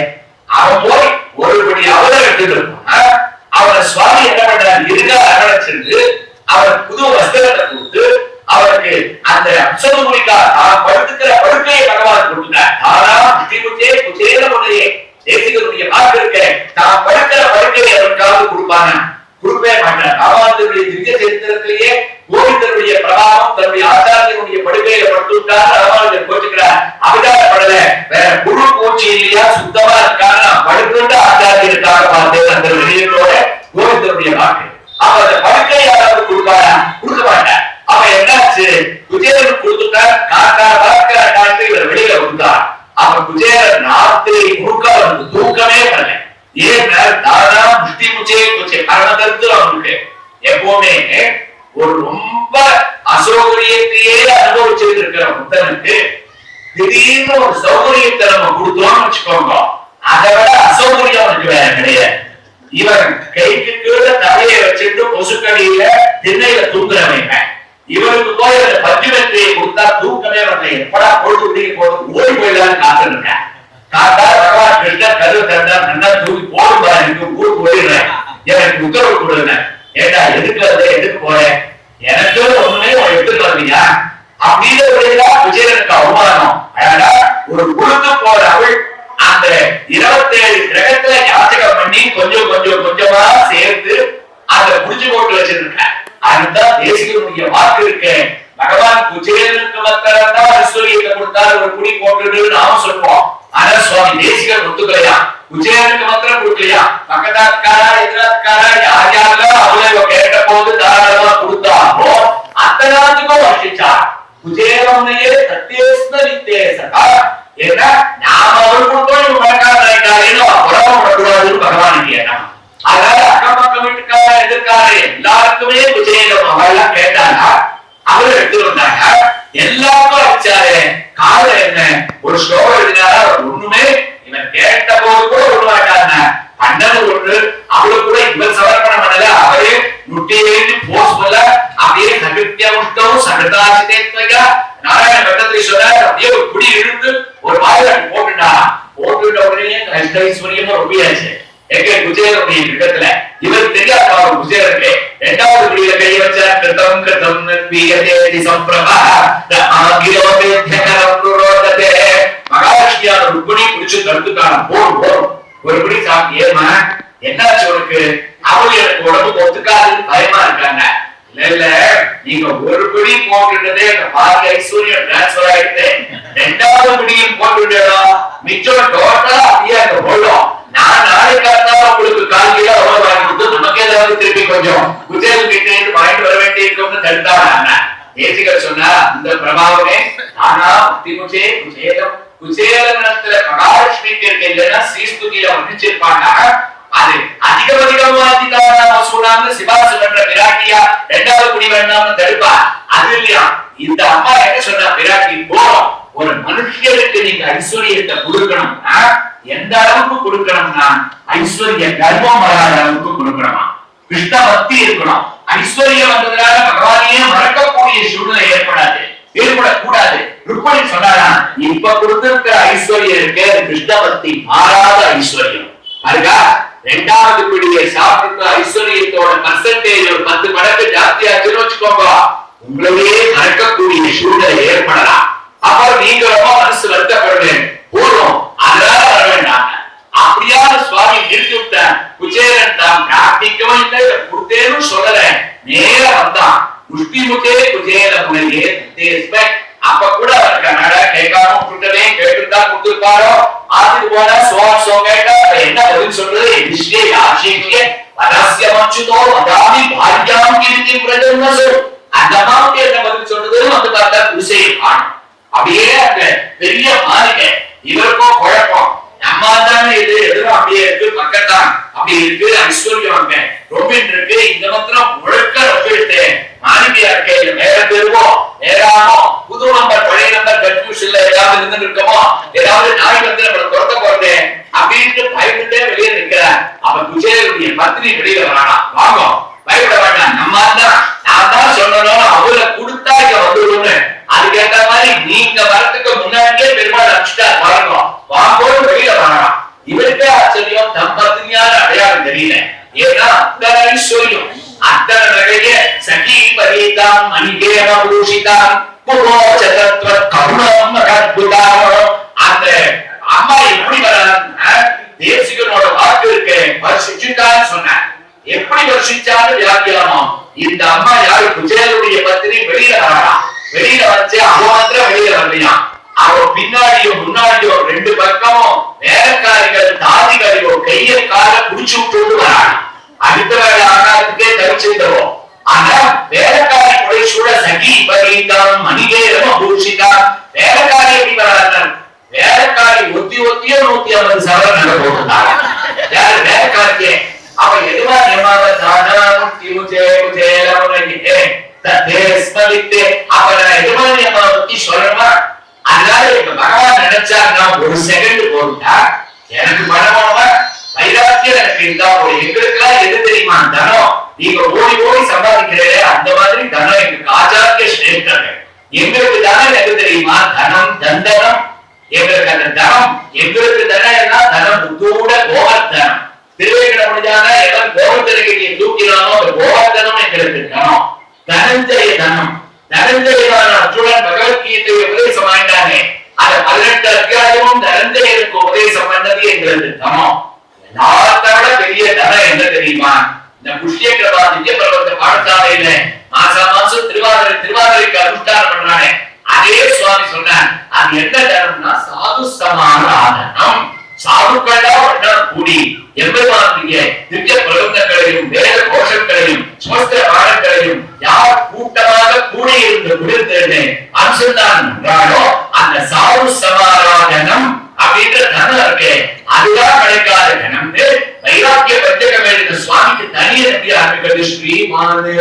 அவன் போய் ஒருபடி அவரை எடுத்துட்டு இருப்பான். அவனை சுவாமி என்ன பண்றாரு இருக்க அரவணைச்சிருந்து அவருக்கு புது வஸ்திரத்தை கொடுத்து அவருக்கு அந்த அப்சரமுனிக்கா தான் படுத்துக்கிற படுக்கையை பகவான் கொடுத்துட்டார். ஆனா புஷ்டிமுச்சே குச்சேல முன்னையே தேசிகனுடைய வாக்கு இருக்க தான் படுக்கிற படுக்கையை அவருக்காவது கொடுப்பாங்க, கொடுக்கவே மாட்டார். ராமானுஜருடைய திவ்ய சரித்திரத்திலேயே கோவிந்தருடைய பிரபாவம் தன்னுடைய ஆச்சாரியனுடைய படுக்கையில படுத்துட்டார். ராமானுஜர் கோச்சுக்கிறார், அபிதாரப்படல வேற குழு பூச்சி இல்லையா சுத்தமா இருக்காங்க படுத்துட்டு ஆச்சாரியருக்காக பார்த்தேன் அந்த வெளியீட்டோட கோவிந்தருடைய வாக்கு. அவ அந்த படுக்கையை யாராவது கொடுப்பாரா? கொடுக்க மாட்டார். அவன் என்னாச்சு குஜேரன் கொடுத்துட்டார். காக்கா பார்க்கிற காட்டு இவர் வெளியில கொடுத்தார். அவன் குஜேரன் ராத்திரி முழுக்க அவனுக்கு தூக்கமே வரல. ஏன்னா தானா புஷ்டி முச்சே குச்சே காரணத்து அவனுக்கு எப்பவுமே ஒரு ரொம்ப அசௌகரியத்தையே அனுபவிச்சுட்டு இருக்கிற புத்தனுக்கு திடீர்னு ஒரு சௌகரியத்தை நம்ம கொடுத்தோம்னு வச்சுக்கோங்க, அதை விட அசௌகரியம் அவனுக்கு வேற கிடையாது. இவன் கைக்கு கீழே தலையை வச்சுட்டு கொசுக்கடியில திண்ணையில தூங்குறவங்க. இவனுக்கு போய் அந்த பஞ்சுமெத்திரியை கொடுத்தா தூக்கமே வரல. எப்படா பொழுது முடிக்க போது ஓடி போயிடலான்னு காத்துருக்கேன். காத்தா பகவான் கிட்ட கரு தந்தா நல்லா தூக்கி போடு பாருங்க ஊருக்கு ஓடிடுறேன், எனக்கு உத்தரவு கொடுங்க. ஏடா எதுக்கு அதை எதுக்கு போறேன், எனக்கு ஒண்ணுமே எடுத்துட்டு வரீங்க அப்படின்னு விஜயனுக்கு அவமானம். ஒரு குழுக்கு போற அவள் அந்த 27 கிரகத்துல யாச்சகம் பண்ணி கொஞ்சம் கொஞ்சம் கொஞ்சமா சேர்த்து அதை புடிச்சு போட்டு வச்சிருக்க. அதுதான் தேசிகனுடைய வாக்கு இருக்கு. பகவான் குஜேலனுக்கு மாத்திரம்தான் ஐஸ்வர்யத்தை கொடுத்தாரு ஒரு குடி போட்டு நாம சொல்லுவோம். ஆனா சுவாமி தேசிகன் ஒத்துக்கலையா, குஜேலனுக்கு மாத்திரம் கொடுக்கலையா, பக்கத்தாக்காரா எதிராக்காரா யார் யாரெல்லாம் அவளை கேட்ட போது தாராளமா கொடுத்தாரோ அத்தனாத்துக்கும் வர்ஷிச்சார். குஜேலனையே சத்தியஸ்தரித்தே சகா. ஏன்னா நாம அவர் கொடுத்தோம் மறக்காதாயிட்டாருன்னு உறவு பண்ணக்கூடாதுன்னு பகவான் கேட்டான். அதனால அக்கம் பக்கம் வீட்டுக்கார எதிர்க்காரு எல்லாருக்குமே குஜேலம் அவெல்லாம் கேட்டாங்க. அவரு எடுத்து வந்தாங்க, எல்லாருக்கும் அடிச்சாரு. காரணம் என்ன, ஒரு ஸ்லோகம் எழுதினாரா ஒண்ணுமே இவன் கேட்ட போது கூட விட மாட்டாங்க. பண்ணது ஒண்ணு அவளுக்கு கூட இவன் சமர்ப்பணம் பண்ணல. அவரே நுட்டியே போஸ் போல அப்படியே சகித்யமுஷ்டம் சகதாசிதேத்மகா நாராயண பட்டத்திரி சொன்னார். அப்படியே ஒரு குடி இழுத்து ஒரு வாயில போட்டுட்டாரா. போட்டுட்ட உடனே ஐஸ்வர்யமா ரொம்பியாச்சு. எங்க குஜேலனுடைய கிட்டத்துல இவர் தெரியாத குஜேலருக்கு 2வது குடியில கையை வச்சா கிருதம் கிருதம் நம்பியதேதி சம்பிரபா மகாலட்சுமியான ருக்மிணி குடிச்சு தடுத்துட்டாங்க. போடும் போடும் ஒரு குடி சாப்பிட்டு ஏமா என்னாச்சு உனக்கு, அவங்க எனக்கு உடம்பு ஒத்துக்காதுன்னு பயமா இருக்காங்க. இல்ல இல்ல நீங்க ஒரு குடி போட்டுட்டதே அந்த பாதி ஐஸ்வர்யம் டிரான்ஸ்பர் ஆயிடுது. 2வது குடியும் போட்டுட்டோம் மிச்சம் டோட்டலா அப்படியே அங்க போடும். நான் நாளைக்காக உங்களுக்கு கால்கில அவ்வளவு வாங்கி கொடுத்து நமக்கு ஏதாவது திருப்பி கொஞ்சம் குஜேல் கிட்ட வாங்கிட்டு வர வேண்டி இருக்கும்னு தடுத்தாங்க. தேசிகர் சொன்னார், அந்த பிரபாவமே ஆனா முத்திமுச்சே குஜேலம் குஜேலத்துல மகாலட்சுமிக்கு இருக்க இல்லைன்னா ஸ்ரீஸ்துதியில வர்ணிச்சிருப்பாங்க. அது அதிகமாக சொன்னாங்க சிபாசம் என்ற பிராட்டியா 2வது குடி வேண்டாம்னு தடுப்பா. அது இல்லையா இந்த அம்மா என்ன சொன்னா, பிராட்டி போறோம் ஒரு மனுஷனுக்கு நீங்க ஐஸ்வர்யத்தை கொடுக்கணும்னா எந்த அளவுக்கு கொடுக்கணும்னா ஐஸ்வர்ய கர்வம் வராத அளவுக்கு கொடுக்கணுமா, கிருஷ்ண பக்தி இருக்கணும். ஐஸ்வர்யம் வந்ததுனால பகவானையே மறக்கக்கூடிய சூழ்நிலை ஏற்படக்கூடாது. ருக்மணி சொன்னாரா, இப்ப கொடுத்திருக்கிற ஐஸ்வர்யம் இருக்கு கிருஷ்ணபக்தி மாறாத ஐஸ்வர்யம். அதுக்கா 2வது பிடியை சாப்பிட்டு ஐஸ்வர்யத்தோட பர்சன்டேஜ் ஒரு 10 மடங்கு ஜாஸ்தியாச்சுன்னு வச்சுக்கோங்க, உங்களையே மறக்கக்கூடிய சூழ்நிலை ஏற்படலாம். அப்புறம் நீங்க ரொம்ப மனசு வருத்தப்படுவேன் போதும், அதனால வர வேண்டாம். அப்படியாவது சுவாமி நிறுத்தி விட்டார். குச்சேரன் தான் பிரார்த்திக்கவும் இல்லை, கொடுத்தேன்னு சொல்லல, நேர வந்தான். புஷ்டி முட்டே குச்சேர முனையே. அப்ப கூட அவருக்கு நட கேட்காம விட்டுட்டே கேட்டுட்டா கொடுத்துருப்பாரோ. அதுக்கு போன சோ கேட்டா என்ன பதில் சொல்றது? அந்த மாதிரி என்ன பதில் சொல்றது வந்து பார்த்தா குடிசையை காணும். அப்படியே அந்த பெரிய மாளிகை, இவருக்கும் குழப்பம். நம்ம தானே இது எதுவும் அப்படியே இருக்கு, பக்கத்தான் அப்படி இருக்கு, ஐஸ்வர்யம் அங்க ரொம்ப இருக்கு, இந்த மாத்திரம் முழுக்க ரொம்ப இருக்கு மாளிகையா இருக்கே. வேற தெருவோம் நேராமோ புது நம்பர் பழைய நம்பர் கன்ஃபியூஷன்ல ஏதாவது இருந்து இருக்கமோ, ஏதாவது நாய் வந்து நம்மளை துரத்த போறது அப்படின்ட்டு பயந்துட்டே வெளியே நிற்கிறார். அப்ப குச்சேரனுடைய பத்னி வெளியில வரானா, வாங்க பயப்பட வேண்டாம், நம்ம தான் நான் தான் சொல்லணும், அவரை கொடுத்தா இங்க வந்துடும்னு. அதுக்கேற்ற மாதிரி நீங்க வரத்துக்கு முன்னாடியே பெருமாள் அனுப்பிச்சுட்டா பாருங்க, வாங்கோடு வெளியில வரலாம். இவருக்கே ஆச்சரியம், தம் பத்னியான அடையாளம் தெரியல. ஏன்னா அத்தனை ஐஸ்வர்யம், அத்தனை நகைய சகி பரீதாம் மணிகேன பூஷிதாம் புரோச்சதத்வ கருணம் அற்புதம். அந்த அம்மா எப்படி வராங்க, தேசிகனோட வாக்கு இருக்கு, வருஷிச்சுட்டான்னு சொன்னார். எப்படி வருஷிச்சாலும் வியாக்கியானம். இந்த அம்மா யாரு? குச்சேரனுடைய பத்தினி. வெளியில வரலாம், வெளியில வச்சு அவ மாத்திரம் வெளியில வரலையா, அவ பின்னாடியோ முன்னாடியோ 2 பக்கமும் வேலைக்காரிகள் தாதிகாரியோ கையை கால புடிச்சு விட்டு வராங்க. அடுத்த வேலை ஆகாரத்துக்கே தவிச்சிருந்தோம். ஆனா வேலைக்காரி புடைசூட சகி பரீதாம் மணிகேரம் பூஷிதாம். வேலைக்காரி எப்படி வராங்க? வேலைக்காரி ஒத்தி 150 சவரன் நகை போட்டுட்டாங்க. யாரு? வேலைக்காரியே. அவ எதுவா நியமாவ தானம் திமுச்சே குச்சேலமுனே ததேஸ்மவித்தே. அப்ப நான் எதுவா நியமாவ பத்தி சொல்லணுமா? அதனால இப்ப பகவான் நினைச்சாருன்னா ஒரு செகண்ட் போட்டா எனக்கு மனமாவா வைராக்கியம் எனக்கு இருந்தா ஒரு எங்களுக்கெல்லாம் எது தெரியுமா? தனம். நீங்க ஓடி ஓடி சம்பாதிக்கிறீங்களே அந்த மாதிரி தனம் எங்களுக்கு ஆச்சாரிய ஸ்ரேஷ்டர்கள். எங்களுக்கு தனம் எது தெரியுமா? தனம் தந்தனம். எங்களுக்கு அந்த தனம், எங்களுக்கு தனம் எல்லாம் தனம் உத்தூட கோவர்தனம். திருவேங்கடமுடியான எவன் கோவர்தனகிரியை தூக்கினானோ அந்த கோவர்தனம் எங்களுக்கு தனம். தனஞ்சய தனம். தனஞ்சயமான அர்ஜுனன் பகவத்கீதையை உபதேசம் ஆயிட்டானே, அது 18 அத்தியாயமும் தனஞ்சயனுக்கு உபதேசம் பண்ணது எங்களுக்கு தனம். எல்லாத்தோட பெரிய தனம் என்ன தெரியுமா? இந்த புஷ்ய கிருபா திவ்ய பிரபந்த பாடசாலையில மாசம் திருவாதிரைக்கு அனுஷ்டானம் பண்றானே, அதே சுவாமி சொன்னார். அது என்ன தனம்னா சாது சமாதானம். சாதுக்களா கூடி எம்பெருமானுடைய திவ்ய பிரபந்தங்களையும் வேத கோஷங்களையும் சுமஸ்திர பாடங்களையும் யார் கூட்டமாக கூடியிருந்து குடிர்ந்து அனுசந்தானம் என்றாலோ அந்த சாது சமாதானம் அப்படின்ற தனம் இருக்கு. அதுதான் கிடைக்காத தனம். வைராக்கிய பஞ்சகம் எழுதின சுவாமிக்கு தனியே எப்படி ஆரம்பிக்கிறது? ஸ்ரீமானு.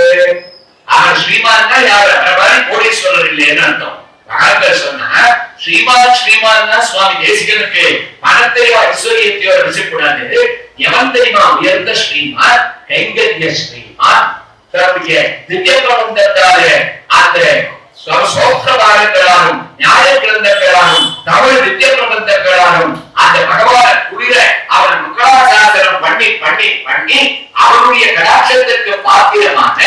அவர் ஸ்ரீமான் தான் யாரு? மாதிரி கோடீஸ்வரர் இல்லைன்னு அர்த்தம். சொன்னா ஸ்ரீமான் ஸ்ரீமான் தான் சுவாமி தேசிகனுக்கு பணத்தையோ ஐஸ்வர்யத்தையோ ரசிக்கூடாது. எவன் தெரியுமா உயர்ந்த ஸ்ரீமான்? கைங்கரிய ஸ்ரீமான். திவ்ய பிரபந்தத்தாலே அந்த சோத்திரபாரங்களாலும் நியாய கிரந்தங்களாலும் தமிழ் வித்ய பிரபந்தங்களாலும் அந்த பகவான குளிர அவன் முகலாசாசனம் பண்ணி பண்ணி பண்ணி அவருடைய கடாட்சத்திற்கு பாத்திரமான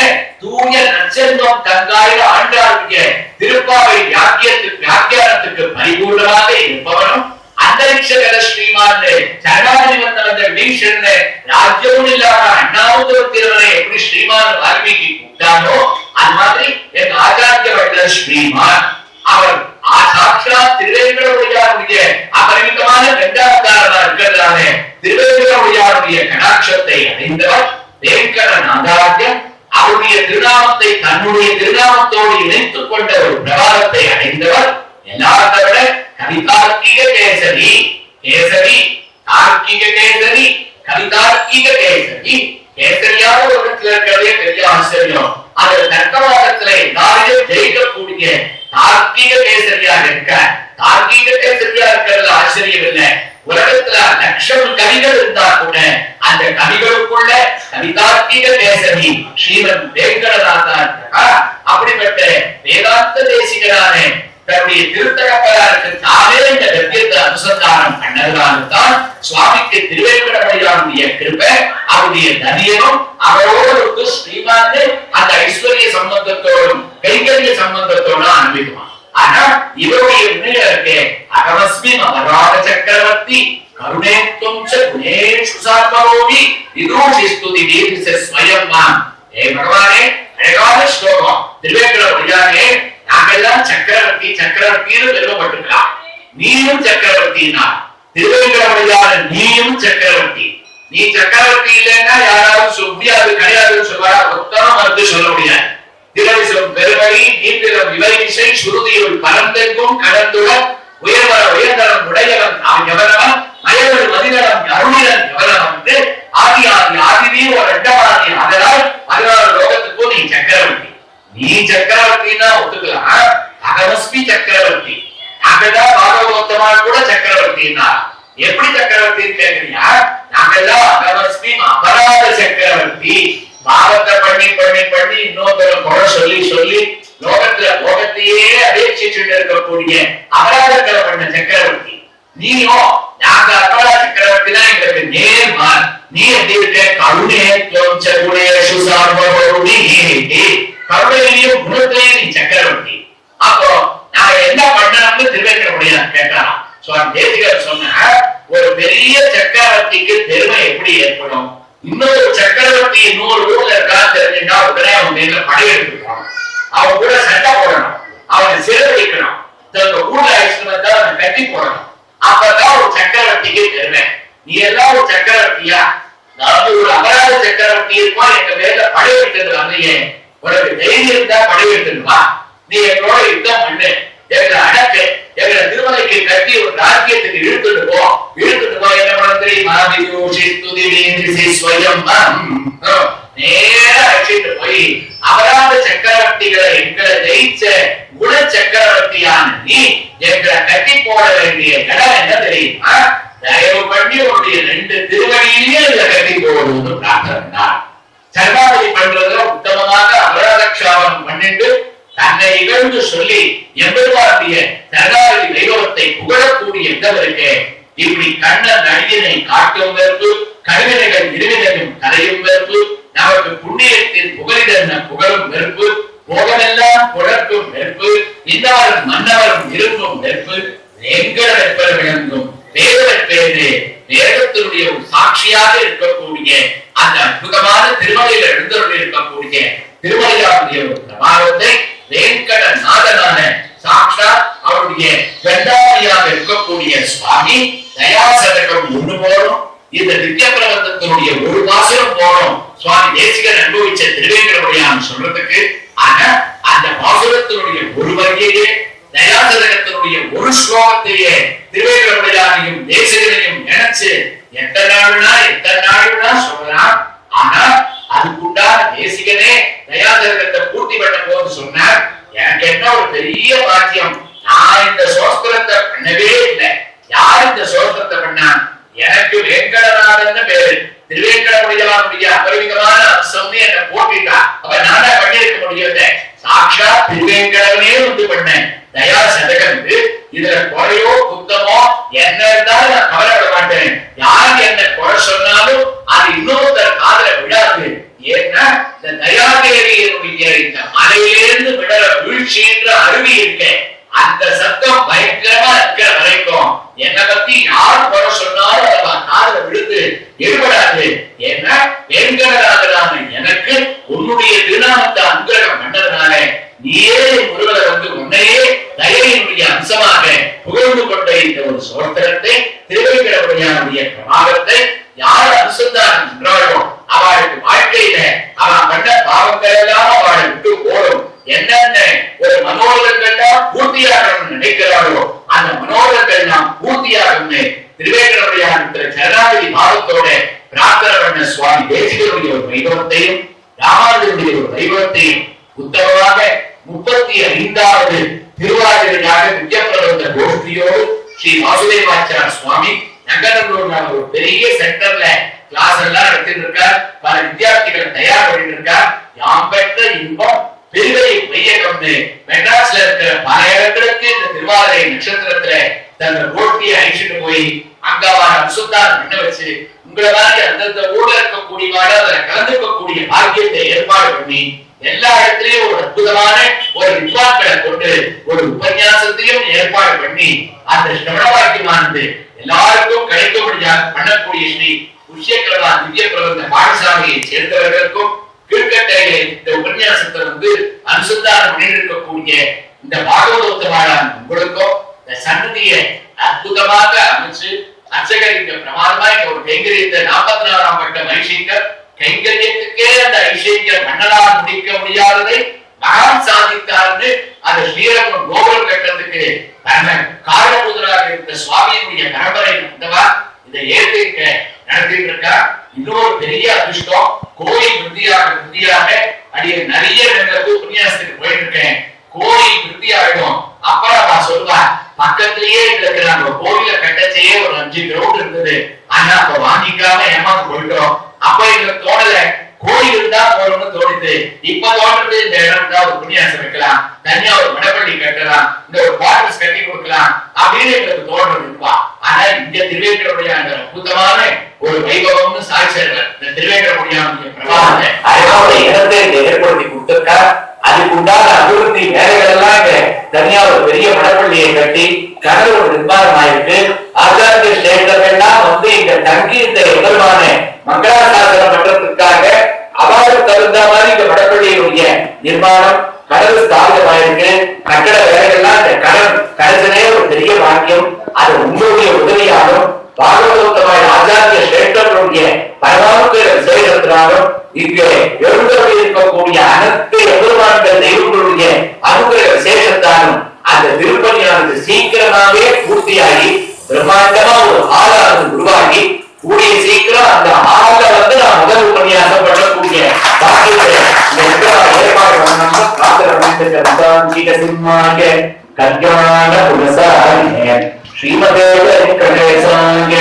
தூய நற்செல்வம் தங்காயிர ஆண்டாளுடைய திருப்பாவை வியாக்கியானத்துக்கு பரிபூர்ணமாக இருப்பவனும் அந்தரிக்ஷகர ஸ்ரீமான் சரணாதி வந்த வீஷன் ராஜ்யமும் இல்லாம அண்ணாவுத்திரவரை எப்படி ஸ்ரீமான் வால்மீகி கூப்பிட்டானோ அது மாதிரி என் ஆச்சாரிய வல்ல ஸ்ரீமான் அவர் சாட்சாத் திருவேங்கடமுடியாருடைய அபரிமிதமான கண்டாவதாரமா இருக்கிறதால திருவேங்கடமுடியாருடைய கடாட்சத்தை அடைந்தவர் வேங்கடநாதாரியம். அவருடைய திருநாமத்தை தன்னுடைய திருநாமத்தோடு இணைத்துக் கொண்ட ஒரு பிரபாரத்தை அடைந்தவர். எல்லாத்த விட கவிதார்க்கிக கேசரி, கேசரி தார்க்கிக கேசரி, கவிதார்க்கிக கேசரி. கேசரியாக ஒரு இடத்துல இருக்கிறதே பெரிய ஆச்சரியம். அது தர்க்கவாதத்துல எல்லாரையும் ஜெயிக்கக்கூடிய தார்க்கிக கேசரியாக இருக்க. தார்க்கிக கேசரியா இருக்கிறது ஆச்சரியம் இல்லை. உலகத்துல லட்சம் கவிகள் இருந்தா கூட அந்த கவிகளுக்குள்ள கவிதார்க்கிக கேசரி ஸ்ரீமன் வேங்கடநாதா இருக்கா. அப்படிப்பட்ட வேதாந்த தேசிகரான தன்னுடைய திருத்தகப்பராருக்கு தானே இந்த கத்தியத்தை அனுசந்தானம் பண்ணதுனால்தான் சுவாமிக்கு திருவேங்கடமுடையானுடைய கிருபை, அவருடைய தனியனும் அவரோடு ஸ்ரீமான் அந்த ஐஸ்வர்ய சம்பந்தத்தோடும் கைங்கரிய சம்பந்தத்தோடும் அனுபவிக்குமா. ஆனா இவருடைய உண்மையிலே அகமஸ்மி மகராஜ சக்கரவர்த்தி கருணேத்தும் குணேஷு சார்வரோமி விதூஷி ஸ்துதி தீர்ஷ ஸ்வயம்மான். பகவானே, அழகான ஸ்லோகம். திருவேங்கடமுடையானே, நாங்கெல்லாம் சக்கரவர்த்தி சக்கரவர்த்தின்னு பெருமைப்பட்டிருக்கலாம். நீயும் சக்கரவர்த்தினா திருவேங்கடமுடையான நீயும் சக்கரவர்த்தி. நீ சக்கரவர்த்தி இல்லைன்னா யாராவது முடியாது கிடையாதுன்னு சொல்வாரா? மொத்தம் வந்து சொல்ல முடியாது. திரவிசம் பெருமழி நீந்திரம் இவைசை சுருதியுள் பரந்தெங்கும் கடந்துடன் உயர்வர உயர்தரம் உடையவன் அவன் எவனவன் மயவன் மதிநலம் அருளினன் எவனவன் என்று ஆதி ஆதி ஆதிவே ஒரு ரெண்டவாதி. அதனால் 16 லோகத்துக்கும் நீ சக்கரவர்த்தி. நீ சக்கரவர்த்தின்னா ஒத்துக்கலாம். அகமஸ்மி சக்கரவர்த்தி. நாங்கெல்லாம் பாகவதோத்தமான் கூட சக்கரவர்த்தின்னா எப்படி சக்கரவர்த்தி கேட்கறியா? நாங்கெல்லாம் அகமஸ்மி அபராத சக்கரவர்த்தி. பாவத்தை பண்ணி பண்ணி பண்ணி இன்னொருத்தர குறை சொல்லி சொல்லி லோகத்துல லோகத்தையே அபேட்சிச்சுட்டு இருக்கக்கூடிய அபராதங்களை பண்ண சக்கரவர்த்தி நீயும். நாங்க அபராத சக்கரவர்த்தினா எங்களுக்கு நேர்மான். நீ எப்படி இருக்க? கருணையிலையும் குணத்திலையும் நீ சக்கரவர்த்தி. அப்போ நாங்க என்ன பண்ணணும்னு திருவேங்கடமுடையான் கேட்டாராம். தேசிகர் சொன்ன ஒரு பெரிய சக்கரவர்த்திக்கு பெருமை எப்படி ஏற்படும்? இன்னொரு சக்கரவர்த்தி 100 ஊர்ல இருக்கா தெரிஞ்சுட்டா உடனே அவன் மேல படையெடுத்துக்கணும், அவன் கூட சண்டை போடணும், அவனை சிறப்பிக்கணும், தங்க ஊர்ல அழைச்சிட்டு வந்தா அவனை கட்டி போடணும். அப்பதான் ஒரு சக்கரவர்த்திக்கு பெருமை. நீ எல்லாம் ஒரு சக்கரவர்த்தியா? நான் ஒரு அபராத சக்கரவர்த்தி இருக்கா? எங்க மேல படையெடுத்தது வந்தையே, உனக்கு தைரியம் தான் படையெடுத்துவா. நீ எங்களோட யுத்தம் பண்ணு, எங்களை அடக்கு, எங்களை திருமலைக்கு கட்டி ஒரு ராஜ்யத்துக்கு இழுத்துட்டு போ. இழுத்துட்டு போ என்ன பண்ண தெரியுமா? நேர அழைச்சிட்டு போய் அபராத சக்கரவர்த்திகளை எங்களை ஜெயிச்ச குண சக்கரவர்த்தியான நீ எங்களை கட்டி போட வேண்டிய இடம் என்ன தெரியுமா? தயவு பண்ணி உன்னுடைய 2 திருவடியிலேயே இதை கட்டி போடுவது பிரார்த்தனை. சரணாகதி பண்றதுல உத்தமமாக அபராத க்ஷாபனம் பண்ணிட்டு தன்னை இகழ்ந்து சொல்லி எம்பெருமானுடைய சரணாகதி வைபவத்தை புகழக்கூடிய இடவருக்கு இப்படி கண்ணன் அடியினை காட்டும் வெறுப்பு, கருவினைகள் இருவினையும் கரையும் வெறுப்பு, நமக்கு புண்ணியத்தின் புகழிதென்ன புகழும் வெறுப்பு, போகமெல்லாம் புழக்கும் வெறுப்பு, இன்னாரும் மன்னவரும் விரும்பும் வெறுப்பு, எங்கட வெப்ப விளங்கும் வேதவற்பேரு வேதத்தினுடைய ஒரு சாட்சியாக இருக்கக்கூடிய அந்த அற்புதமான திருமலையில் எழுந்தருள் இருக்கக்கூடிய திருமலையாருடைய ஒரு பிரபாவத்தை வேங்கடநாதனான சாட்சா அவருடைய வெண்டாரியாக இருக்கக்கூடிய சுவாமி தயாசதகம் 1 போறோம். இந்த திவ்ய பிரபந்தத்தினுடைய ஒரு வாசகம் போறோம் சுவாமி தேசிகன் அனுபவிச்ச திருவேங்கடமுடையான் சொல்றதுக்கு. ஆனா அந்த வாசகத்தினுடைய ஒரு வகையே தயாசதகத்தினுடைய ஒரு ஸ்லோகத்தையே திருவேங்கடமுடையானையும் தேசிகனையும் நினைச்சு எத்தனை நாளுனா சொல்லலாம். ஆனா அதுக்குண்டான தேசிகனே தயாசதகத்தை பூர்த்தி பண்ண போது சொன்னார், எனக்கு என்ன ஒரு பெரிய பாக்கியம், நான் இந்த சோஸ்திரத்தை பண்ணவே இல்லை. யார் இந்த சோஸ்திரத்தை பண்ணான்? எனக்கு வேங்கடநாதன் பேரு. திருவேங்கடமுடையானுடைய அபரிமிதமான அம்சம்னு என்ன போட்டிட்டா. அப்ப நானா பண்ணிருக்க முடியல. சாட்சா திருவேங்கடமே வந்து பண்ணேன் தயா சதகம். இதுல குறையோ குத்தமோ என்ன இருந்தாலும் நான் கவலைப்பட மாட்டேன். யார் என்ன குறை சொன்னாலும் அது இன்னொருத்தர் காதல விடாது. ஏன்னா இந்த தயாதேவியினுடைய இந்த மலையிலிருந்து விடற வீழ்ச்சின்ற அருவி இருக்க அந்த சத்தம் பயங்கரமா இருக்கிற வரைக்கும் என்னை பத்தி யார் குறை சொன்னாலும் அதை காதல விழுந்து ஈடுபடாது. ஏன்னா வேங்கடநாதனான எனக்கு உன்னுடைய திருநாமத்தை அனுகிரகம் பண்ணதுனால நீயே முருகனை வந்து உன்னையே தயையினுடைய அம்சமாக புகழ்ந்து கொண்ட இந்த ஒரு சோத்திரத்தை திருவேங்கடமுடையானுடைய பிரமாதத்தை யார் அனுசந்தானம் என்றாலோ அவளுக்கு வாழ்க்கையில அவன் பண்ண பாவங்கள் எல்லாம் அவளை விட்டு ஓடும். என்னென்ன ஒரு மனோரங்கள்லாம் பூர்த்தியாகணும்னு நினைக்கிறாளோ அந்த மனோரங்கள் எல்லாம் பூர்த்தியாகும் திருவேங்கடமுடையான் சரணாகதி பாவத்தோட பிரார்த்தனை பண்ண சுவாமி தேசிகனுடைய ஒரு வைபவத்தையும் ராமானுஜனுடைய ஒரு வைபவத்தையும் உத்தமமாக 35வது திருவாதிரையாக திவ்ய பிரபந்த கோஷ்டியோடு ஸ்ரீ வாசுதேவாச்சார சுவாமி நகரங்களோட ஒரு பெரிய சென்டர்ல கிளாஸ் எல்லாம் நடத்திட்டு இருக்கார். பல வித்தியார்த்திகளை தயார் பண்ணிட்டு இருக்கார். யாம் பெற்ற இன்பம் பெருவை மையகம் மெட்ராஸ்ல இருக்கிற பல இடங்களுக்கு திருவாதிரை நட்சத்திரத்துல தங்க போட்டியை அழிச்சுட்டு போய் அங்கவான அம்சுத்தான் பண்ண வச்சு உங்களை மாதிரி அந்தந்த ஊர்ல இருக்கக்கூடியவாட அதுல கலந்துக்கக்கூடிய பாக்கியத்தை ஏற்பாடு பண்ணி எல்லா இடத்திலையும் ஒரு அற்புதமான ஒரு வித்வான்களை கொண்டு ஒரு உபன்யாசத்தையும் ஏற்பாடு பண்ணி அந்த சிரவண பாக்கியமானது எல்லாருக்கும் கிடைக்கும்படியாக பண்ணக்கூடிய ஸ்ரீ புஷ்யகிரமா திவ்ய பிரபந்த பாடசாலையை சேர்ந்தவர்களுக்கும் கீழ்கட்டையில இந்த உபன்யாசத்தை அனுசந்தானம் பண்ணியிருக்கக்கூடிய இந்த பாகவதோத்தமான உங்களுக்கும் இந்த சன்னதியை அற்புதமாக அமைச்சு அர்ச்சகர் இங்க பிரமாதமா இங்க ஒரு கைங்கரியத்தை 44ஆம் பட்ட மகிஷிங்கர் கைங்கரியத்துக்கே அந்த ஐஷேங்கர் மன்னனால் முடிக்க முடியாததை மகான் சாதித்தார்னு அந்த ஸ்ரீரங்கம் கோபுரம் கட்டுறதுக்கு காரணபூதராக இருந்த சுவாமியினுடைய பரம்பரை வந்தவா இதை ஏற்க நடத்திட்டு இருக்கா. இன்னொரு பெரிய அதிர்ஷ்டம் கோயில் விருத்தியாக அடிய நிறைய இடங்களுக்கு உபன்யாசத்துக்கு போயிட்டு இருக்கேன். கோயில் விருத்தியாகிடும் அப்புறம் நான் சொல்லுவேன் பக்கத்திலேயே எங்களுக்கு நாங்க கோவில கட்டச்சையே ஒரு 5 கிரவுண்ட் இருந்தது. ஆனா அப்ப வாங்கிக்காம ஏமாந்து போயிட்டோம். அப்ப எங்களுக்கு தோணல கோயில் இருந்தா போறோம்னு தோணுது. இப்ப தோன்றது இந்த இடம் தான் ஒரு புண்ணியாசம் வைக்கலாம், தனியா ஒரு மடப்பள்ளி கட்டலாம், இந்த ஒரு குவார்டர்ஸ் கட்டி கொடுக்கலாம் அப்படின்னு எங்களுக்கு தோன்றது இருப்பா. ஆனா இங்க திருவேங்கடமுடியான் அற்புதமான ஒரு வைபவம்னு சாட்சியர் இந்த திருவேங்கடமுடியான் பிரபாவத்தை இடத்தை ஏற்படுத்தி கொடுத்திருக்கா. அதுக்கு உண்டான அபிவிருத்தி வேலைகள் எல்லாம் இங்க தனியா ஒரு பெரிய மடப்பள்ளியை கட்டி கடல் ஒரு நிர்மாணம் ஆயிருக்கு. ஆச்சாரிய சேகரெல்லாம் இங்க தங்கி இந்த எதிர்மான மங்களாசாசனம் பண்றதுக்காக அவார்டு தகுந்த மாதிரி இந்த மடப்பள்ளியினுடைய நிர்மாணம் கடல் ஸ்தாபிதமாயிருக்கு. கட்டட வேலைகள்லாம் இந்த கடல் கடைசனே ஒரு பெரிய பாக்கியம். அது உங்களுடைய உதவியாலும் பாகவதோத்தமாய் ஆச்சாரிய சேகர்களுடைய பரமாவுக்கு சேகரத்தினாலும் இங்கே எழுந்தவர்கள் இருக்கக்கூடிய அனைத்து எதிர்மான்கள் தெய்வங்களுடைய அனுகிரக விசேஷத்தாலும் அந்த திருப்பணியானது சீக்கிரமாவே பூர்த்தியாகி பிரம்மாண்டமா ஒரு ஆளானது உருவாகி கூடிய சீக்கிரம் அந்த ஆள நான் முதல் உபன்யாசம் பண்ணக்கூடிய ஏற்பாடு பண்ணணும். கல்யாண புரசாரிய ஸ்ரீமதே வெங்கடேசாய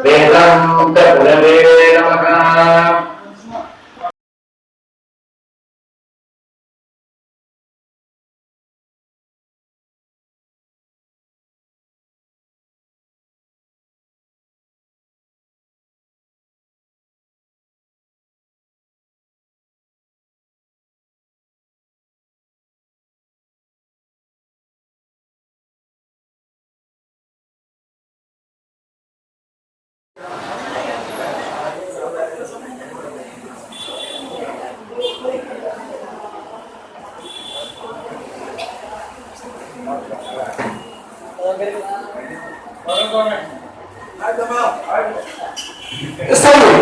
வேதாந்த குரவே நமஹ. Sorry.